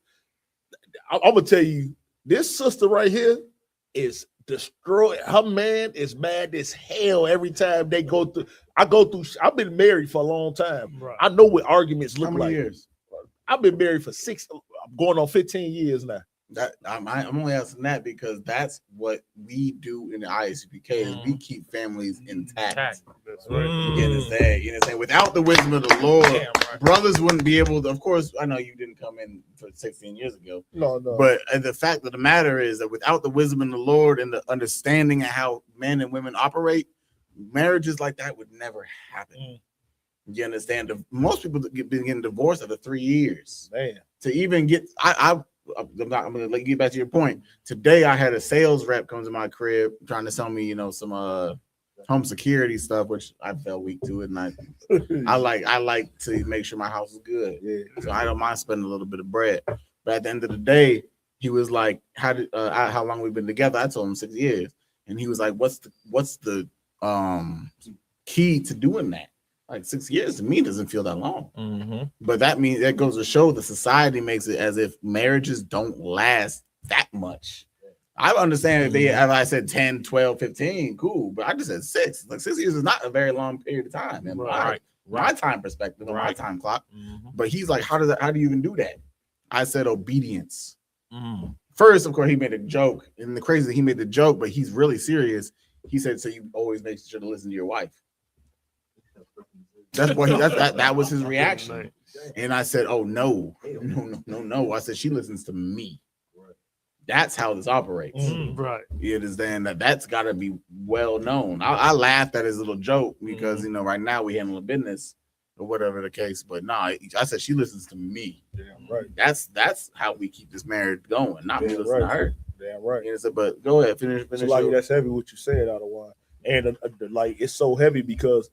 I'm gonna tell you, this sister right here is destroyed. Her man is mad as hell every time they go through. I've been married for a long time.
Right.
I know what arguments look
How many
like.
years?
I've been married for going on 15 years now.
That I'm only asking that because that's what we do in the ISUPK is we keep families intact.
That's right.
You understand? Without the wisdom of the Lord, brothers wouldn't be able to. Of course, I know you didn't come in for 16 years ago.
No.
But the fact of the matter is that without the wisdom of the Lord and the understanding of how men and women operate, marriages like that would never happen. You understand? Most people been getting divorced after 3 years.
Man,
to even get, I'm gonna let you get back to your point. Today, I had a sales rep come to my crib trying to sell me, some home security stuff, which I felt weak to it, and I like to make sure my house is good.
Yeah.
So I don't mind spending a little bit of bread. But at the end of the day, he was like, how long we've been together? I told him 6 years, and he was like, what's the key to doing that? Like 6 years to me doesn't feel that long. But that means that goes to show the society makes it as if marriages don't last that much. I understand if they, as I said, 10, 12, 15, cool. But I just said 6. Like 6 years is not a very long period of time. In my time perspective, on my time clock. But he's like, how do you even do that? I said obedience. First, of course, he made a joke. And the crazy, he made the joke, but he's really serious. He said, so you always make sure to listen to your wife. That's what that was his reaction. And I said, oh no. I said, she listens to me. That's how this operates.
Right.
You understand that's got to be well known. I laughed at his little joke because right now we handle a business or whatever the case. But no, I said she listens to me.
Damn right.
That's how we keep this marriage going. Not me listening to her.
Damn right.
But go ahead, finish.
So like that's heavy what you said out of wine, and like it's so heavy because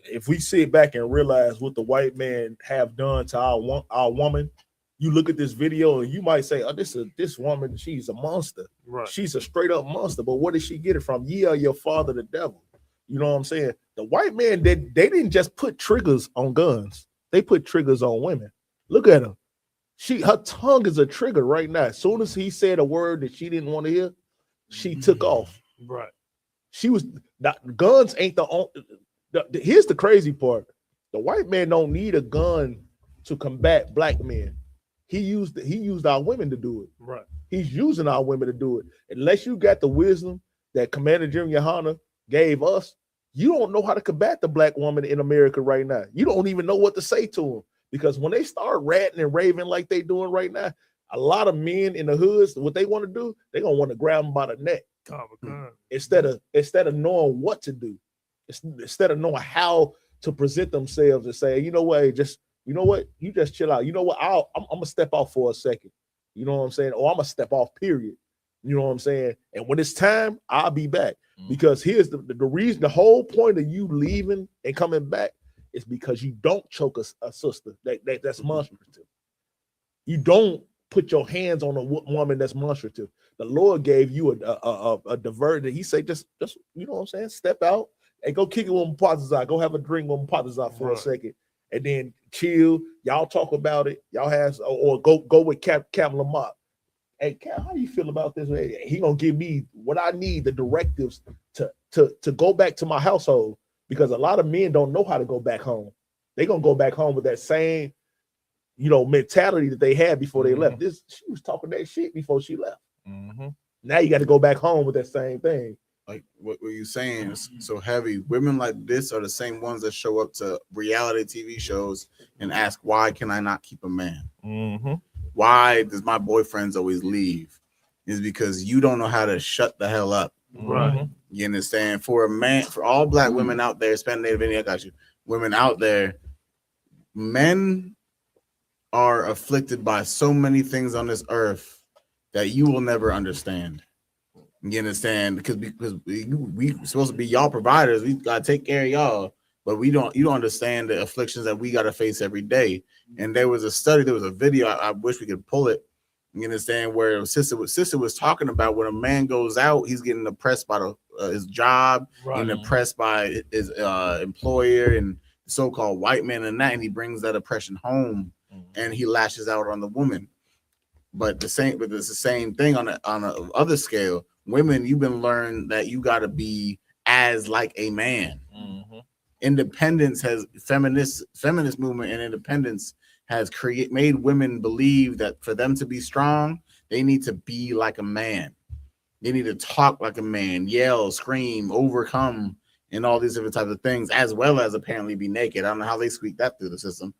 if we sit back and realize what the white man have done to our woman, you look at this video and you might say, "Oh, this woman, she's a monster.
Right.
She's a straight up monster." But where did she get it from? Yeah, your father, the devil. You know what I'm saying? The white man they didn't just put triggers on guns; they put triggers on women. Look at her. Her tongue is a trigger right now. As soon as he said a word that she didn't want to hear, she took off.
Right.
She was not guns ain't the only. Here's the crazy part: the white man don't need a gun to combat black men. He used our women to do it.
Right.
He's using our women to do it. Unless you got the wisdom that Commander Junior Hunter gave us, you don't know how to combat the black woman in America right now. You don't even know what to say to them because when they start ratting and raving like they doing right now, a lot of men in the hoods, what they want to do, they're gonna want to grab them by the neck instead of knowing what to do. Instead of knowing how to present themselves and say, you know what, you just chill out. You know what, I'm gonna step off for a second. You know what I'm saying? Or I'm gonna step off, period. You know what I'm saying? And when it's time, I'll be back. Because here's the reason, the whole point of you leaving and coming back is because you don't choke a sister that's monstrous. You don't put your hands on a woman that's monstrative. The Lord gave you a diversion. He said, just you know what I'm saying, step out and go kick it with Mpatazai. Go have a drink with Mpatazai for a second, and then chill. Y'all talk about it. Y'all have or go with Cap Lamont. Hey, Cap, how do you feel about this? He gonna give me what I need, the directives to go back to my household, because a lot of men don't know how to go back home. They gonna go back home with that same, mentality that they had before they left. She was talking that shit before she left. Now you got to go back home with that same thing.
Like what you're saying is so heavy. Women like this are the same ones that show up to reality TV shows and ask, why can I not keep a man? Why does my boyfriends always leave? Is because you don't know how to shut the hell up.
Right.
You understand? For a man, for all black women out there, Hispanic, Native Indian, I got you. Women out there, men are afflicted by so many things on this earth that you will never understand. You understand? Because we supposed to be y'all providers. We gotta take care of y'all, but you don't understand the afflictions that we gotta face every day. And there was a study, there was a video. I wish we could pull it. You understand, where sister was talking about when a man goes out, he's getting oppressed by his job, getting oppressed by his employer and so-called white man, and he brings that oppression home, and he lashes out on the woman. But it's the same thing on a other scale. Women, you've been learned that you got to be as like a man. Independence has feminist movement and independence has made women believe that for them to be strong, they need to be like a man. They need to talk like a man, yell, scream, overcome, and all these different types of things, as well as apparently be naked. I don't know how they squeak that through the system.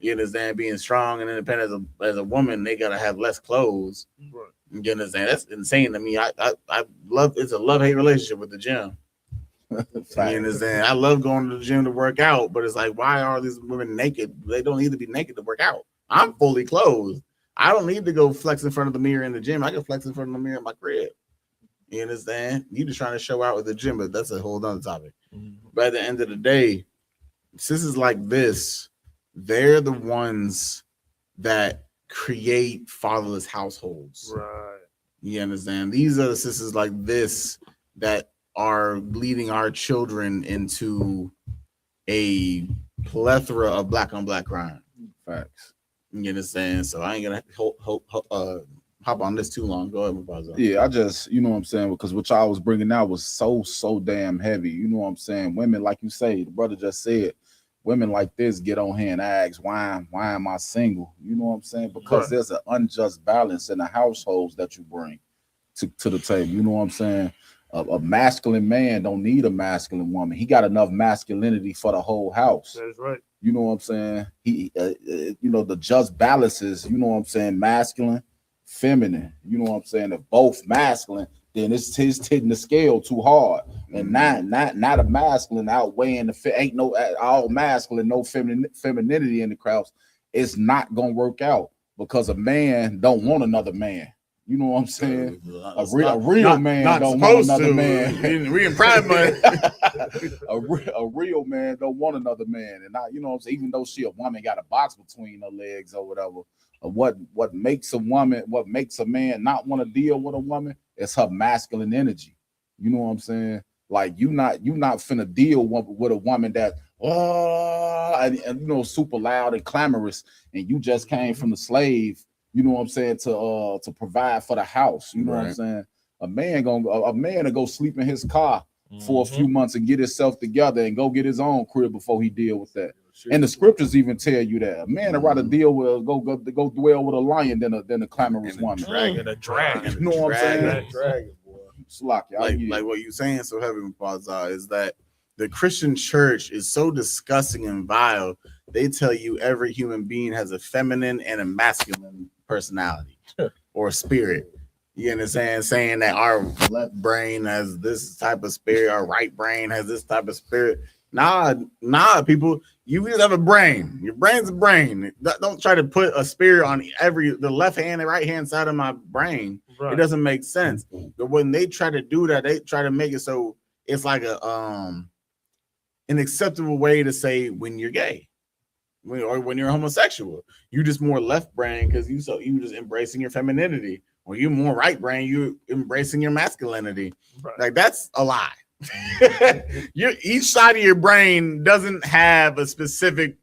You understand? Being strong and independent as a woman, they gotta have less clothes. You understand? That's insane to me. I love, it's a love-hate relationship with the gym. You understand? I love going to the gym to work out, but it's like, why are these women naked? They don't need to be naked to work out. I'm fully clothed. I don't need to go flex in front of the mirror in the gym. I can flex in front of the mirror in my crib. You understand? You just trying to show out with the gym, but that's a whole other topic. But at the end of the day, sisters like this, they're the ones that create fatherless households.
Right.
You understand? These are the sisters like this that are leading our children into a plethora of black on black crime.
Facts.
You understand? So I ain't gonna hop on this too long. Go ahead, Mufasa.
Yeah, I just, you know what I'm saying, because what y'all was bringing out was so damn heavy. You know what I'm saying? Women, like you say, the brother just said, women like this get on here and ask, why am I single? You know what I'm saying? Because there's an unjust balance in the households that you bring to the table. You know what I'm saying? A masculine man don't need a masculine woman. He got enough masculinity for the whole house.
That's right.
You know what I'm saying? He, the just balances, you know what I'm saying? Masculine, feminine. You know what I'm saying? If both masculine, then it's hitting the scale too hard. And not a masculine outweighing ain't no all masculine, no femininity in the crowds. It's not gonna work out because a man don't want another man. You know what I'm saying? A real man don't want another man.
We in pride month.
A real man don't want another man. And you know what I'm saying? Even though she a woman got a box between her legs or whatever, what makes a man not want to deal with a woman is her masculine energy. You know what I'm saying? Like you not finna deal with a woman that and super loud and clamorous, and you just came from the slave. You know what I'm saying, to provide for the house. You know what I'm saying? A man to go sleep in his car for a few months and get himself together and go get his own crib before he deal with that. And the scriptures even tell you that a man would rather deal with go dwell with a lion than a clamorous woman.
A dragon.
You know what I'm saying?
Dragon, boy.
Like
what you're saying so heavy, Mufasa, is that the Christian church is so disgusting and vile. They tell you every human being has a feminine and a masculine personality or spirit. You understand? Saying that our left brain has this type of spirit, our right brain has this type of spirit. Nah, people. You just have a brain. Your brain's a brain. Don't try to put a spirit on the left hand and right hand side of my brain. Right. It doesn't make sense. But when they try to do that, they try to make it so it's like an acceptable way to say when you're gay. when you're homosexual. You just more left brain because you just embracing your femininity, or you more right brain, you embracing your masculinity.
Right.
Like that's a lie. Each side of your brain doesn't have a specific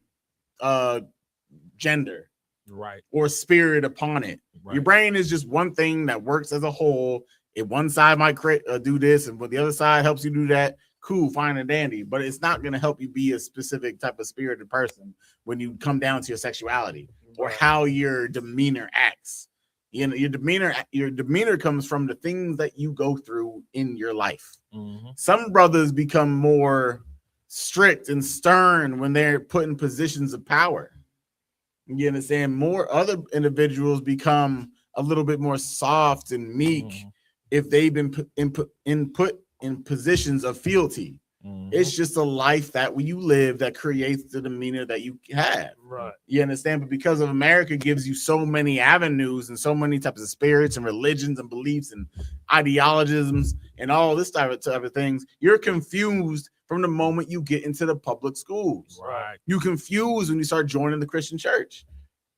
gender,
right,
or spirit upon it. Right. Your brain is just one thing that works as a whole. If one side might do this, and but the other side helps you do that, cool, fine and dandy. But it's not going to help you be a specific type of spirited person when you come down to your sexuality or how your demeanor acts. You know, your demeanor comes from the things that you go through in your life. Mm-hmm. Some brothers become more strict and stern when they're put in positions of power. You understand? More other individuals become a little bit more soft and meek if they've been put in positions of fealty. It's just a life that when you live that creates the demeanor that you have.
Right.
You understand? But because of America gives you so many avenues and so many types of spirits and religions and beliefs and ideologisms and all this type of things, you're confused from the moment you get into the public schools.
Right.
You confused when you start joining the Christian church.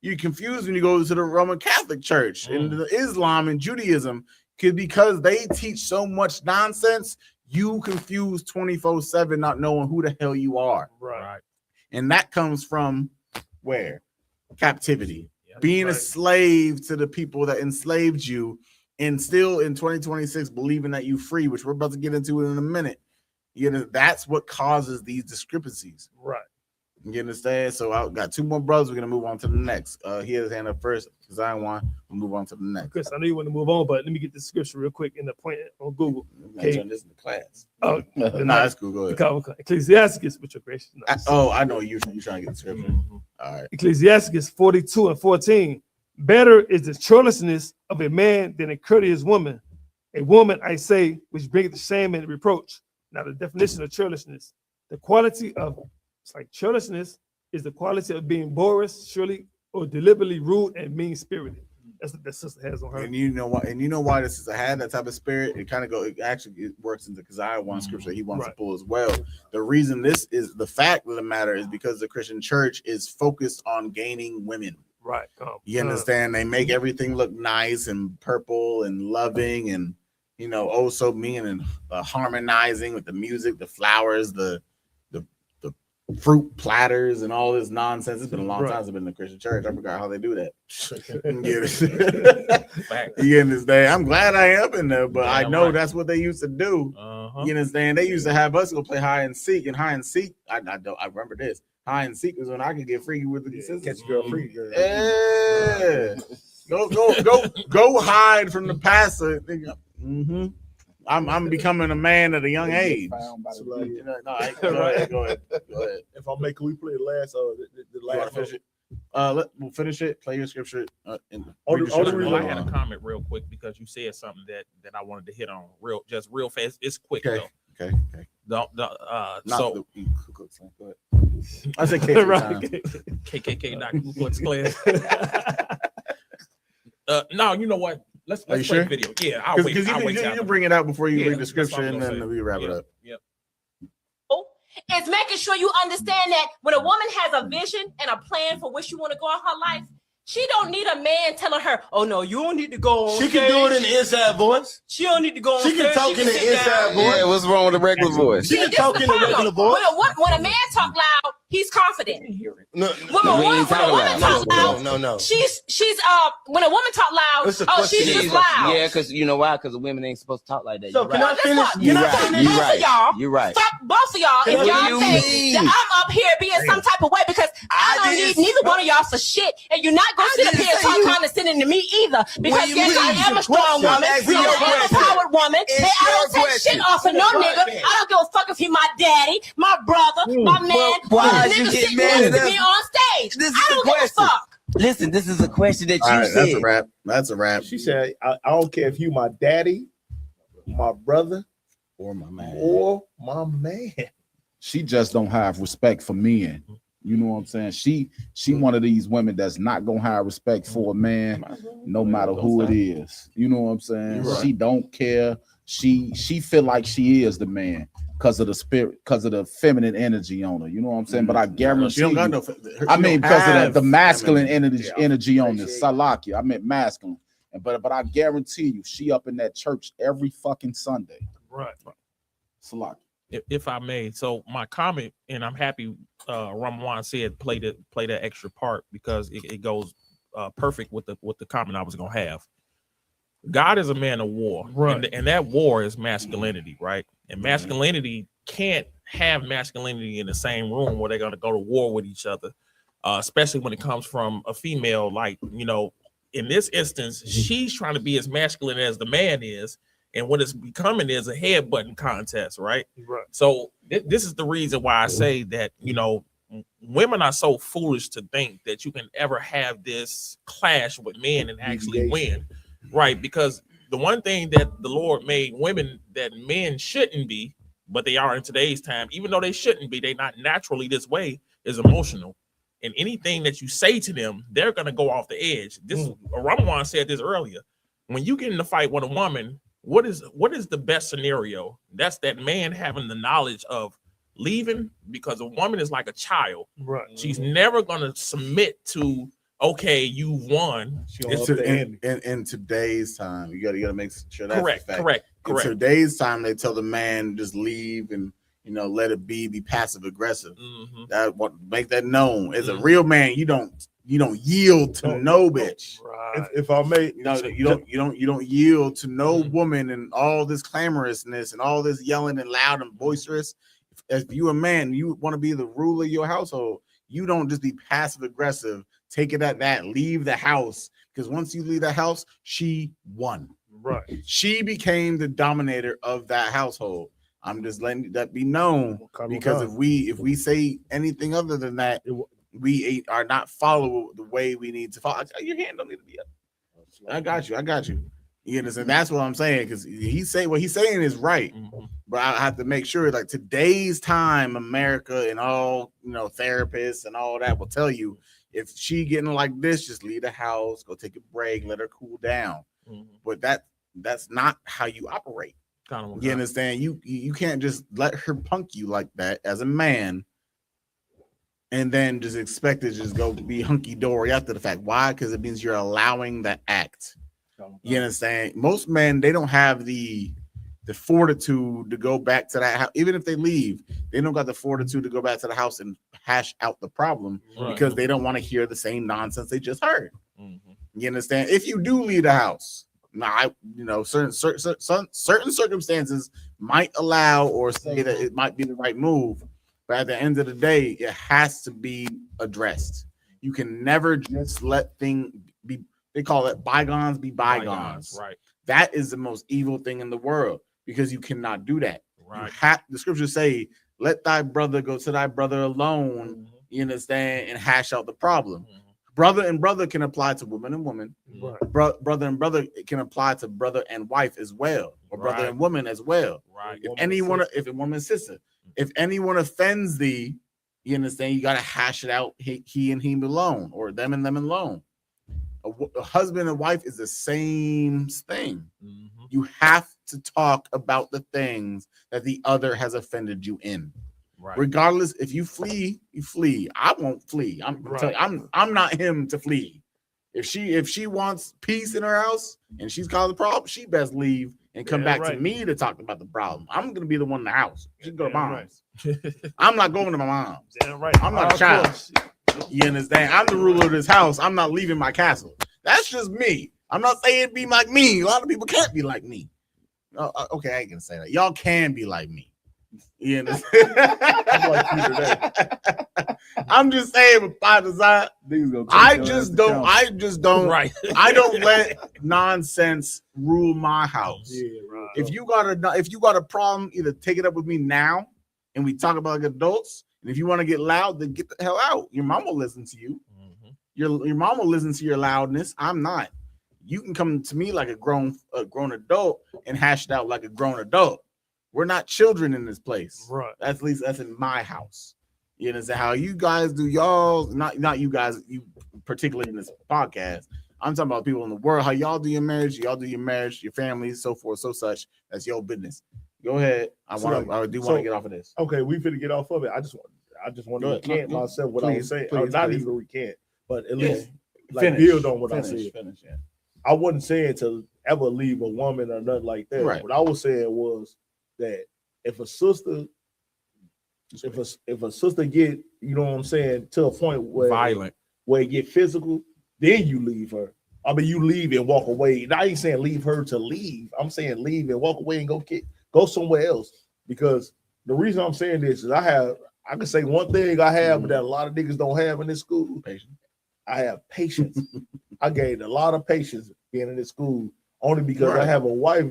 You're confused when you go to the Roman Catholic Church and the Islam and Judaism, because they teach so much nonsense. You confuse 24/7, not knowing who the hell you are.
Right.
And that comes from where? Captivity. Being a slave to the people that enslaved you, and still in 2026 believing that you're free, which we're about to get into in a minute. You know, that's what causes these discrepancies.
Right.
You understand? So I got two more brothers. We're gonna move on to the next. He has his hand up first because I want. We'll move on to the next.
Chris, I know you want to move on, but let me get the scripture real quick in the point on Google.
Okay. Turn this into class.
Oh,
no, that's cool. Go ahead.
Ecclesiastes, with your gracious.
I know you're trying to get the scripture. All right.
Ecclesiastes 42:14. Better is the churlishness of a man than a courteous woman. A woman, I say, which bringeth shame and reproach. Now, the definition of churlishness, the quality of churlishness is the quality of being boorish, surely, or deliberately rude and mean-spirited. That's what that sister has on her.
And you know why? And you know why this sister had that type of spirit? It kind of it works into Keziah one scripture he wants to pull as well. The reason this is the fact of the matter is because the Christian church is focused on gaining women.
Right.
You understand? They make everything look nice and purple and loving and, you know, oh so mean and harmonizing with the music, the flowers, the fruit platters and all this nonsense. It's been a long time since I've been in the Christian church. I forgot how they do that. You understand? I'm glad I am in there, but I know that's what they used to do. You understand? They used to have us go play hide and seek, and hide and seek. I remember this. Hide and seek was when I could get free with the sisters.
Catch a girl free, girl.
Yeah. Go hide from the pastor. Mm-hmm. I'm becoming a man at a young age. Go ahead.
If I make, we play the last
finish it. We'll finish it. Play your scripture.
I had a comment real quick because you said something that I wanted to hit on real fast. It's quick though.
Okay.
I
said
KKK, not Ku Klux Klan. No, you know what? Let's play the video. Yeah, I'll wait.
You bring it out before you read the scripture, and then we wrap it up.
Yep.
It's making sure you understand that when a woman has a vision and a plan for where she want to go in her life, she don't need a man telling her, "Oh no, you don't need to go on."
She can do it in the inside voice.
She don't need to go on.
She can talk in the inside voice.
Yeah, what's wrong with the regular voice?
She can talk in the regular voice.
When a man talk loud, he's confident.
No.
When a woman talk loud,
no.
She's when a woman talk loud, she's just loud.
Yeah, because you know why? Because the women ain't supposed to talk like that.
So can I finish?
You're right. You're right.
Fuck both of y'all if y'all think that I'm up here being some type of way, because I don't need neither one of y'all for shit, and you're not gonna sit up here and talk condescending to me either, because yes, I am a strong woman, I am a powered woman, and I don't take shit off of no nigga. I don't give a fuck if he my daddy, my brother, my man,
why did you get mad at
me on stage. I don't give a fuck.
Listen, this is a question that you said.
That's a wrap.
She said, I don't care if you my daddy, my brother,
or my man.
She just don't have respect for men. You know what I'm saying? She one of these women that's not gonna have respect for a man, no matter who it is. You know what I'm saying? Right. She don't care. She feel like she is the man. because of the spirit, because of the feminine energy on her. You know what I'm saying? But I guarantee
she don't got
you,
no.
I mean, because of the masculine
feminine.
energy on this. Salakia. I meant masculine. But I guarantee you, she up in that church every fucking Sunday.
Right.
Salakia.
If I may, so my comment, and I'm happy Ramwan said play that extra part because it goes perfect with the comment I was gonna have. God is a man of war,
right?
And that war is masculinity, right? And masculinity can't have masculinity in the same room where they're gonna go to war with each other, especially when it comes from a female. Like, you know, in this instance, she's trying to be as masculine as the man is, and what it's becoming is a headbutting contest, right?
Right.
So this is the reason why I say that, you know, women are so foolish to think that you can ever have this clash with men and actually win. Right, because the one thing that the Lord made women that men shouldn't be, but they are in today's time, even though they shouldn't be, they're not naturally this way, is emotional. And anything that you say to them, they're gonna go off the edge. This Ramawan said this earlier. When you get in a fight with a woman, what is the best scenario? That's that man having the knowledge of leaving, because a woman is like a child.
Right.
She's never gonna submit to, okay, you won.
In today's time, you gotta make sure that's
correct.
In today's time, they tell the man just leave and, you know, let it be passive aggressive. That make that known. As a real man, you don't yield to no bitch.
Right.
If I may,
you don't yield to no woman and all this clamorousness and all this yelling and loud and boisterous. If you a man, you want to be the ruler of your household, you don't just be passive aggressive. Take it at that. Leave the house, because once you leave the house, she won.
Right.
She became the dominator of that household. I'm just letting that be known, because if we say anything other than that, we are not follow the way we need to follow. Your hand don't need to be up. I got you. You understand? That's what I'm saying, because what he's saying is right. But I have to make sure, like, today's time, America and all, you know, therapists and all that will tell you, if she getting like this, just leave the house, go take a break, let her cool down. But that's not how you operate. You understand? You can't just let her punk you like that as a man, and then just expect it to just go be hunky dory after the fact. Why? Because it means you're allowing the act. You understand? Most men, they don't have the fortitude to go back to that house. Even if they leave, they don't got the fortitude to go back to the house and hash out the problem, because they don't want to hear the same nonsense they just heard. You understand? If you do leave the house, now, you know, certain circumstances might allow or say that it might be the right move, but at the end of the day, it has to be addressed. You can never just let things be. They call it bygones be bygones.
Right.
That is the most evil thing in the world, because you cannot do that.
Right.
The scriptures say, "Let thy brother go to thy brother alone." You understand, and hash out the problem. Brother and brother can apply to woman and woman. Brother and brother can apply to brother and wife as well, or brother and woman as well.
Right.
If a woman and sister, if anyone offends thee, you understand, you got to hash it out. He and him alone, or them and them alone. A husband and wife is the same thing. You have to talk about the things that the other has offended you in. Right. Regardless, if you flee, you flee. I won't flee. I'm not him to flee. If she wants peace in her house and she's caused the problem, she best leave and come back to me to talk about the problem. I'm gonna be the one in the house. She can go to mom's. I'm not going to my mom's. I'm not a child. You understand? I'm the ruler of this house. I'm not leaving my castle. That's just me. I'm not saying be like me. A lot of people can't be like me. Okay, I ain't gonna say that. Y'all can be like me. You understand? I'm just saying, by design, I just don't.
Right.
I don't let nonsense rule my house.
Yeah, right.
If you got a problem, either take it up with me now, and we talk about like adults. And if you want to get loud, then get the hell out. Your mom will listen to you. Your mom will listen to your loudness. I'm not. You can come to me like a grown adult and hash it out like a grown adult. We're not children in this place.
Right.
At least that's in my house. You understand how you guys do y'all, not you guys, you particularly in this podcast. I'm talking about people in the world, how y'all do your marriage, your family, so forth, so such. That's your business. Go ahead. I do want
So-
to get off of this.
Okay, we finna get off of it. I just want to
Go ahead.
recant
No,
myself what I was
please,
saying.
please,
Not
please.
even recant, but at
Yeah.
least like build on what I said.
Yeah.
I wasn't saying to ever leave a woman or nothing like that.
Right.
What I was saying was that if a sister, if a sister get, you know what I'm saying, to a point where
Violent.
where it get physical, then you leave her. I mean, you leave and walk away. And I ain't saying leave her to leave. I'm saying leave and walk away and go somewhere else. Because the reason I'm saying this is I can say one thing I have that a lot of niggas don't have in this school.
Patience.
I have patience. I gained a lot of patience being in this school only because I
Right.
have a wife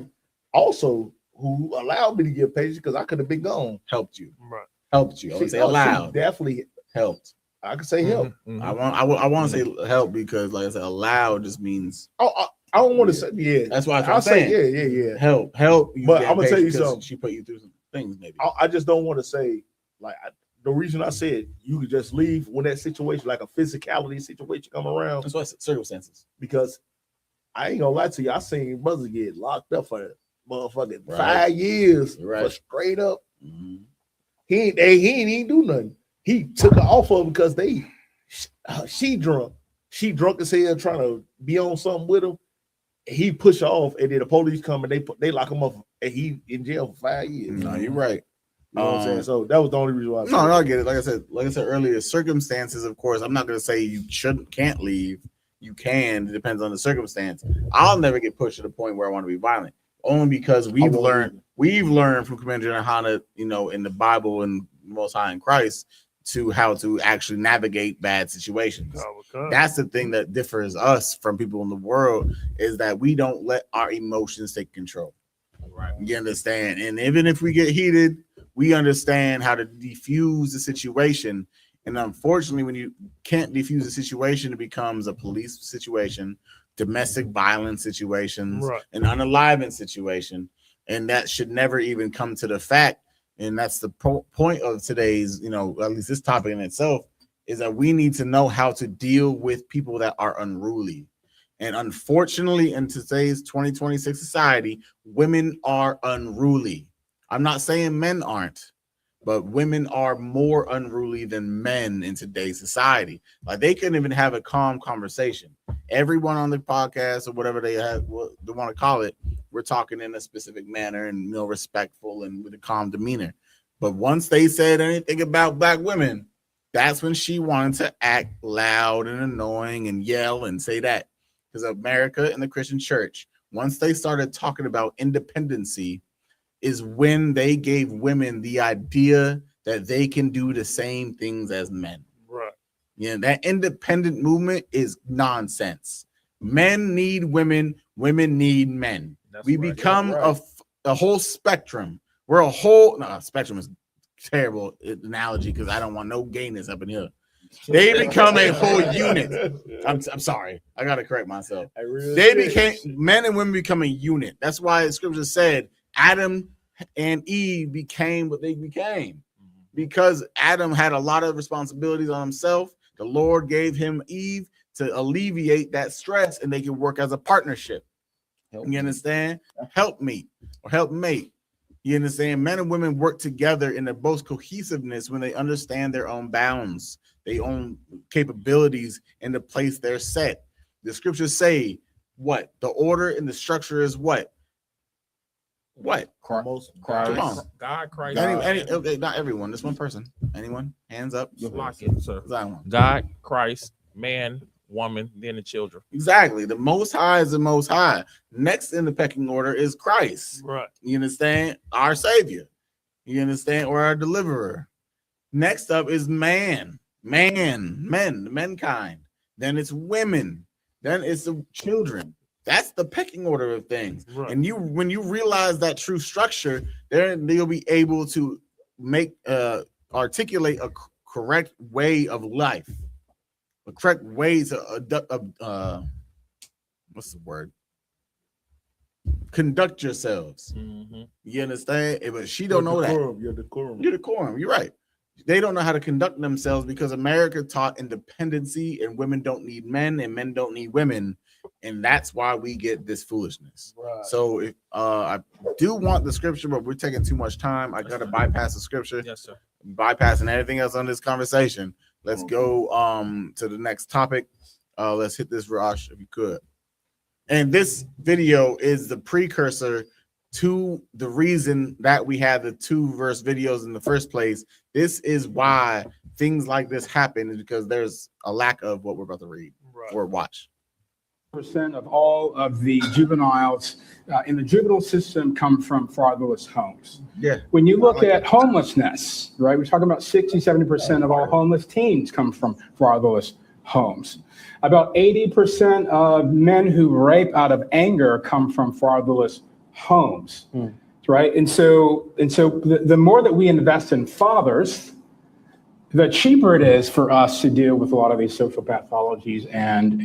also who allowed me to get patience because I could have been gone.
Helped you.
Right.
Helped you. I would say allowed.
Definitely
helped.
I could say help.
I want to say help because, like I said, allow just means.
I don't want to say
That's why
I'll
I'm saying.
say yeah.
Help. You
But
get
I'm gonna tell you
patient because
something.
She put you through some things, maybe.
I just don't want to say like the reason I said you could just leave when that situation, like a physicality situation, come around.
That's why circumstances.
Because I ain't gonna lie to you, I seen brothers get locked up for motherfucking
Right.
5 years for straight up. He ain't even do nothing. He took her off of him because she drunk. She drunk as hell trying to be on something with him. He pushed her off, and then the police come and they lock him up, and he in jail for 5 years.
No, you're right.
You know what I'm saying? So that was the only reason why.
No, I get it. Like I said earlier, circumstances. Of course, I'm not going to say you can't leave. You can. It depends on the circumstance. I'll never get pushed to the point where I want to be violent, only because we've learned from Commander Johanna, you know, in the Bible and Most High in Christ, to how to actually navigate bad situations. That's the thing that differs us from people in the world, is that we don't let our emotions take control. Right. You understand? And even if we get heated, we understand how to defuse the situation. And unfortunately, when you can't defuse the situation, it becomes a police situation, domestic violence situations, an unaliving situation. And that should never even come to the fact. And that's the point of today's, you know, at least this topic in itself, is that we need to know how to deal with people that are unruly. And unfortunately, in today's 2026 society, women are unruly. I'm not saying men aren't, but women are more unruly than men in today's society. Like, they couldn't even have a calm conversation. Everyone on the podcast or whatever they want to call it, we're talking in a specific manner and, you know, respectful and with a calm demeanor. But once they said anything about black women, that's when she wanted to act loud and annoying and yell and say that. Because America and the Christian church, once they started talking about independency, is when they gave women the idea that they can do the same things as men.
Right.
Yeah, that independent movement is nonsense. Men need women, women need men. We become a whole spectrum. We're a whole spectrum is terrible analogy because I don't want no gayness up in here. They become a whole unit. I'm sorry. I gotta correct myself. Men and women become a unit. That's why the scripture said Adam and Eve became what they became. Because Adam had a lot of responsibilities on himself. The Lord gave him Eve to alleviate that stress, and they can work as a partnership. You understand? Helpmate or helpmate. You understand? Men and women work together in their both cohesiveness when they understand their own bounds, their own capabilities, and the place they're set. The scriptures say what? The order and the structure is what? What?
Christ.
Come on.
God, Christ.
Okay, not everyone. This one person. Anyone? Hands up.
Lock it, sir.
That one.
God, Christ, man, woman, then the children.
Exactly. The Most High is the Most High. Next in the pecking order is Christ.
Right.
You understand? Our Savior. You understand? Or our Deliverer. Next up is mankind. Then it's women. Then it's the children. That's the pecking order of things. Right. And when you realize that true structure, then you'll be able to articulate a correct way of life. The correct way to what's the word? Conduct yourselves.
Mm-hmm.
You understand? But she don't know that.
You're decorum.
You're decorum. You're right. They don't know how to conduct themselves because America taught independency, and women don't need men, and men don't need women. And that's why we get this foolishness.
Right.
So if I do want the scripture, but we're taking too much time. I gotta bypass the scripture.
Yes, sir.
Bypassing everything else on this conversation. Let's go to the next topic. Let's hit this, Rosh, if you could. And this video is the precursor to the reason that we had the 2-verse videos in the first place. This is why things like this happen, is because there's a lack of what we're about to read or watch.
% of all of the juveniles in the juvenile system come from fatherless homes.
Yeah.
When you look at homelessness, right, we're talking about 60, 70% of all homeless teens come from fatherless homes. About 80% of men who rape out of anger come from fatherless homes, right? And so the more that we invest in fathers, the cheaper it is for us to deal with a lot of these social pathologies and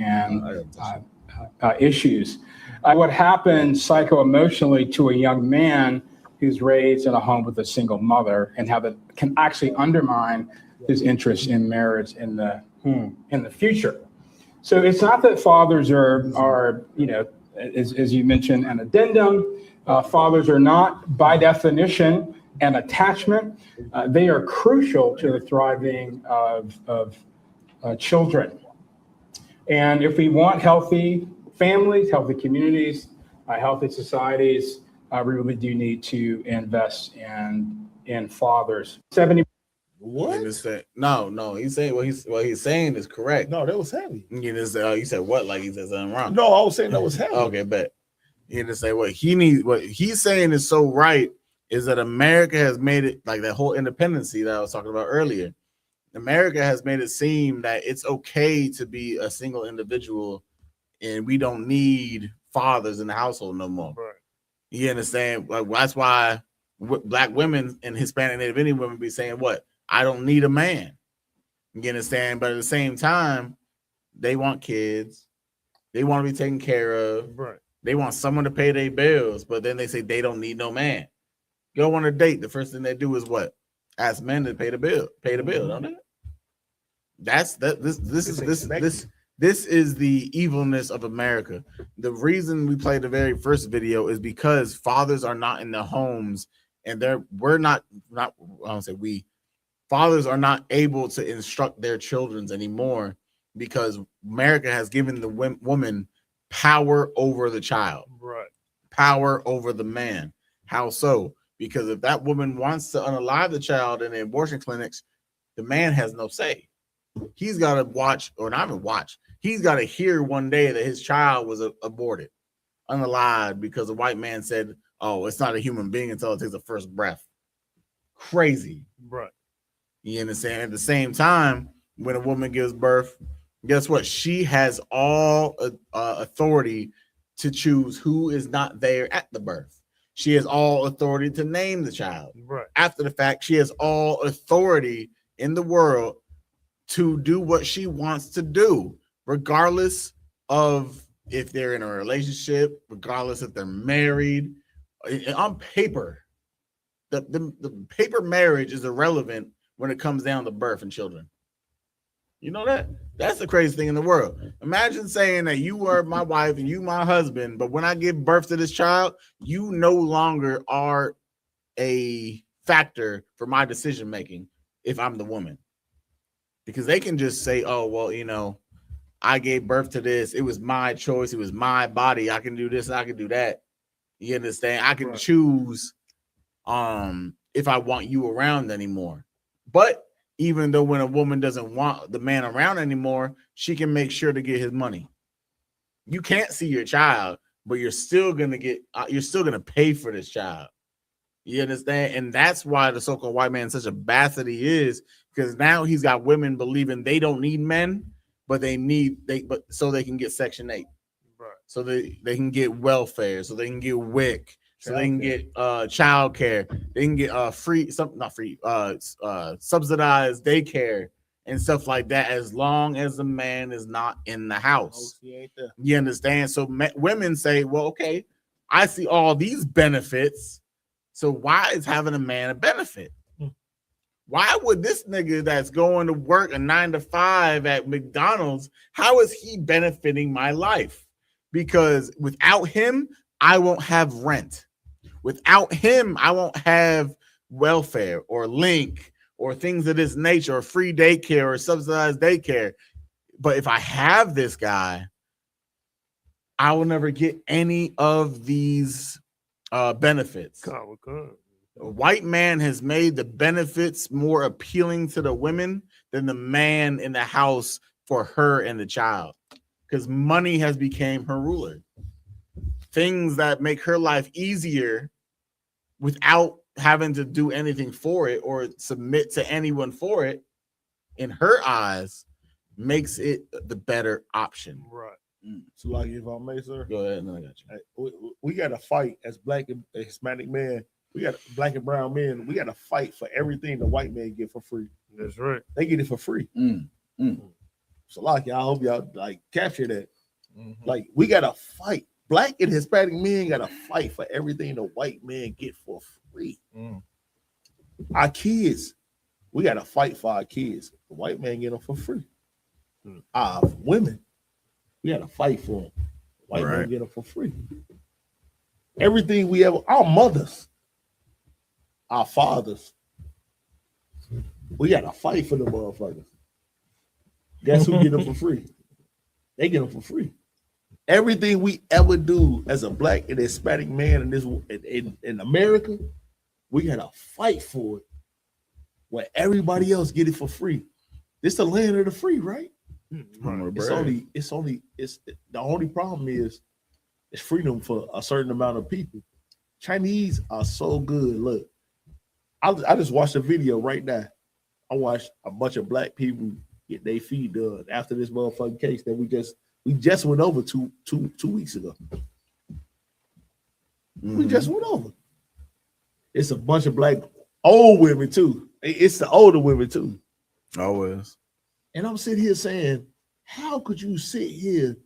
issues. What happens psycho-emotionally to a young man who's raised in a home with a single mother, and how that can actually undermine his interest in marriage in the future. So it's not that fathers are as you mentioned, an addendum. Fathers are not, by definition, an attachment. They are crucial to the thriving of children. And if we want healthy families, healthy communities, healthy societies, we really do need to invest in fathers. 70.
What? No, he's saying what he's saying is correct.
No, that was heavy.
You said what? Like he said something wrong.
No, I was saying that was heavy.
Okay, bet. He didn't say what he needs. What he's saying is so right, is that America has made it, like that whole independency that I was talking about earlier. America has made it seem that it's okay to be a single individual, and we don't need fathers in the household no more.
Right.
You understand? Like, that's why Black women and Hispanic Native Indian women be saying, what? I don't need a man. You understand? But at the same time, they want kids. They want to be taken care of.
Right.
They want someone to pay their bills, but then they say they don't need no man. Go on a date. The first thing they do is what? Ask men to pay the bill. Pay the bill, don't they? This is the evilness of America. The reason we played the very first video is because fathers are not in their homes, and fathers are not able to instruct their children anymore, because America has given the woman power over the child,
right?
Power over the man. How so? Because if that woman wants to unalive the child in the abortion clinics, the man has no say. He's got to watch, or not even watch. He's got to hear one day that his child was aborted, unalived, because a white man said, "Oh, it's not a human being until it takes the first breath." Crazy,
right?
You understand? At the same time, when a woman gives birth, guess what? She has all authority to choose who is not there at the birth. She has all authority to name the child.
Right.
After the fact, she has all authority in the world to do what she wants to do, regardless of if they're in a relationship, regardless if they're married. On paper, the paper marriage is irrelevant when it comes down to birth and children. You know that? That's the craziest thing in the world. Imagine saying that you are my wife and you my husband, but when I give birth to this child, you no longer are a factor for my decision making if I'm the woman. Because they can just say, "Oh, well, I gave birth to this. It was my choice. It was my body. I can do this. I can do that." You understand? I can choose if I want you around anymore. But even though when a woman doesn't want the man around anymore, she can make sure to get his money. You can't see your child, but you're still gonna pay for this child. You understand? And that's why the so-called white man is such a bastard he is, because now he's got women believing they don't need men, but so they can get Section 8.
Right.
So they can get welfare, so they can get WIC, so they can get child care, they can get subsidized daycare and stuff like that, as long as the man is not in the house. You understand? So women say, "Well, okay, I see all these benefits, so why is having a man a benefit? Why would this nigga that's going to work a 9 to 5 at McDonald's, how is he benefiting my life? because without him, I won't have rent. Without him, I won't have welfare or link or things of this nature or free daycare or subsidized daycare. But if I have this guy, I will never get any of these benefits. A white man has made the benefits more appealing to the women than the man in the house for her and the child, because money has become her ruler. Things that make her life easier without having to do anything for it or submit to anyone for it, in her eyes, makes it the better option.
Right. So, like, if I may, sir,
go ahead. And I got
you. We got to fight as black and Hispanic men. We got black and brown men. We got to fight for everything the white man get for free.
That's right.
They get it for free. So, like, I hope y'all like capture that. Like, we got to fight. Black and Hispanic men got to fight for everything the white man get for free. Our kids, we got to fight for our kids. The white man get them for free. Our women, we got to fight for them. White man get them for free. Everything we ever, our mothers, our fathers, we got to fight for the motherfuckers. Guess who get them for free? They get them for free. Everything we ever do as a black and Hispanic man in this in America, we gotta fight for it. Where everybody else get it for free. This the land of the free, right? It's the only problem is it's freedom for a certain amount of people. Chinese are so good. Look, I just watched a video right now. I watched a bunch of black people get their feet done after this motherfucking case that we just went over two weeks ago. We just went over. It's a bunch of black old women too. It's the older women too.
Always.
And I'm sitting here saying, how could you sit here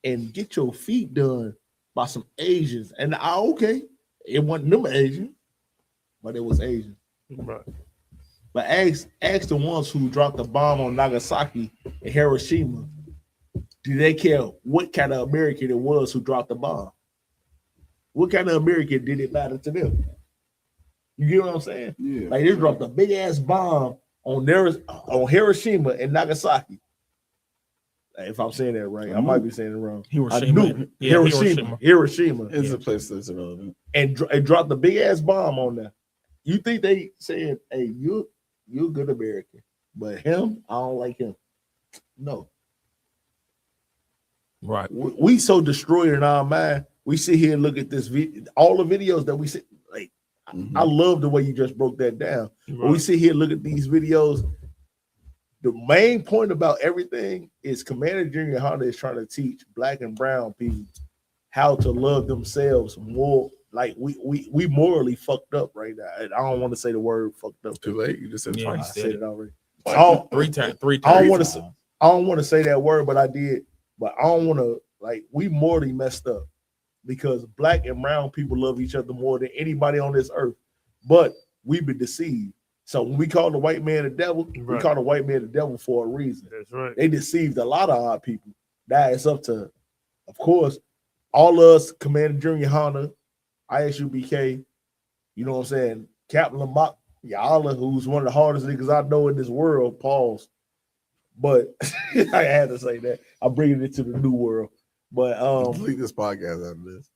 and get your feet done by some Asians? And okay, it wasn't them Asian, but it was Asian.
Right.
But ask the ones who dropped the bomb on Nagasaki and Hiroshima. Do they care what kind of American it was who dropped the bomb? What kind of American did it matter to them? You get what I'm saying? Yeah. Like they dropped a big ass bomb on Hiroshima and Nagasaki. If I'm saying that right, I might be saying it wrong.
Hiroshima.
Hiroshima
is a place that's irrelevant.
And dropped the big ass bomb on there. You think they saying, "Hey, you're a good American," but him, I don't like him. No.
Right.
We so destroyed in our mind. We sit here and look at this video, all the videos that we see. Like, I love the way you just broke that down. Right. When we sit here and look at these videos, the main point about everything is Commander Junior Honda is trying to teach black and brown people how to love themselves more. Like we morally fucked up right now. And I don't want to say the word fucked up.
Too late. You just said
I said it already.
Three times.
I don't want to say that word, but I did. But I don't want to, like, we morally messed up because black and brown people love each other more than anybody on this earth. But we've been deceived. So when we call the white man the devil, we call the white man the devil for a reason.
That's right.
They deceived a lot of our people. Now it's up to, of course, all us, Commander Junior Honda, ISUBK, you know what I'm saying, Captain Lamont, Yala, who's one of the hardest niggas I know in this world, pause. But I had to say that. I'm bringing it to the new world. But
leave this podcast out of this.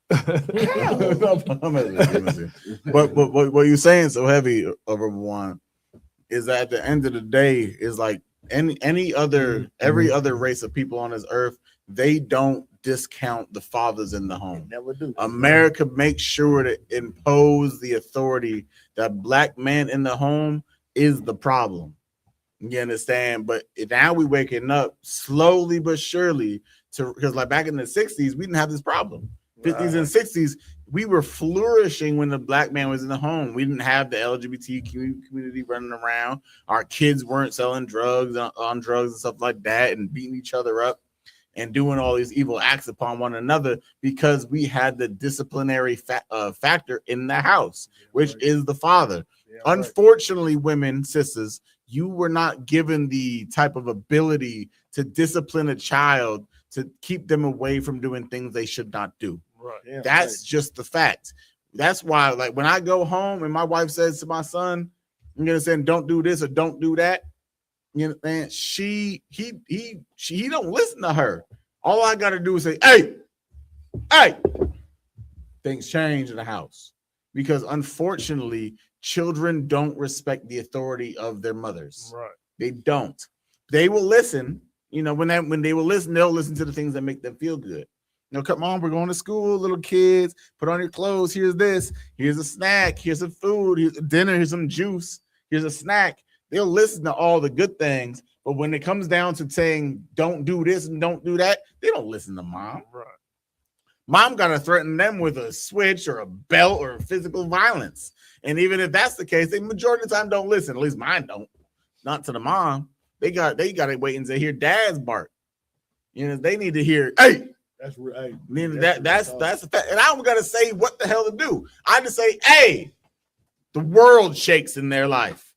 but what you're saying so heavy over one is that at the end of the day is like every other race of people on this earth, they don't discount the fathers in the home.
They never do.
America makes sure to impose the authority that black man in the home is the problem. You understand? But now we waking up slowly but surely to, because like back in the 60s, we didn't have this problem. 50s and 60s, we were flourishing when the black man was in the home. We didn't have the LGBT community running around. Our kids weren't selling drugs on drugs and stuff like that and beating each other up and doing all these evil acts upon one another because we had the disciplinary factor in the house, which is the father. Unfortunately, women, sisters, you were not given the type of ability to discipline a child to keep them away from doing things they should not do.
Right.
Yeah,
That's just the fact. That's why, like, when I go home and my wife says to my son, I'm gonna say, don't do this or don't do that. You know, and he don't listen to her. All I gotta do is say, hey, things change in the house. Because unfortunately, children don't respect the authority of their mothers.
Right.
They don't. They will listen. You know, when they will listen, they'll listen to the things that make them feel good. You know, come on, we're going to school, little kids. Put on your clothes. Here's this. Here's a snack. Here's some food. Here's a dinner. Here's some juice. Here's a snack. They'll listen to all the good things. But when it comes down to saying, don't do this and don't do that, they don't listen to mom.
Right.
Mom got to threaten them with a switch or a belt or physical violence. And even if that's the case, they majority of the time don't listen. At least mine don't. Not to the mom. They got to wait until they hear dad's bark. You know, they need to hear, hey.
That's right.
That's the fact. And I don't got to say what the hell to do. I just say, hey, the world shakes in their life.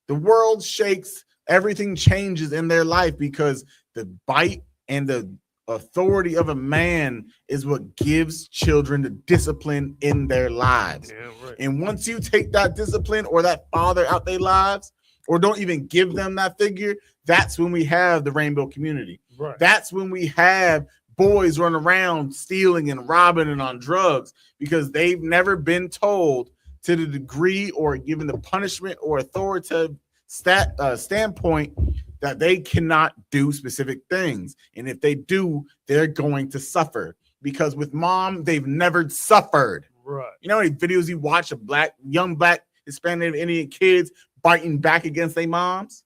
The world shakes. Everything changes in their life because the bite and the authority of a man is what gives children the discipline in their lives.
Yeah, right.
And once you take that discipline or that father out their lives, or don't even give them that figure, that's when we have the rainbow community.
Right.
That's when we have boys running around stealing and robbing and on drugs because they've never been told to the degree or given the punishment or authoritative standpoint that they cannot do specific things. And if they do, they're going to suffer because with mom, they've never suffered.
Right.
You know how many videos you watch of young black Hispanic Indian kids biting back against their moms,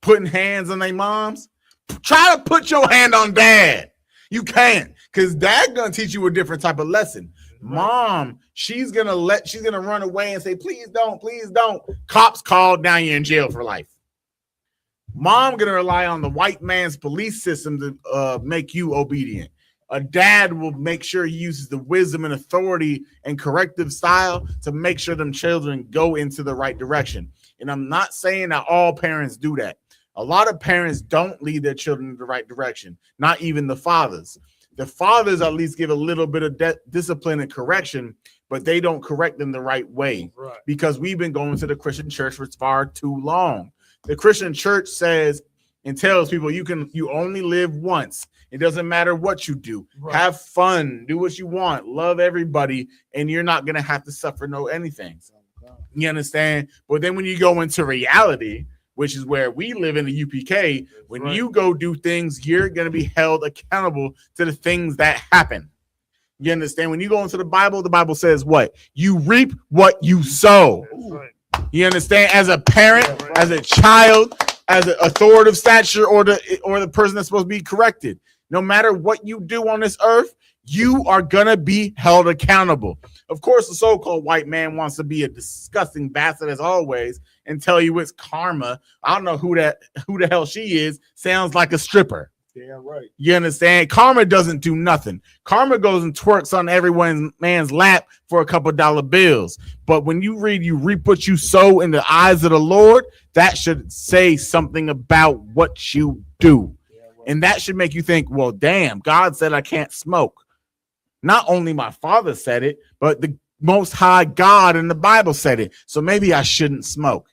putting hands on their moms? Try to put your hand on dad. You can't, because dad's gonna teach you a different type of lesson. Mom, she's gonna run away and say, please don't. Cops called, now you're in jail for life. Mom gonna rely on the white man's police system to make you obedient. A dad will make sure he uses the wisdom and authority and corrective style to make sure them children go into the right direction. And I'm not saying that all parents do that. A lot of parents don't lead their children in the right direction, not even the fathers. The fathers at least give a little bit of discipline and correction, but they don't correct them the right way.
Right.
Because we've been going to the Christian church for far too long. The Christian church says and tells people you only live once. It doesn't matter what you do. Right. Have fun, do what you want, love everybody, and you're not gonna have to suffer anything. You understand? But then when you go into reality, which is where we live in the UPK, when you go do things, you're gonna be held accountable to the things that happen. You understand? When you go into the Bible says what? You reap what you sow.
Right.
You understand? As a parent, as a child, as an authoritative stature, or the person that's supposed to be corrected. No matter what you do on this earth, you are gonna be held accountable. Of course, the so-called white man wants to be a disgusting bastard as always and tell you it's karma. I don't know who the hell she is. Sounds like a stripper.
Damn right.
You understand? Karma doesn't do nothing. Karma goes and twerks on man's lap for a couple dollar bills. But when you read, you reap what you sow in the eyes of the Lord, that should say something about what you do. And that should make you think, well, damn, God said I can't smoke. Not only my father said it, but the Most High God in the Bible said it. So maybe I shouldn't smoke.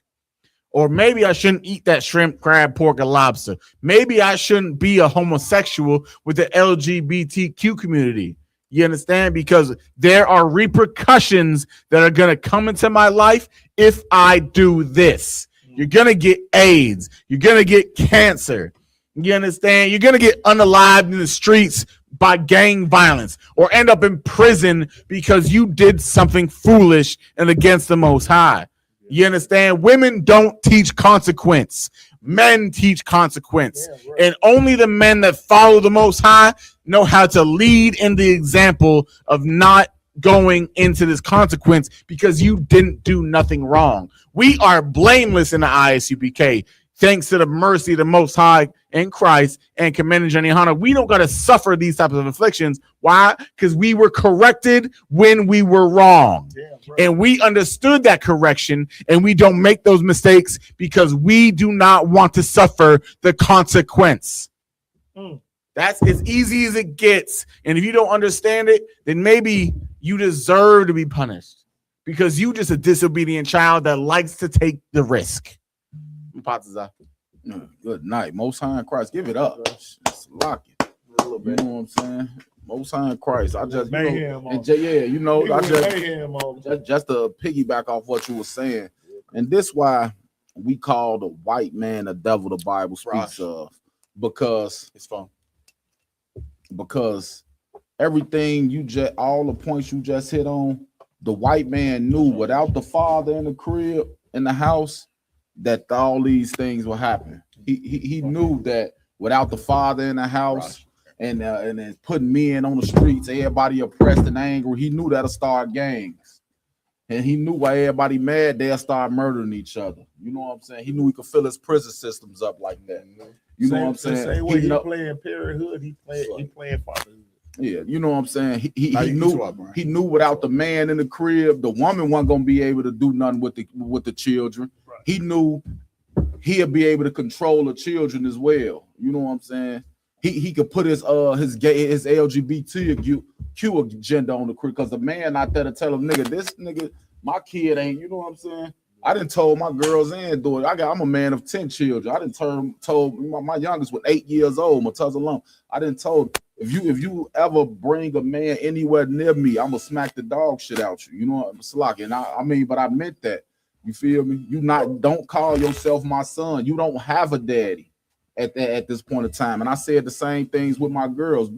Or maybe I shouldn't eat that shrimp, crab, pork, or lobster. Maybe I shouldn't be a homosexual with the LGBTQ community. You understand? Because there are repercussions that are going to come into my life if I do this. You're going to get AIDS. You're going to get cancer. You understand? You're going to get unalived in the streets by gang violence or end up in prison because you did something foolish and against the Most High. You understand? Women don't teach consequence. Men teach consequence. Yeah, right. And only the men that follow the Most High know how to lead in the example of not going into this consequence because you didn't do nothing wrong. We are blameless in the ISUPK. thanks to the mercy of the Most High in Christ and commanding Johnny Hunter, we don't got to suffer these types of afflictions. Why? Because we were corrected when we were wrong. And we understood that correction, and we don't make those mistakes because we do not want to suffer the consequence. That's as easy as it gets. And if you don't understand it, then maybe you deserve to be punished because you just a disobedient child that likes to take the risk.
Good night. Most High in Christ. Give it up. Just lock it. You know what I'm saying? Most High in Christ. I just, just to piggyback off what you were saying. And this why we call the white man the devil the Bible speaks of. Because it's fun. Because everything all the points you just hit on, the white man knew without the father in the crib, in the house, that all these things will happen. He knew that without the father in the house and then putting men on the streets, everybody oppressed and angry, he knew that'll start gangs. And he knew why everybody mad, they'll start murdering each other. You know what I'm saying? He knew he could fill his prison systems up like that. You know what I'm saying?
Same way he playing parenthood, he playing fatherhood.
Yeah, you know what I'm saying? He knew without the man in the crib, the woman wasn't gonna be able to do nothing with the children. Right. He knew he'll be able to control the children as well. You know what I'm saying? He could put his LGBTQ agenda on the crib because the man out there to tell him, nigga, my kid ain't. You know what I'm saying? I done told my girls and do it. I'm a man of 10 children. I done told my youngest was 8 years old, Matuzalum. I done told if you ever bring a man anywhere near me, I'm gonna smack the dog shit out you. You know what I'm saying? And I mean, but I meant that. You feel me? Don't call yourself my son. You don't have a daddy at this point in time. And I said the same things with my girls.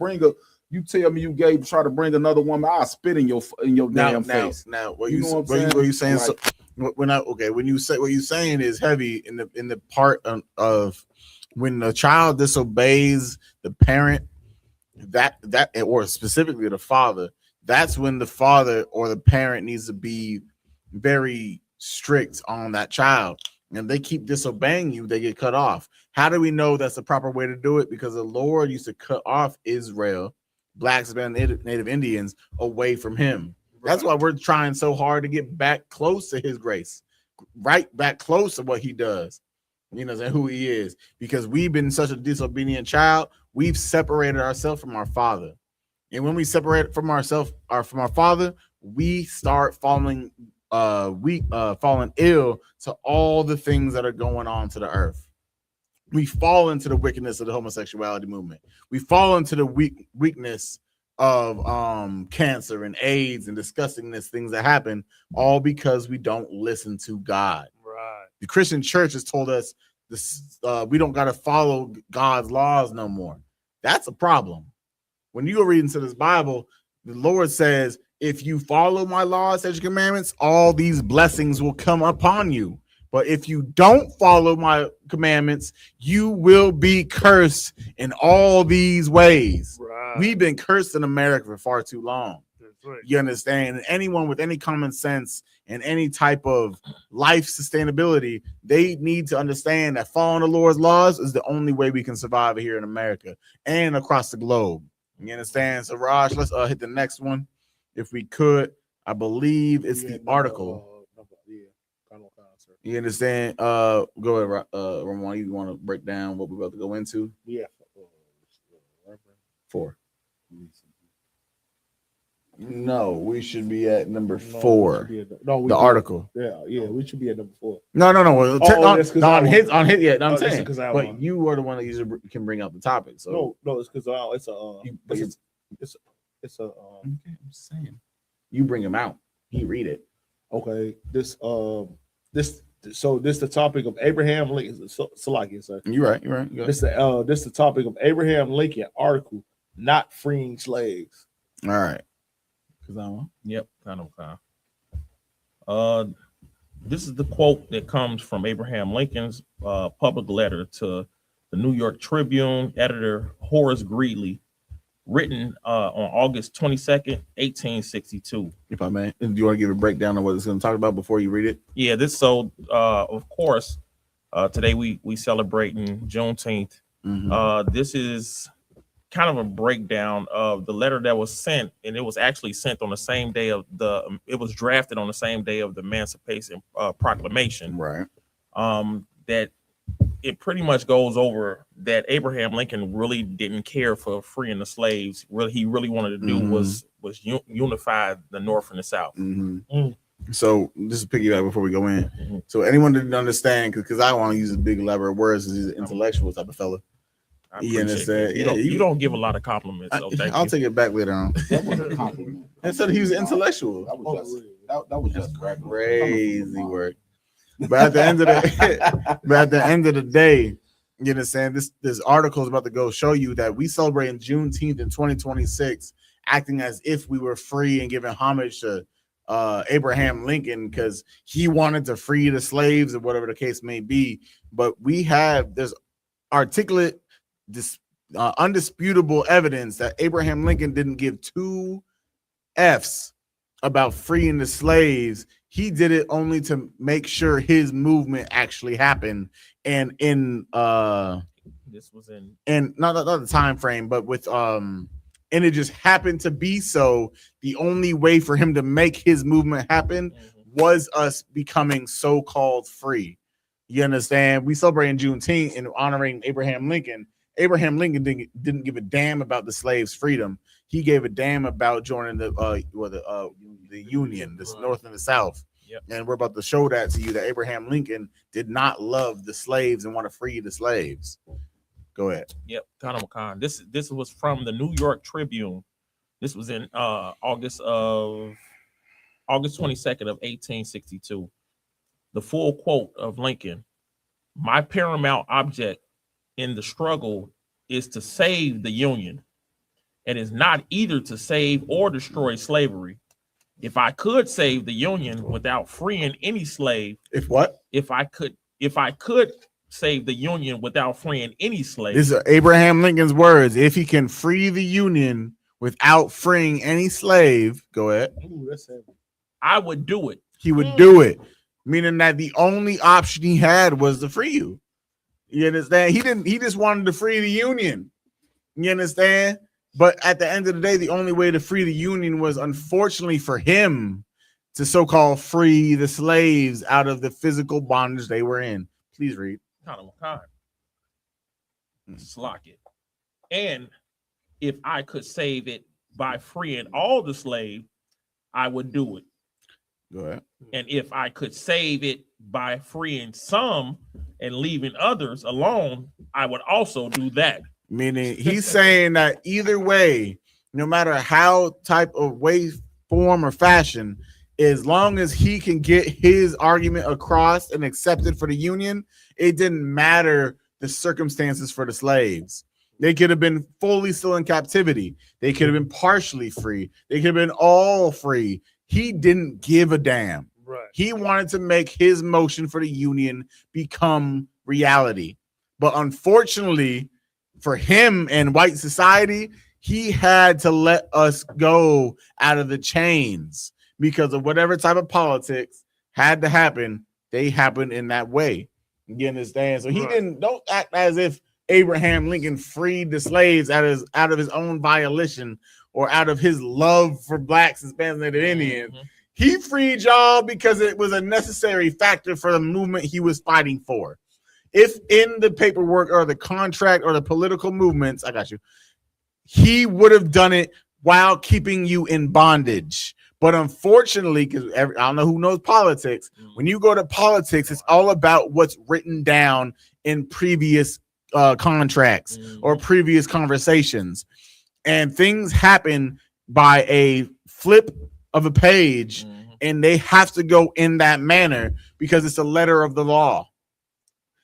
You tell me you gay, try to bring another woman, I'll spit in your damn face.
Now, what you saying? Like, so, when you say what you're saying is heavy in the part of when the child disobeys the parent, that or specifically the father, that's when the father or the parent needs to be very strict on that child. And they keep disobeying you, they get cut off. How do we know that's the proper way to do it? Because the Lord used to cut off Israel, blacks and Native Indians, away from him. That's why we're trying so hard to get back close to his grace, right back close to what he does, you know, and who he is. Because we've been such a disobedient child, we've separated ourselves from our father. And when we separate from ourselves, from our father, we start falling ill to all the things that are going on to the earth. We fall into the wickedness of the homosexuality movement. We fall into the weakness of cancer and AIDS and disgustingness, things that happen, all because we don't listen to God.
Right.
The Christian church has told us this: we don't got to follow God's laws no more. That's a problem. When you go read into this Bible, the Lord says, if you follow my laws, statutes, and commandments, all these blessings will come upon you. But if you don't follow my commandments, you will be cursed in all these ways. Right. We've been cursed in America for far too long. Right. You understand? And anyone with any common sense and any type of life sustainability, they need to understand that following the Lord's laws is the only way we can survive here in America and across the globe. You understand? So, Raj, let's hit the next one. If we could, I believe it's the article. You understand? Go ahead, Ramon. You want to break down what we're about to go into?
Yeah.
4. No, we should be at number 4. The article.
Yeah, we should be at number 4.
No. On his. Yeah, I'm saying. But you are the one that usually can bring up the topic. So
no, it's because it's a.
Okay, I'm saying. You bring him out. He read it.
Okay. This the topic of Abraham Lincoln. Salakia, sir.
You're right.
This the topic of Abraham Lincoln article, not freeing slaves.
All right.
Yep, kind of. This is the quote that comes from Abraham Lincoln's public letter to the New York Tribune editor Horace Greeley, written on August 22nd, 1862.
If I may, do you want to give a breakdown of what it's going to talk about before you read it?
Yeah, of course, Today we celebrating Juneteenth. This is kind of a breakdown of the letter that was sent, and it was actually sent on the same day of it was drafted on the same day of the Emancipation Proclamation.
Right.
That it pretty much goes over that Abraham Lincoln really didn't care for freeing the slaves. He really wanted to do was unify the North and the South.
So this is piggyback before we go in. So anyone that didn't understand, because I want to use big elaborate words, is he's an intellectual type of fella. You understand?
You don't give a lot of compliments. So
I'll take it back later on.
That was a compliment.
And so he was intellectual.
That was just
crazy work. But at the end of the day, you understand, this article is about to go show you that we celebrate Juneteenth in 2026, acting as if we were free and giving homage to Abraham Lincoln because he wanted to free the slaves or whatever the case may be. But there's articulate, undisputable evidence that Abraham Lincoln didn't give two F's about freeing the slaves. He did it only to make sure his movement actually happened. And
this was
in not the time frame, but with and it just happened to be so. The only way for him to make his movement happen was us becoming so-called free. You understand? We celebrating Juneteenth and honoring Abraham Lincoln. Abraham Lincoln didn't give a damn about the slaves' freedom. He gave a damn about joining the Union, the North and the South.
Yep.
And we're about to show that to you that Abraham Lincoln did not love the slaves and want to free the slaves. Go ahead.
Yep, Khan. This was from the New York Tribune. This was in August 22nd of 1862. The full quote of Lincoln: "My paramount object in the struggle is to save the Union, and is not either to save or destroy slavery. If I could save the Union without freeing any slave,
if
I could save the Union without freeing any slave."
These are Abraham Lincoln's words. If he can free the Union without freeing any slave, go ahead.
I would do it.
He would do it, meaning that the only option he had was to free you. You understand? He just wanted to free the Union. You understand? But at the end of the day, the only way to free the Union was, unfortunately for him, to so-called free the slaves out of the physical bondage they were in. Please read.
Slock it. And if I could save it by freeing all the slaves, I would do it.
Go ahead.
And if I could save it by freeing some and leaving others alone, I would also do that.
Meaning he's saying that either way, no matter how type of way, form, or fashion, as long as he can get his argument across and accepted for the Union, it didn't matter the circumstances for the slaves. They could have been fully still in captivity. They could have been partially free. They could have been all free. He didn't give a damn.
Right.
He wanted to make his motion for the Union become reality. But unfortunately for him and white society, he had to let us go out of the chains because of whatever type of politics had to happen. They happened in that way. You understand? So he don't act as if Abraham Lincoln freed the slaves out of his own violation or out of his love for blacks and Spanish and Native Indians. He freed y'all because it was a necessary factor for the movement he was fighting for. If in the paperwork or the contract or the political movements, I got you, he would have done it while keeping you in bondage. But unfortunately, because I don't know who knows politics, when you go to politics, it's all about what's written down in previous contracts or previous conversations. And things happen by a flip of a page, and they have to go in that manner because it's a letter of the law.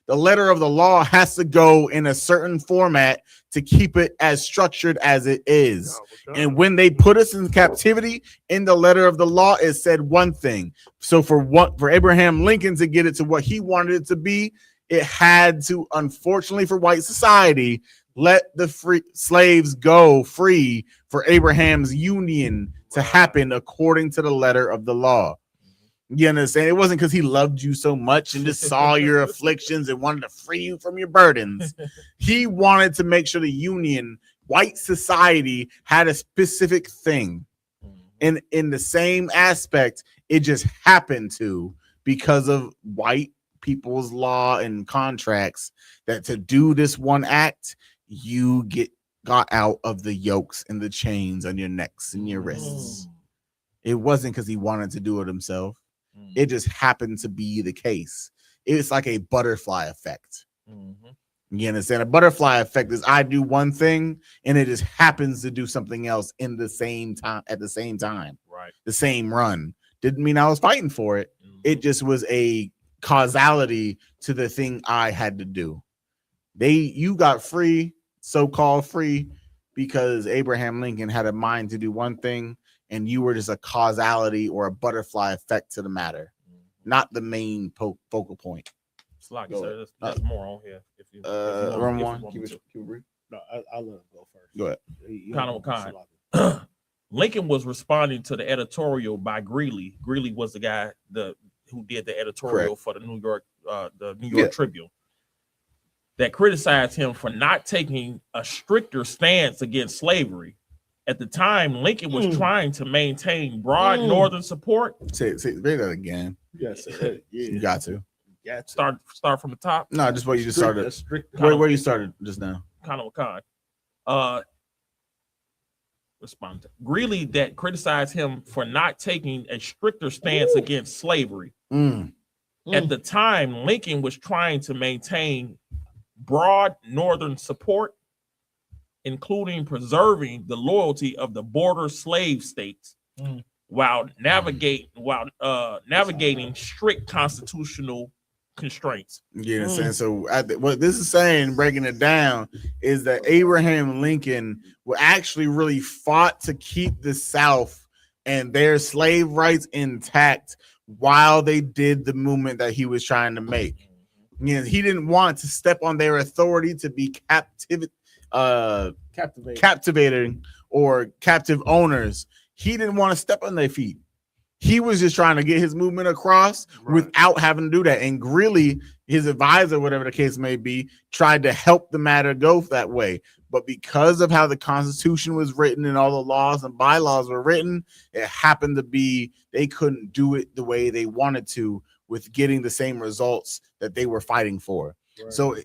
The letter of the law has to go in a certain format to keep it as structured as it is. And when they put us in captivity, in the letter of the law, it said one thing. So for Abraham Lincoln to get it to what he wanted it to be, it had to, unfortunately for white society, let the free slaves go free for Abraham's union to happen according to the letter of the law. You understand? It wasn't because he loved you so much and just saw your afflictions and wanted to free you from your burdens. He wanted to make sure the Union, white society, had a specific thing. And in the same aspect, it just happened to, because of white people's law and contracts, that to do this one act, you got out of the yokes and the chains on your necks and your wrists. It wasn't because he wanted to do it himself. It just happened to be the case. It's like a butterfly effect. You understand? A butterfly effect is I do one thing and it just happens to do something else in the same time, at the same time.
Right.
The same run. Didn't mean I was fighting for it. It just was a causality to the thing I had to do. You got free, so-called free, because Abraham Lincoln had a mind to do one thing, and you were just a causality or a butterfly effect to the matter, not the main focal point.
It's like you said, there's more on here. If you
Room one,
want
keep
me to.
it brief.
No, I'll let him go first.
Go ahead.
Kind. Lincoln was responding to the editorial by Greeley. Greeley was the guy who did the editorial for the New York Tribune, that criticized him for not taking a stricter stance against slavery. At the time, Lincoln was trying to maintain broad Northern support.
Say that again.
Yes,
you got to.
Start from the top.
No, just where you just started. Where you started just now.
Kind of respond to Greeley, that criticized him for not taking a stricter stance against slavery. At the time, Lincoln was trying to maintain broad Northern support, including preserving the loyalty of the border slave states while navigating strict constitutional constraints.
Yeah, so what this is saying, breaking it down, is that Abraham Lincoln actually really fought to keep the South and their slave rights intact while they did the movement that he was trying to make. You know, he didn't want to step on their authority to be captivating or captive owners. He didn't want to step on their feet. He was just trying to get his movement across without having to do that. And Greeley, his advisor, whatever the case may be, tried to help the matter go that way. But because of how the Constitution was written and all the laws and bylaws were written, it happened to be they couldn't do it the way they wanted to with getting the same results that they were fighting for. Right. So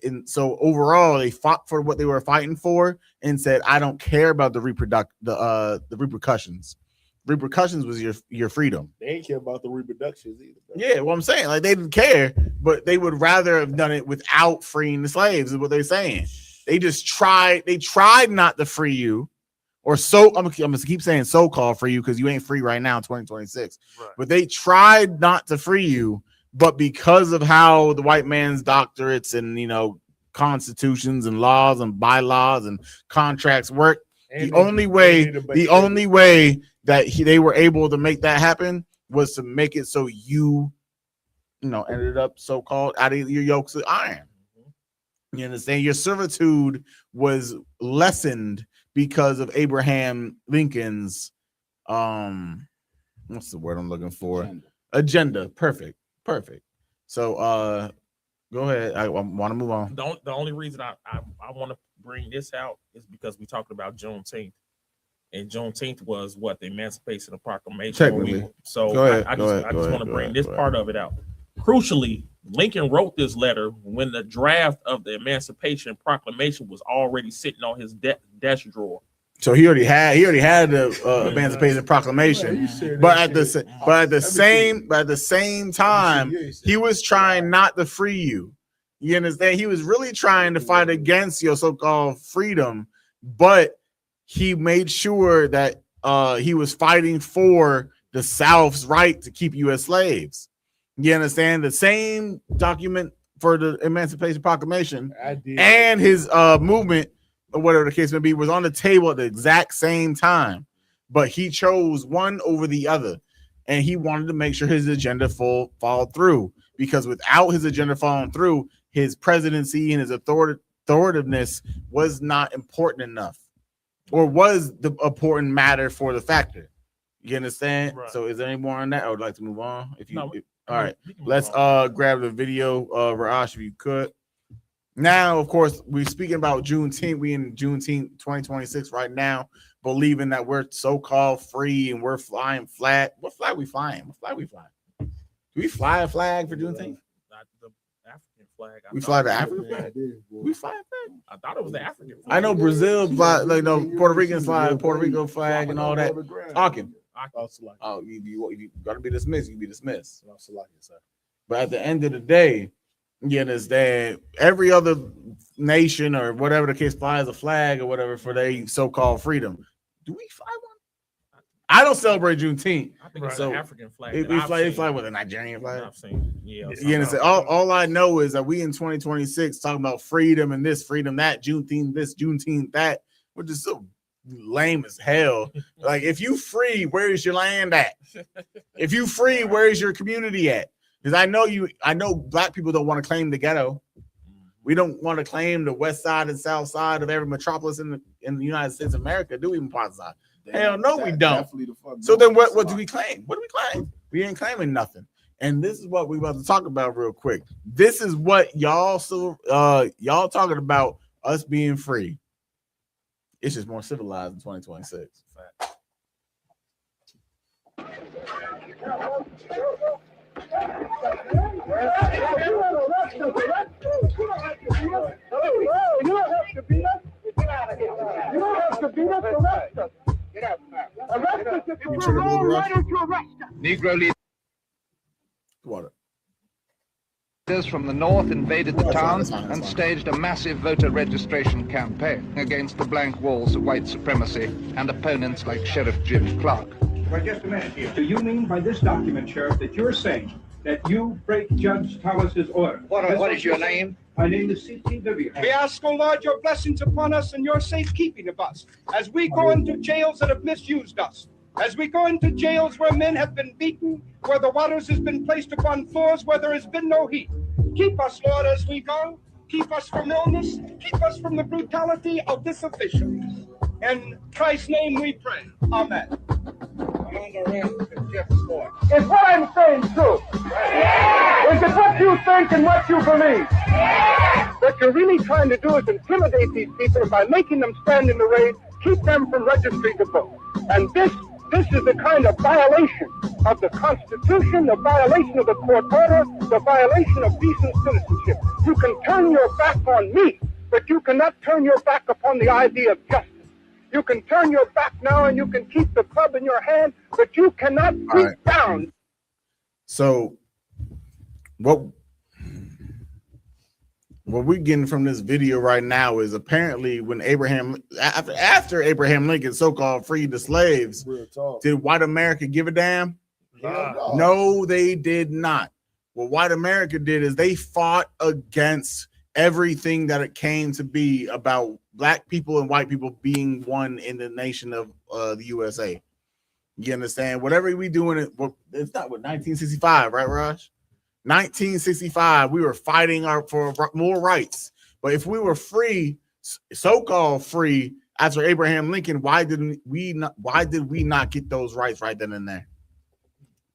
overall, they fought for what they were fighting for and said, I don't care about the repercussions. Repercussions was your freedom.
They ain't care about the reproductions either.
Yeah, well, I'm saying, like, they didn't care, but they would rather have done it without freeing the slaves, is what they're saying. They tried not to free you, or I'm gonna keep saying so-called free you because you ain't free right now in 2026. Right. But they tried not to free you, but because of how the white man's doctorates and constitutions and laws and bylaws and contracts work, the only way that they were able to make that happen was to make it so you ended up so-called out of your yokes of iron. You understand? Your servitude was lessened because of Abraham Lincoln's what's the word I'm looking for? Agenda. Perfect. So go ahead. I want to move on.
The only reason I want to bring this out is because we talked about Juneteenth. And Juneteenth was what? The Emancipation Proclamation.
Technically.
I just want to bring this part of it out. Crucially, Lincoln wrote this letter when the draft of the Emancipation Proclamation was already sitting on his desk drawer.
So he already had the Emancipation Proclamation, but at the same time, he was trying not to free you. You understand? He was really trying to fight against your so-called freedom, but he made sure that he was fighting for the South's right to keep you as slaves. You understand? The same document for the Emancipation Proclamation and his movement, or whatever the case may be, was on the table at the exact same time, but he chose one over the other, and he wanted to make sure his agenda followed through, because without his agenda following through, his presidency and his authoritativeness was not important enough, or was the important matter for the factor. You understand?
Right.
So is there any more on that? I would like to move on. If you
No,
all right,
we can move
let's grab the video, Raash, if you could. Now, of course, we're speaking about Juneteenth. We in Juneteenth 2026 right now, believing that we're so-called free and we're flying flat. What flag we flying? What flag we flying? Do we fly a flag for Juneteenth?
Not the African flag.
We fly the African flag. We fly a flag.
I thought it was the African flag.
I know Brazil fly, like Puerto Ricans fly Puerto Rico flag and all that. Talking. Oh, you gotta be dismissed. You be dismissed. But at the end of the day, you understand, every other nation or whatever the case flies a flag or whatever for their so-called freedom. Do we fly one? I don't celebrate Juneteenth.
I think it's an African flag.
We fly with a Nigerian flag.
I've seen, yeah.
You understand? All I know is that we in 2026 talking about freedom and this, freedom that, Juneteenth this, Juneteenth that, which is so lame as hell. Like, if you free, where is your land at? If you free, where is your community at? Because I know black people don't want to claim the ghetto. We don't want to claim the west side and south side of every metropolis in the United States of America, do we, Pazza? Hell no, we don't. So then what do we claim? What do we claim? We ain't claiming nothing. And this is what we about to talk about real quick. This is what y'all talking about us being free. It's just more civilized in 2026.
Negro leaders from the north invaded the town and staged a massive voter registration campaign against the blank walls of white supremacy and opponents like Sheriff Jim Clark.
Well, just a minute here. Do you mean by this document, Sheriff, that you're saying that you break Judge Thomas's order?
What is your name?
My name is C.T. Vivian.
We ask, O Lord, your blessings upon us and your safekeeping of us as we go into jails that have misused us, as we go into jails where men have been beaten, where the waters has been placed upon floors where there has been no heat. Keep us, Lord, as we go. Keep us from illness. Keep us from the brutality of this official. In Christ's name we pray. Amen.
Is what I'm saying true? Is it what you think and what you believe? What you're really trying to do is intimidate these people by making them stand in the rain, keep them from registering to vote. And this is the kind of violation of the Constitution, the violation of the court order, the violation of decent citizenship. You can turn your back on me, but you cannot turn your back upon the idea of justice. You can turn your back now and you can keep the club in your hand, but you cannot beat down.
So what we're getting from this video right now is apparently when after Abraham Lincoln so-called freed the slaves, did white America give a damn? No, they did not. What white America did is they fought against everything that it came to be about black people and white people being one in the nation of the USA. You understand? Whatever we doing, it's not 1965, right, Raj? 1965, we were fighting for more rights. But if we were free, so-called free, after Abraham Lincoln, why did we not get those rights right then and there?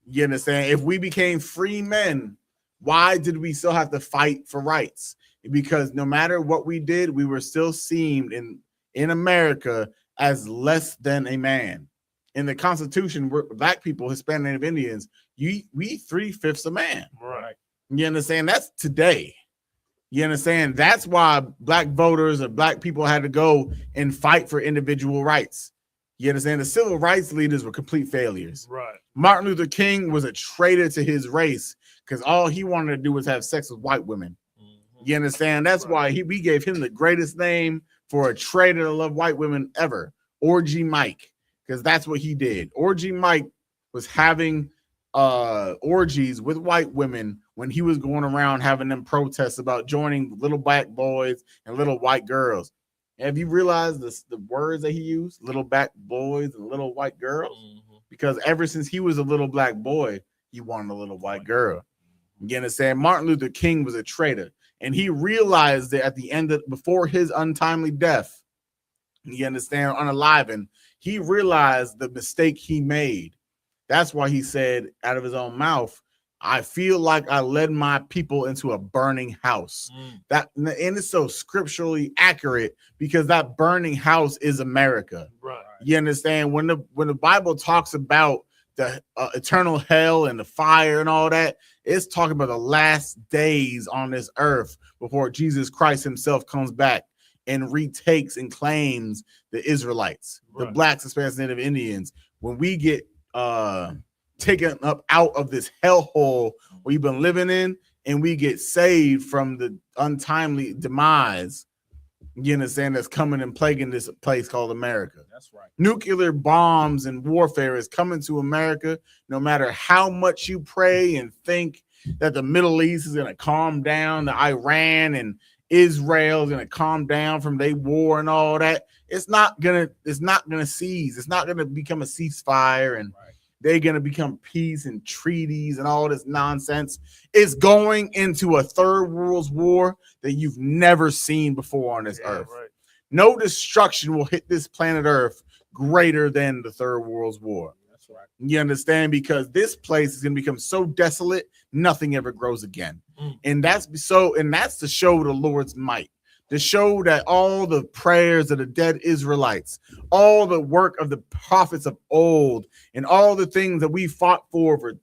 You understand? If we became free men, why did we still have to fight for rights? Because no matter what we did, we were still seen in America as less than a man. In the Constitution, we're black people, Hispanic, Native Indians, we 3/5 a man.
Right.
You understand? That's today. You understand? That's why black voters or black people had to go and fight for individual rights. You understand? The civil rights leaders were complete failures.
Right.
Martin Luther King was a traitor to his race because all he wanted to do was have sex with white women. You understand? That's why we gave him the greatest name for a traitor to love white women ever, Orgy Mike, because that's what he did. Orgy Mike was having orgies with white women when he was going around having them protests about joining little black boys and little white girls. Have you realized the words that he used? Little black boys and little white girls? Because ever since he was a little black boy, he wanted a little white girl. You understand? Martin Luther King was a traitor. And he realized that at the end before his untimely death, you understand, unalivened, he realized the mistake he made. That's why he said out of his own mouth, I feel like I led my people into a burning house. That, and it's so scripturally accurate because that burning house is America.
Right.
You understand? When the Bible talks about the eternal hell and the fire and all that, it's talking about the last days on this earth before Jesus Christ himself comes back and retakes and claims the Israelites, the blacks, Hispanics, Native Indians. When we get taken up out of this hellhole we've been living in, and we get saved from the untimely demise, you understand, that's coming and plaguing this place called America.
That's right.
Nuclear bombs and warfare is coming to America. No matter how much you pray and think that the Middle East is going to calm down, the Iran and Israel is going to calm down from their war and all that, it's not gonna cease. It's not gonna become a ceasefire, and they're gonna become peace and treaties and all this nonsense. It's going into a third world war that you've never seen before on this earth. Right. No destruction will hit this planet Earth greater than the Third World War. That's right. You understand? Because this place is gonna become so desolate, nothing ever grows again. And that's to show the Lord's might. To show that all the prayers of the dead Israelites, all the work of the prophets of old, and all the things that we fought for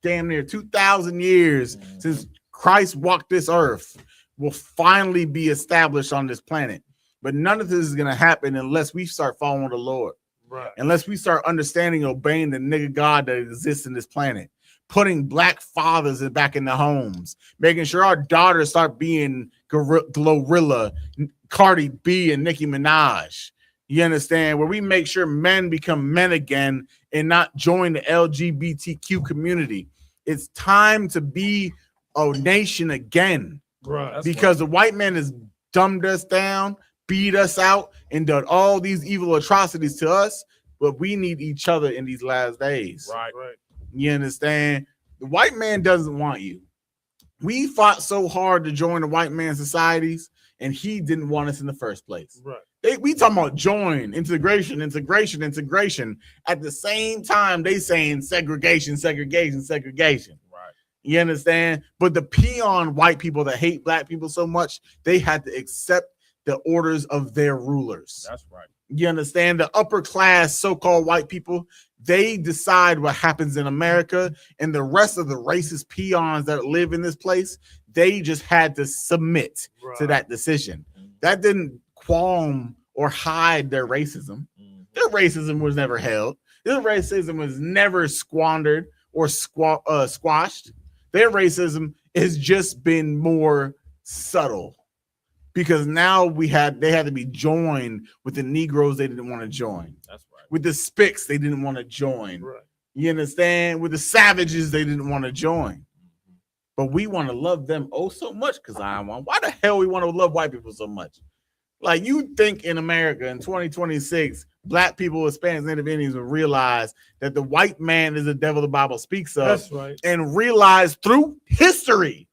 damn near 2,000 years since Christ walked this earth will finally be established on this planet. But none of this is going to happen unless we start following the Lord. Right. Unless we start understanding, obeying the nigga God that exists in this planet. Putting black fathers back in the homes, making sure our daughters start being Glorilla, Cardi B, and Nicki Minaj. You understand? Where we make sure men become men again and not join the LGBTQ community. It's time to be a nation again.
Right.
Because the white man has dumbed us down, beat us out, and done all these evil atrocities to us. But we need each other in these last days.
Right.
You understand? The white man doesn't want you. We fought so hard to join the white man societies, and he didn't want us in the first place.
Right.
We talking about join, integration. At the same time, they saying segregation. Right. You understand? But the peon white people that hate black people so much, they had to accept the orders of their rulers.
That's right.
You understand? The upper class so-called white people, they decide what happens in America, and the rest of the racist peons that live in this place, they just had to submit to that decision. That didn't qualm or hide their racism. Their racism was never held. Their racism was never squandered or squashed. Their racism has just been more subtle. Because now they had to be joined with the Negroes they didn't want to join. That's right. With the Spics they didn't want to join. Right. You understand? With the savages they didn't want to join. But we want to love them oh so much because why the hell we want to love white people so much? Like, you think in America in 2026, black people, Hispanics, Native Indians will realize that the white man is the devil the Bible speaks of.
That's right.
And realize through history,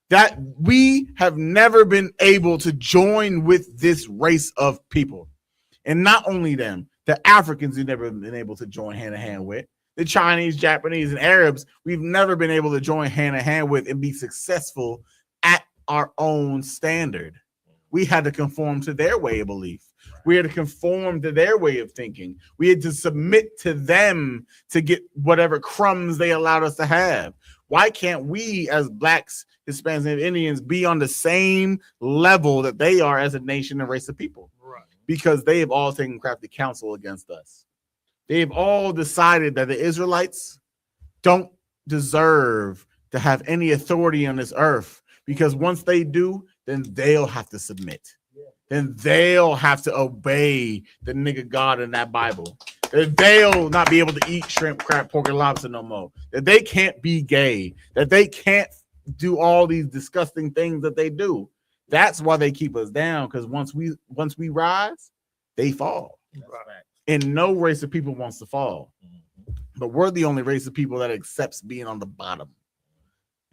that we have never been able to join with this race of people. And not only them, the Africans we've never been able to join hand in hand with. The Chinese, Japanese, and Arabs, we've never been able to join hand in hand with and be successful at our own standard. We had to conform to their way of belief. We had to conform to their way of thinking. We had to submit to them to get whatever crumbs they allowed us to have. Why can't we as blacks, Hispanics, and Indians be on the same level that they are as a nation and race of people? Right. Because they have all taken crafty counsel against us. They've all decided that the Israelites don't deserve to have any authority on this earth, because once they do, then they'll have to submit. Then they'll have to obey the nigga God in that Bible. That they'll not be able to eat shrimp, crab, pork, and lobster no more. That they can't be gay. That they can't do all these disgusting things that they do. That's why they keep us down, because once we rise, they fall. Right. And no race of people wants to fall. But we're the only race of people that accepts being on the bottom.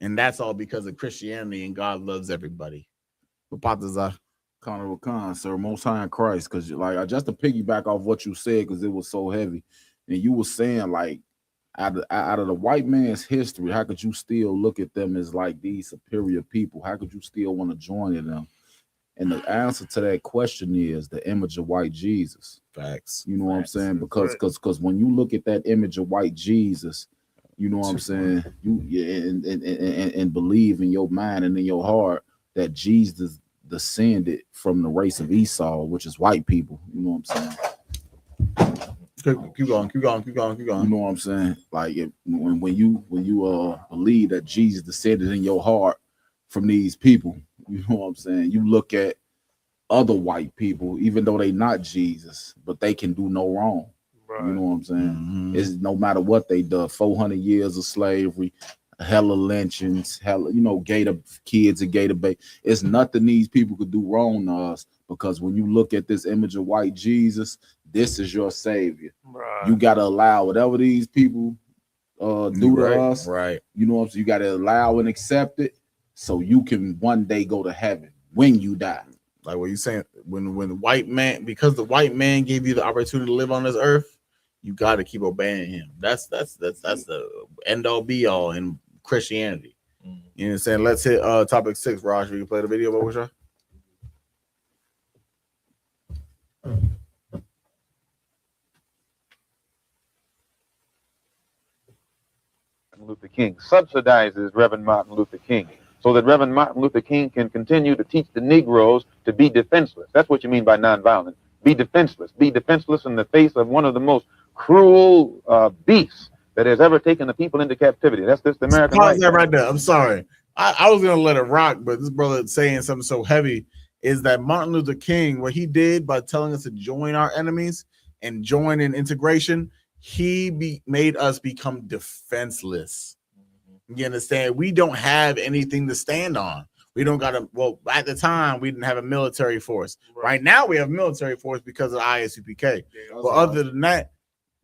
And that's all because of Christianity, and God loves everybody.
Connor with Khan, sir, Most High in Christ, because like just to piggyback off what you said, because it was so heavy.
and you were saying like out of the white man's history, how could you still look at them as like these superior people? How could you still want to join in them? And the answer to that question is the image of white Jesus.
Facts.
You know what I'm saying? Because when you look at that image of white Jesus, you know what I'm saying, and believe in your mind and in your heart that Jesus descended from the race of Esau, which is white people. You know what I'm saying?
Keep going. You
know what I'm saying? Like when you believe that Jesus descended in your heart from these people, you know what I'm saying? You look at other white people, even though they not Jesus, but they can do no wrong. Right. You know what I'm saying? It's no matter what they do, 400 years of slavery, hella lynchings, gator kids and gator baby. It's nothing these people could do wrong to us, because when you look at this image of white Jesus, this is your savior. Right. You gotta allow whatever these people do to us.
Right.
You know what I'm saying? You gotta allow and accept it so you can one day go to heaven when you die.
Like what you saying, when the white man, because the white man gave you the opportunity to live on this earth, you got to keep obeying him. That's the end all be all in Christianity. You know what I'm saying? Let's hit topic 6, Raj. You can play the video, but what's
Luther King subsidizes Reverend Martin Luther King so that Reverend Martin Luther King can continue to teach the Negroes to be defenseless. That's what you mean by nonviolent. Be defenseless. Be defenseless in the face of one of the most cruel beasts that has ever taken the people into captivity. That's just the American
Pause
life.
that right there. I'm sorry. I was going to let it rock, but this brother saying something so heavy is that Martin Luther King, what he did by telling us to join our enemies and join in integration, he made us become defenseless. You understand? We don't have anything to stand on. We don't got at the time, we didn't have a military force. Right now, we have a military force because of the ISUPK. But other than that,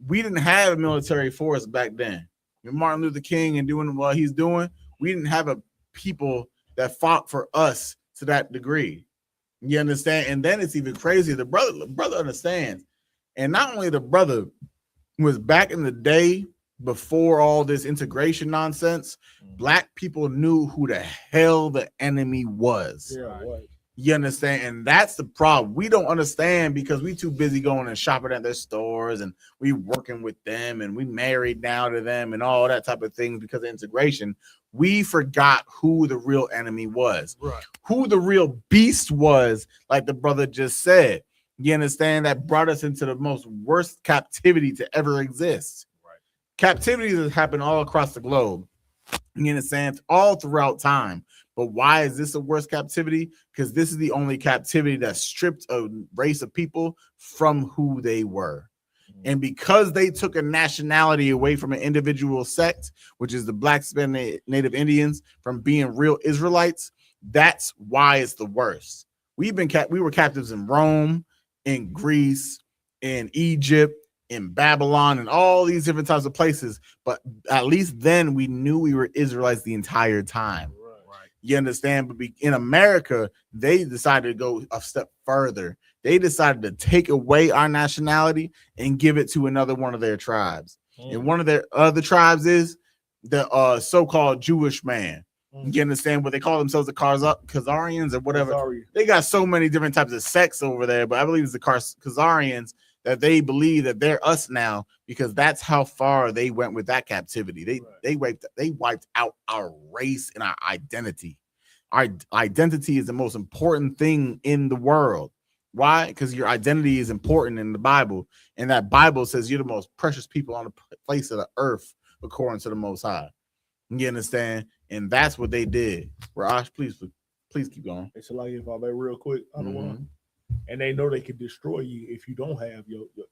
we didn't have a military force back then. When Martin Luther King and doing what he's doing, we didn't have a people that fought for us to that degree. You understand? And then it's even crazier. The brother understands. And not only the brother was back in the day before all this integration nonsense, black people knew who the hell the enemy was. Yeah, right. You understand? And that's the problem. We don't understand because we too busy going and shopping at their stores and we working with them and we married now to them and all that type of things because of integration. We forgot who the real enemy was, right? Who the real beast was, like the brother just said. You understand? That brought us into the most worst captivity to ever exist. Right. Captivities have happened all across the globe. You understand? All throughout time. But why is this a worst captivity? Because this is the only captivity that stripped a race of people from who they were. And because they took a nationality away from an individual sect, which is the Black Native Indians, from being real Israelites, that's why it's the worst. We were captives in Rome, in Greece, in Egypt, in Babylon, and all these different types of places. But at least then we knew we were Israelites the entire time. Right. You understand? But in America, they decided to go a step further. They decided to take away our nationality and give it to another one of their tribes. And one of their other tribes is the so-called Jewish man. You understand what they call themselves, the Khazarians or whatever. They got so many different types of sects over there, but I believe it's the Khazarians that they believe that they're us now because that's how far they went with that captivity. They wiped out our race and our identity. Our identity is the most important thing in the world. Why? Because your identity is important in the Bible, and that Bible says you're the most precious people on the face of the earth according to the Most High. You understand? And that's what they did. Raj, please keep going.
It's like if I may real quick, I don't want. And they know they can destroy you if you don't have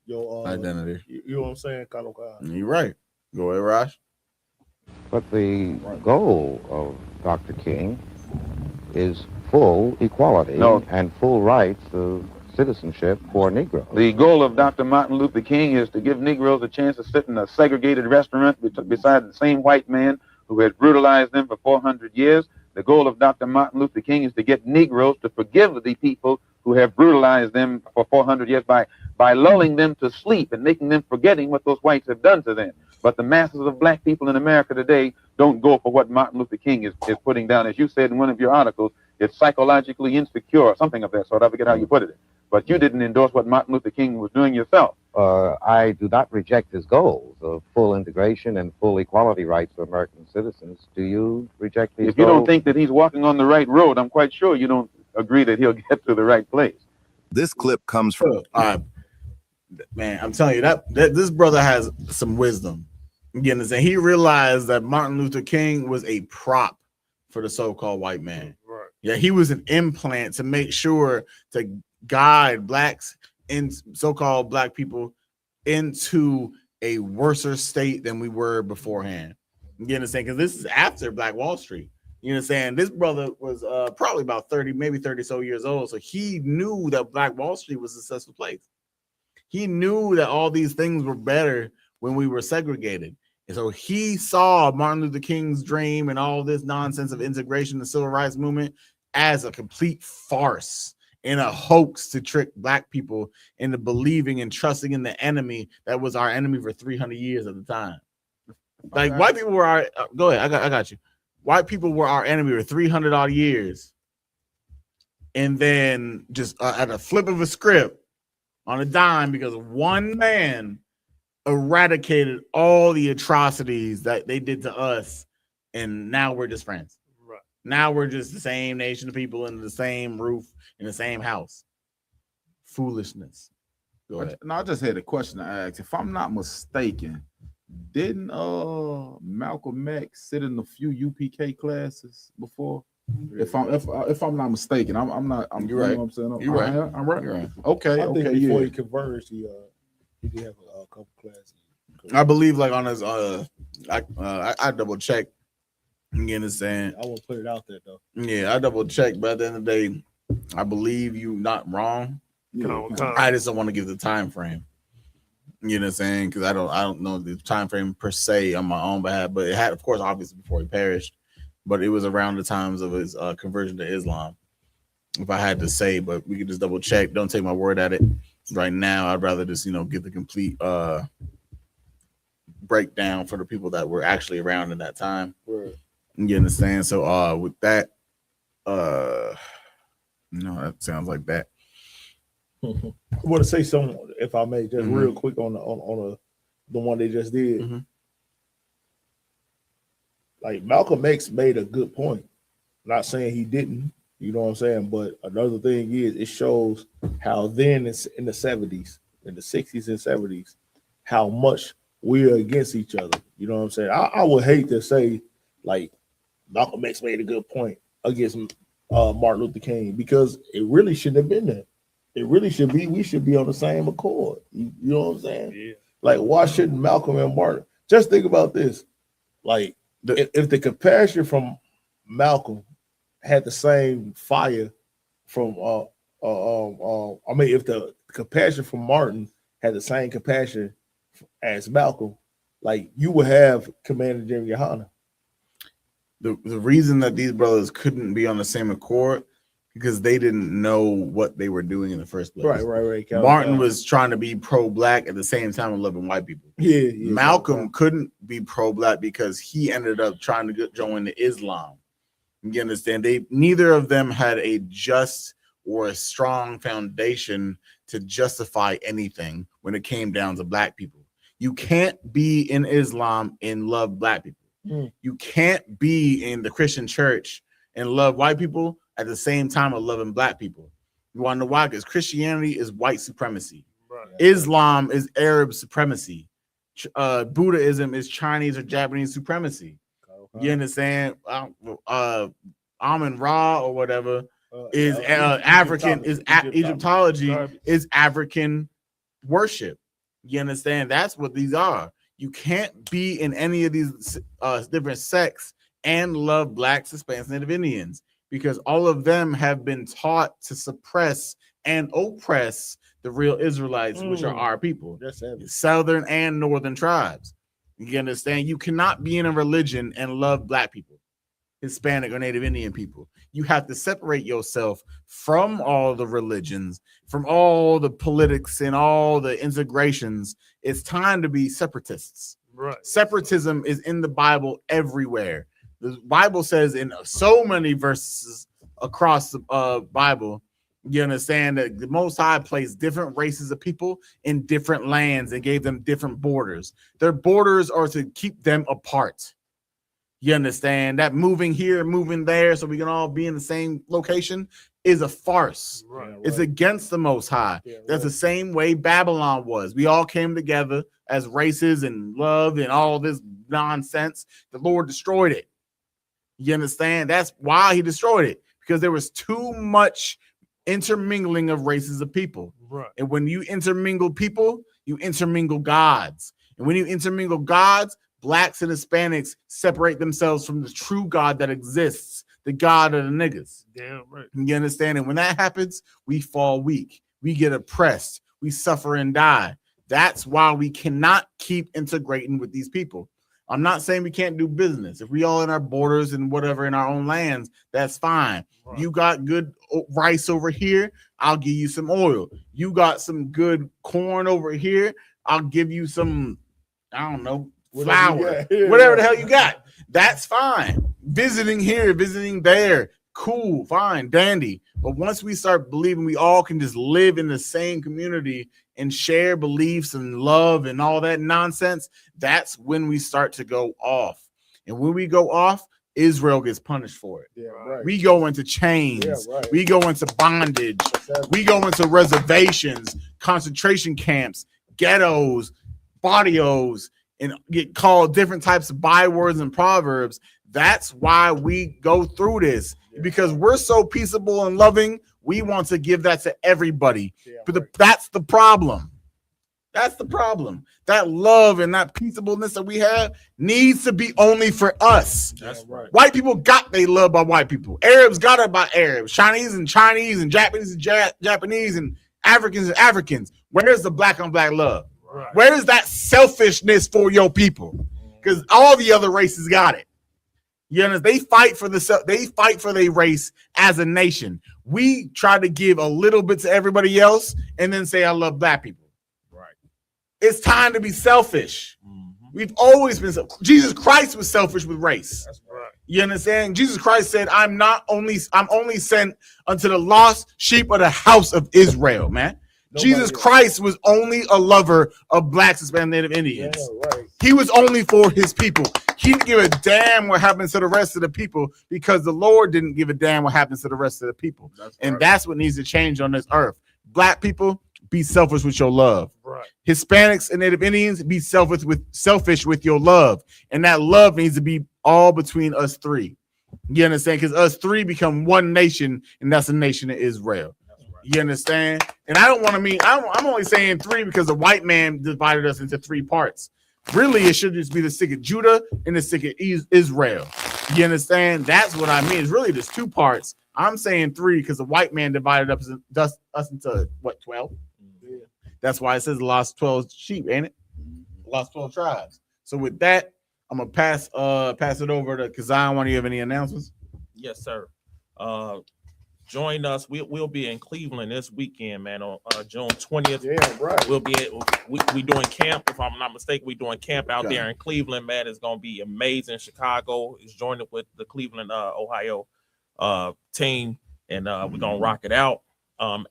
your
identity.
You know what I'm saying? Kind of.
You're right. Go ahead, Raj.
But the goal of Dr. King is full equality and full rights of citizenship for Negroes.
The goal of Dr. Martin Luther King is to give Negroes a chance to sit in a segregated restaurant beside the same white man who has brutalized them for 400 years. The goal of Dr. Martin Luther King is to get Negroes to forgive the people who have brutalized them for 400 years by lulling them to sleep and making them forgetting what those whites have done to them. But the masses of black people in America today don't go for what Martin Luther King is putting down. As you said in one of your articles, it's psychologically insecure or something of that sort. I forget how you put it. But you didn't endorse what Martin Luther King was doing yourself.
I do not reject his goals of full integration and full equality rights for American citizens. Do you reject these goals?
If you don't think that he's walking on the right road, I'm quite sure you don't agree that he'll get to the right place.
This clip comes from...
Man, I'm telling you, that this brother has some wisdom. You understand? He realized that Martin Luther King was a prop for the so-called white man.
Right.
Yeah, he was an implant to make sure to guide blacks and so-called black people into a worser state than we were beforehand. You understand? Because this is after Black Wall Street. You understand? This brother was probably about 30, maybe 30 so years old. So he knew that Black Wall Street was a successful place. He knew that all these things were better when we were segregated. And so he saw Martin Luther King's dream and all this nonsense of integration, the civil rights movement, as a complete farce and a hoax to trick black people into believing and trusting in the enemy that was our enemy for 300 years at the time. Like white people were our, go ahead, I got you. White people were our enemy for 300 odd years. And then just at a flip of a script, on a dime, because one man eradicated all the atrocities that they did to us, and now we're just friends.
Right.
Now we're just the same nation of people in the same roof, in the same house. Foolishness. Go ahead.
No, I just had a question to ask. If I'm not mistaken, didn't Malcolm X sit in a few UPK classes before? If I'm not mistaken, I'm not.
You're right.
You know what I'm saying?
You're right.
I'm right.
You're right.
Okay.
I think before he converged, he did have a couple classes.
I believe like on his I double check. You understand?
I won't put it out there though.
Yeah, I double check, but at the end of the day, I believe you not wrong. I just don't want to give the time frame. You know what I'm saying? Because I don't know the time frame per se on my own behalf, but it had, of course, obviously before he perished. But it was around the times of his conversion to Islam, if I had to say. But we could just double check. Don't take my word at it right now. I'd rather just get the complete breakdown for the people that were actually around in that time.
Right.
You understand? So with that, that sounds like that.
I want to say something, if I may, just real quick on the one they just did. Like Malcolm X made a good point. Not saying he didn't, you know what I'm saying? But another thing is it shows how then in the 70s, in the 60s and 70s, how much we're against each other. You know what I'm saying? I would hate to say like Malcolm X made a good point against Martin Luther King, because it really shouldn't have been there. It really should be, we should be on the same accord. You know what I'm saying? Yeah. Like, why shouldn't Malcolm and Martin? Just think about this. Like, if the compassion from Malcolm had the same fire from if the compassion from Martin had the same compassion as Malcolm, like you would have Commander Jimmy Yohana.
The reason that these brothers couldn't be on the same accord because they didn't know what they were doing in the first place.
Right.
Martin was trying to be pro-black at the same time loving white people.
Yeah.
Malcolm couldn't be pro-black because he ended up trying to join Islam. You understand? Neither of them had a just or a strong foundation to justify anything when it came down to black people. You can't be in Islam and love black people. You can't be in the Christian church and love white people at the same time of loving black people. You want to know why? Because Christianity is white supremacy. Right. Islam is Arab supremacy. Buddhism is Chinese or Japanese supremacy. You understand? Amun Ra or whatever is African, is Egyptology is African worship. You understand? That's what these are. You can't be in any of these different sects and love blacks, Hispanics, Native Indians, because all of them have been taught to suppress and oppress the real Israelites, which are our people, Southern and Northern tribes. You understand? You cannot be in a religion and love black people. Hispanic or Native Indian people. You have to separate yourself from all the religions, from all the politics and all the integrations. It's time to be separatists.
Right.
Separatism is in the Bible everywhere. The Bible says in so many verses across the Bible, you understand that the Most High placed different races of people in different lands and gave them different borders. Their borders are to keep them apart. You understand that moving here, moving there, so we can all be in the same location is a farce.
Right.
It's against the Most High. That's the same way Babylon was. We all came together as races and love and all this nonsense. The Lord destroyed it. You understand? That's why he destroyed it, because there was too much intermingling of races of people.
Right.
And when you intermingle people, you intermingle gods. And when you intermingle gods, blacks and Hispanics separate themselves from the true God that exists, the God of the niggas.
Damn right.
You understand? And when that happens, we fall weak. We get oppressed. We suffer and die. That's why we cannot keep integrating with these people. I'm not saying we can't do business. If we all in our borders and whatever in our own lands, that's fine. Right. You got good rice over here, I'll give you some oil. You got some good corn over here, I'll give you some, I don't know, flour, whatever the hell you got. That's fine. Visiting here, visiting there, cool, fine, dandy. But once we start believing we all can just live in the same community and share beliefs and love and all that nonsense, that's when we start to go off. And when we go off, Israel gets punished for it.
Yeah, right.
We go into chains.
Yeah, right.
We go into bondage. We go into reservations, concentration camps, ghettos, barrios, and get called different types of bywords and proverbs. That's why we go through this, because we're so peaceable and loving. We want to give that to everybody. But that's the problem. That's the problem. That love and that peaceableness that we have needs to be only for us.
That's right.
White people got they love by white people. Arabs got it by Arabs. Chinese and Japanese and Japanese and Africans. Where's the black on black love?
Right.
Where's that selfishness for your people? Because all the other races got it. You understand? They fight for their race as a nation. We try to give a little bit to everybody else and then say I love black people.
Right.
It's time to be selfish. We've always been Jesus Christ was selfish with race.
That's right.
You understand? Jesus Christ said, I'm only sent unto the lost sheep of the house of Israel, man. Jesus Christ was only a lover of blacks, Hispanic, Native Indians.
Yeah, right.
He was only for his people. He didn't give a damn what happens to the rest of the people, because the Lord didn't give a damn what happens to the rest of the people. That's what needs to change on this earth. Black people, be selfish with your love.
Right.
Hispanics and Native Indians, be selfish with your love. And that love needs to be all between us three. You understand? Because us three become one nation, and that's the nation of Israel. You understand? And I don't want to mean, I'm only saying three because the white man divided us into three parts. Really, it should just be the stick of Judah and the stick of Israel. You understand? That's what I mean. It's really just two parts. I'm saying three because the white man divided us into what, 12? Yeah. That's why it says the lost 12 sheep, ain't it? Lost 12 tribes. So with that, I'm gonna pass it over to Kazan. Want to have any announcements?
Yes, sir. Join us. We'll be in Cleveland this weekend, man, on June 20th.
Yeah, right.
We'll be we doing camp. If I'm not mistaken, we're doing camp out there in Cleveland, man. It's gonna be amazing. Chicago is joining with the Cleveland, Ohio team, and we're gonna rock it out.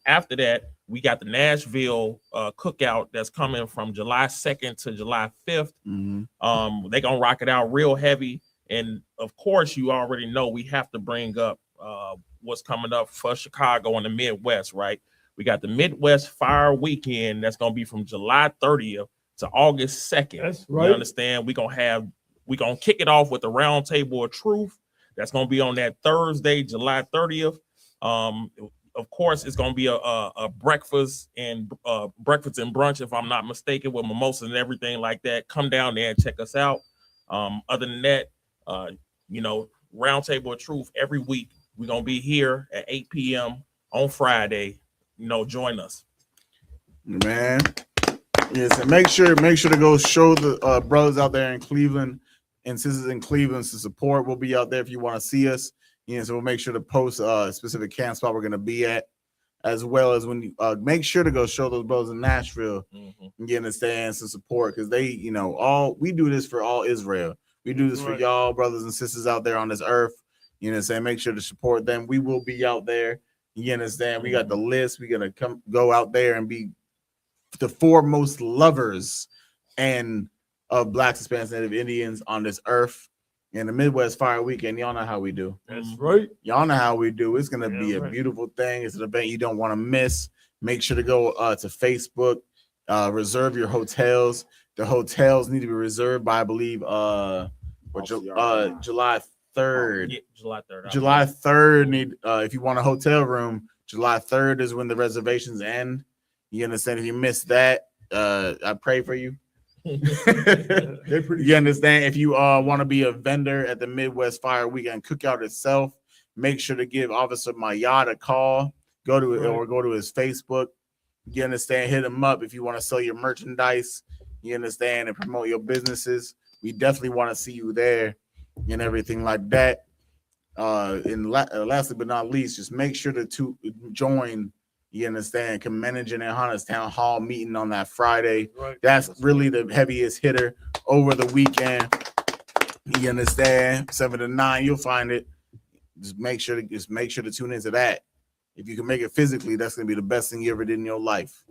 After that, we got the Nashville cookout that's coming from July 2nd to July 5th. They're gonna rock it out real heavy. And of course, you already know we have to bring up what's coming up for Chicago and the Midwest, right? We got the Midwest Fire Weekend that's gonna be from July 30th to August 2nd.
That's right.
You understand? We're gonna kick it off with the Round Table of Truth. That's gonna be on that Thursday, July 30th. Of course, it's gonna be a breakfast and brunch, if I'm not mistaken, with mimosas and everything like that. Come down there and check us out. Other than that, Round Table of Truth every week. We're gonna be here at 8 p.m. on Friday. Join us.
Man. Yes, and make sure to go show the brothers out there in Cleveland and sisters in Cleveland to support. We'll be out there if you want to see us. So we'll make sure to post a specific camp spot we're going to be at, as well as when you make sure to go show those brothers in Nashville and get in the stands to support, because they, we do this for all Israel. We do this for y'all brothers and sisters out there on this earth. Make sure to support them. We will be out there. You understand? We got the list. We're gonna go out there and be the foremost lovers and of Blacks, Hispanics, Native Indians on this earth. In the Midwest Fire Weekend, y'all know how we do.
That's right.
Y'all know how we do. It's gonna be a beautiful thing. It's an event you don't want to miss. Make sure to go to Facebook, reserve your hotels. The hotels need to be reserved by, I believe, July 3rd.
Yeah, July 3rd.
July 3rd. If you want a hotel room, July 3rd is when the reservations end. You understand? If you miss that, I pray for you. You understand? If you want to be a vendor at the Midwest Fire Weekend cookout itself, make sure to give Officer Mayad a call. Go to his Facebook. You understand? Hit him up if you want to sell your merchandise. You understand? And promote your businesses. We definitely want to see you there and everything like that. And lastly but not least, just make sure to join. You understand? Managing and Hana's town hall meeting on that Friday.
Right.
That's really the heaviest hitter over the weekend. You understand? 7 to 9, you'll find it. Just make sure to tune into that. If you can make it physically, that's gonna be the best thing you ever did in your life.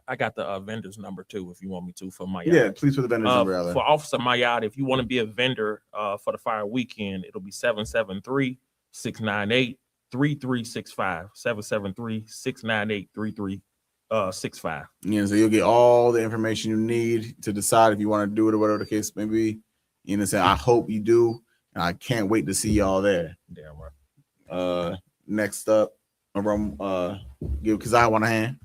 I got the vendor's number too, if you want me to, for Mayad.
Yeah, please put the vendor's number out there.
For Officer Mayad, if you want to be a vendor for the Fire Weekend, it'll be 773-698-3365. 773-698-3365.
Yeah, so you'll get all the information you need to decide if you want to do it or whatever the case may be. You know, I hope you do, and I can't wait to see y'all there.
Damn right.
Next up, give Kazai one hand.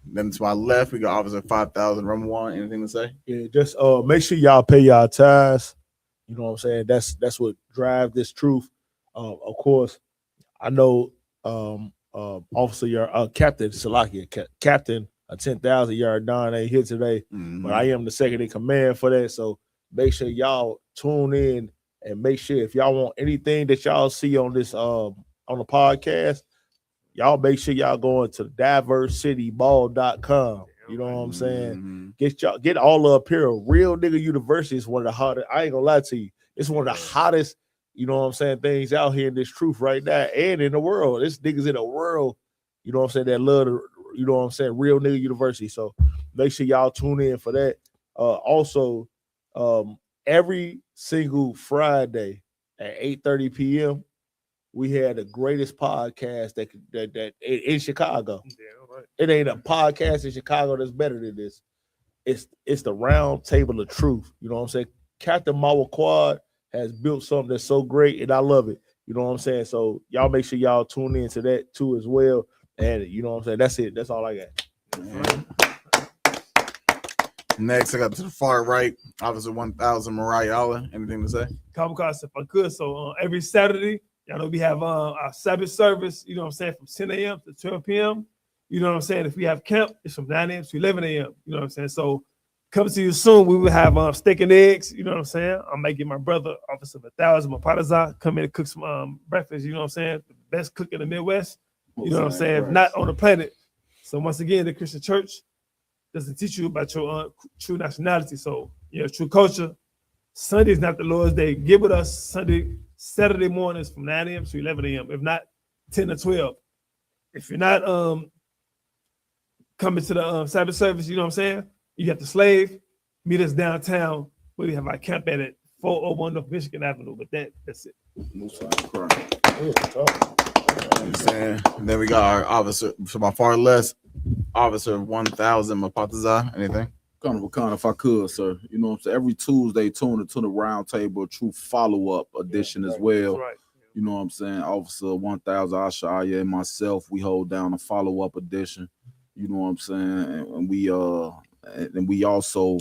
Then to my left, we got Officer 5000 Rum One. Anything to say?
Yeah, just make sure y'all pay y'all tithes. You know what I'm saying? That's what drives this truth. Of course, I know Officer Captain Salakia, Captain a 10,000 yard Don ain't here today, but I am the second in command for that. So make sure y'all tune in and make sure if y'all want anything that y'all see on this on the podcast, y'all make sure y'all go into diversityball.com. You know what I'm saying? Get all the apparel. Real Nigga University is one of the hottest. I ain't gonna lie to you. It's one of the hottest, you know what I'm saying, things out here in this truth right now and in the world. There's niggas in the world, you know what I'm saying, that love the, you know what I'm saying, Real Nigga University. So make sure y'all tune in for that. Also, every single Friday at 8:30 p.m., we had the greatest podcast that in Chicago. Yeah, right. It ain't a podcast in Chicago that's better than this. It's the Round Table of Truth. You know what I'm saying? Captain Mawa Quad has built something that's so great, and I love it. You know what I'm saying? So y'all make sure y'all tune in to that too as well. And you know what I'm saying? That's it. That's all I got.
Next, I got to the far right, Officer 1000 Mariah Allah. Anything to say?
Kamikaze, if I could. So every Saturday, y'all know we have our Sabbath service, you know what I'm saying, from 10 a.m. to 12 p.m. You know what I'm saying? If we have camp, it's from 9 a.m. to 11 a.m. You know what I'm saying? So coming to you soon, we will have steak and eggs, you know what I'm saying? I might get my brother, Officer 1000 Mapadaza, come in and cook some breakfast, you know what I'm saying? The best cook in the Midwest, you know what I'm saying? If not on the planet. So once again, the Christian church doesn't teach you about your true nationality. So, true culture. Sunday is not the Lord's day. Give it us Saturday mornings from 9 a.m. to 11 a.m. If not, 10 to 12. If you're not coming to the Sabbath service, you know what I'm saying? You have to slave, meet us downtown where we have our camp at 401 North Michigan Avenue. But that's it.
And then we got our officer from my far left, Officer 1000 Mapataza. Anything?
If I could, sir. You know what I'm saying? Every Tuesday, tune into the Round Table True follow-up edition as well.
Right.
You know what I'm saying? Officer 1000 Ashaya and myself, we hold down a follow-up edition. You know what I'm saying? And we also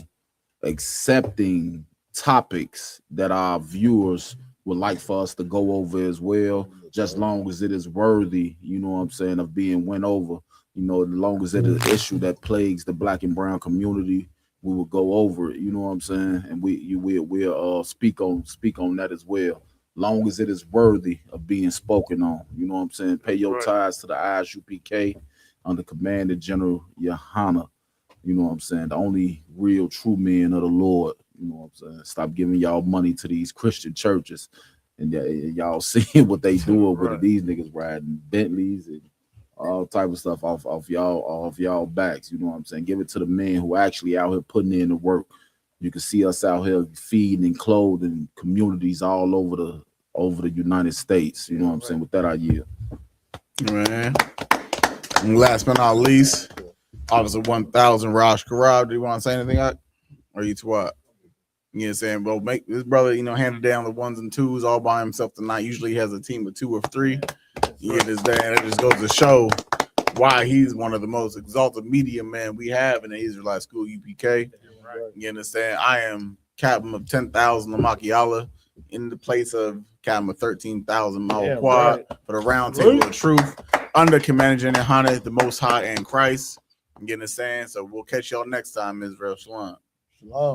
accepting topics that our viewers would like for us to go over as well, just long as it is worthy, you know what I'm saying, of being went over. You know, as long as it is an issue that plagues the Black and brown community, we would go over it. You know what I'm saying? And we'll speak on that as well. Long as it is worthy of being spoken on. You know what I'm saying? Pay your ties to the ISUPK under Commander General Yohana. You know what I'm saying? The only real true men of the Lord. You know what I'm saying? Stop giving y'all money to these Christian churches. And y'all seeing what they doing with it. These niggas riding Bentleys and all type of stuff off y'all backs. You know what I'm saying? Give it to the men who actually out here putting in the work. You can see us out here feeding and clothing communities all over the United States. You know what I'm saying? With that, I yield.
Man. And last but not least, Officer 1000 Raj Karab. Do you want to say anything? Or are you to what? You know what I'm saying? Well, make this brother, handle down the ones and twos all by himself tonight. Usually he has a team of 2 or 3. You get this dad. It just goes to show why he's one of the most exalted media men we have in the Israelite School UPK. You understand? I am captain of 10,000 Lamakiala in the place of captain of 13,000 Mao Quad for the round table of truth under Commander General Hana, the Most High and Christ. You understand? So we'll catch y'all next time, Israel. Shalom.
Shalom.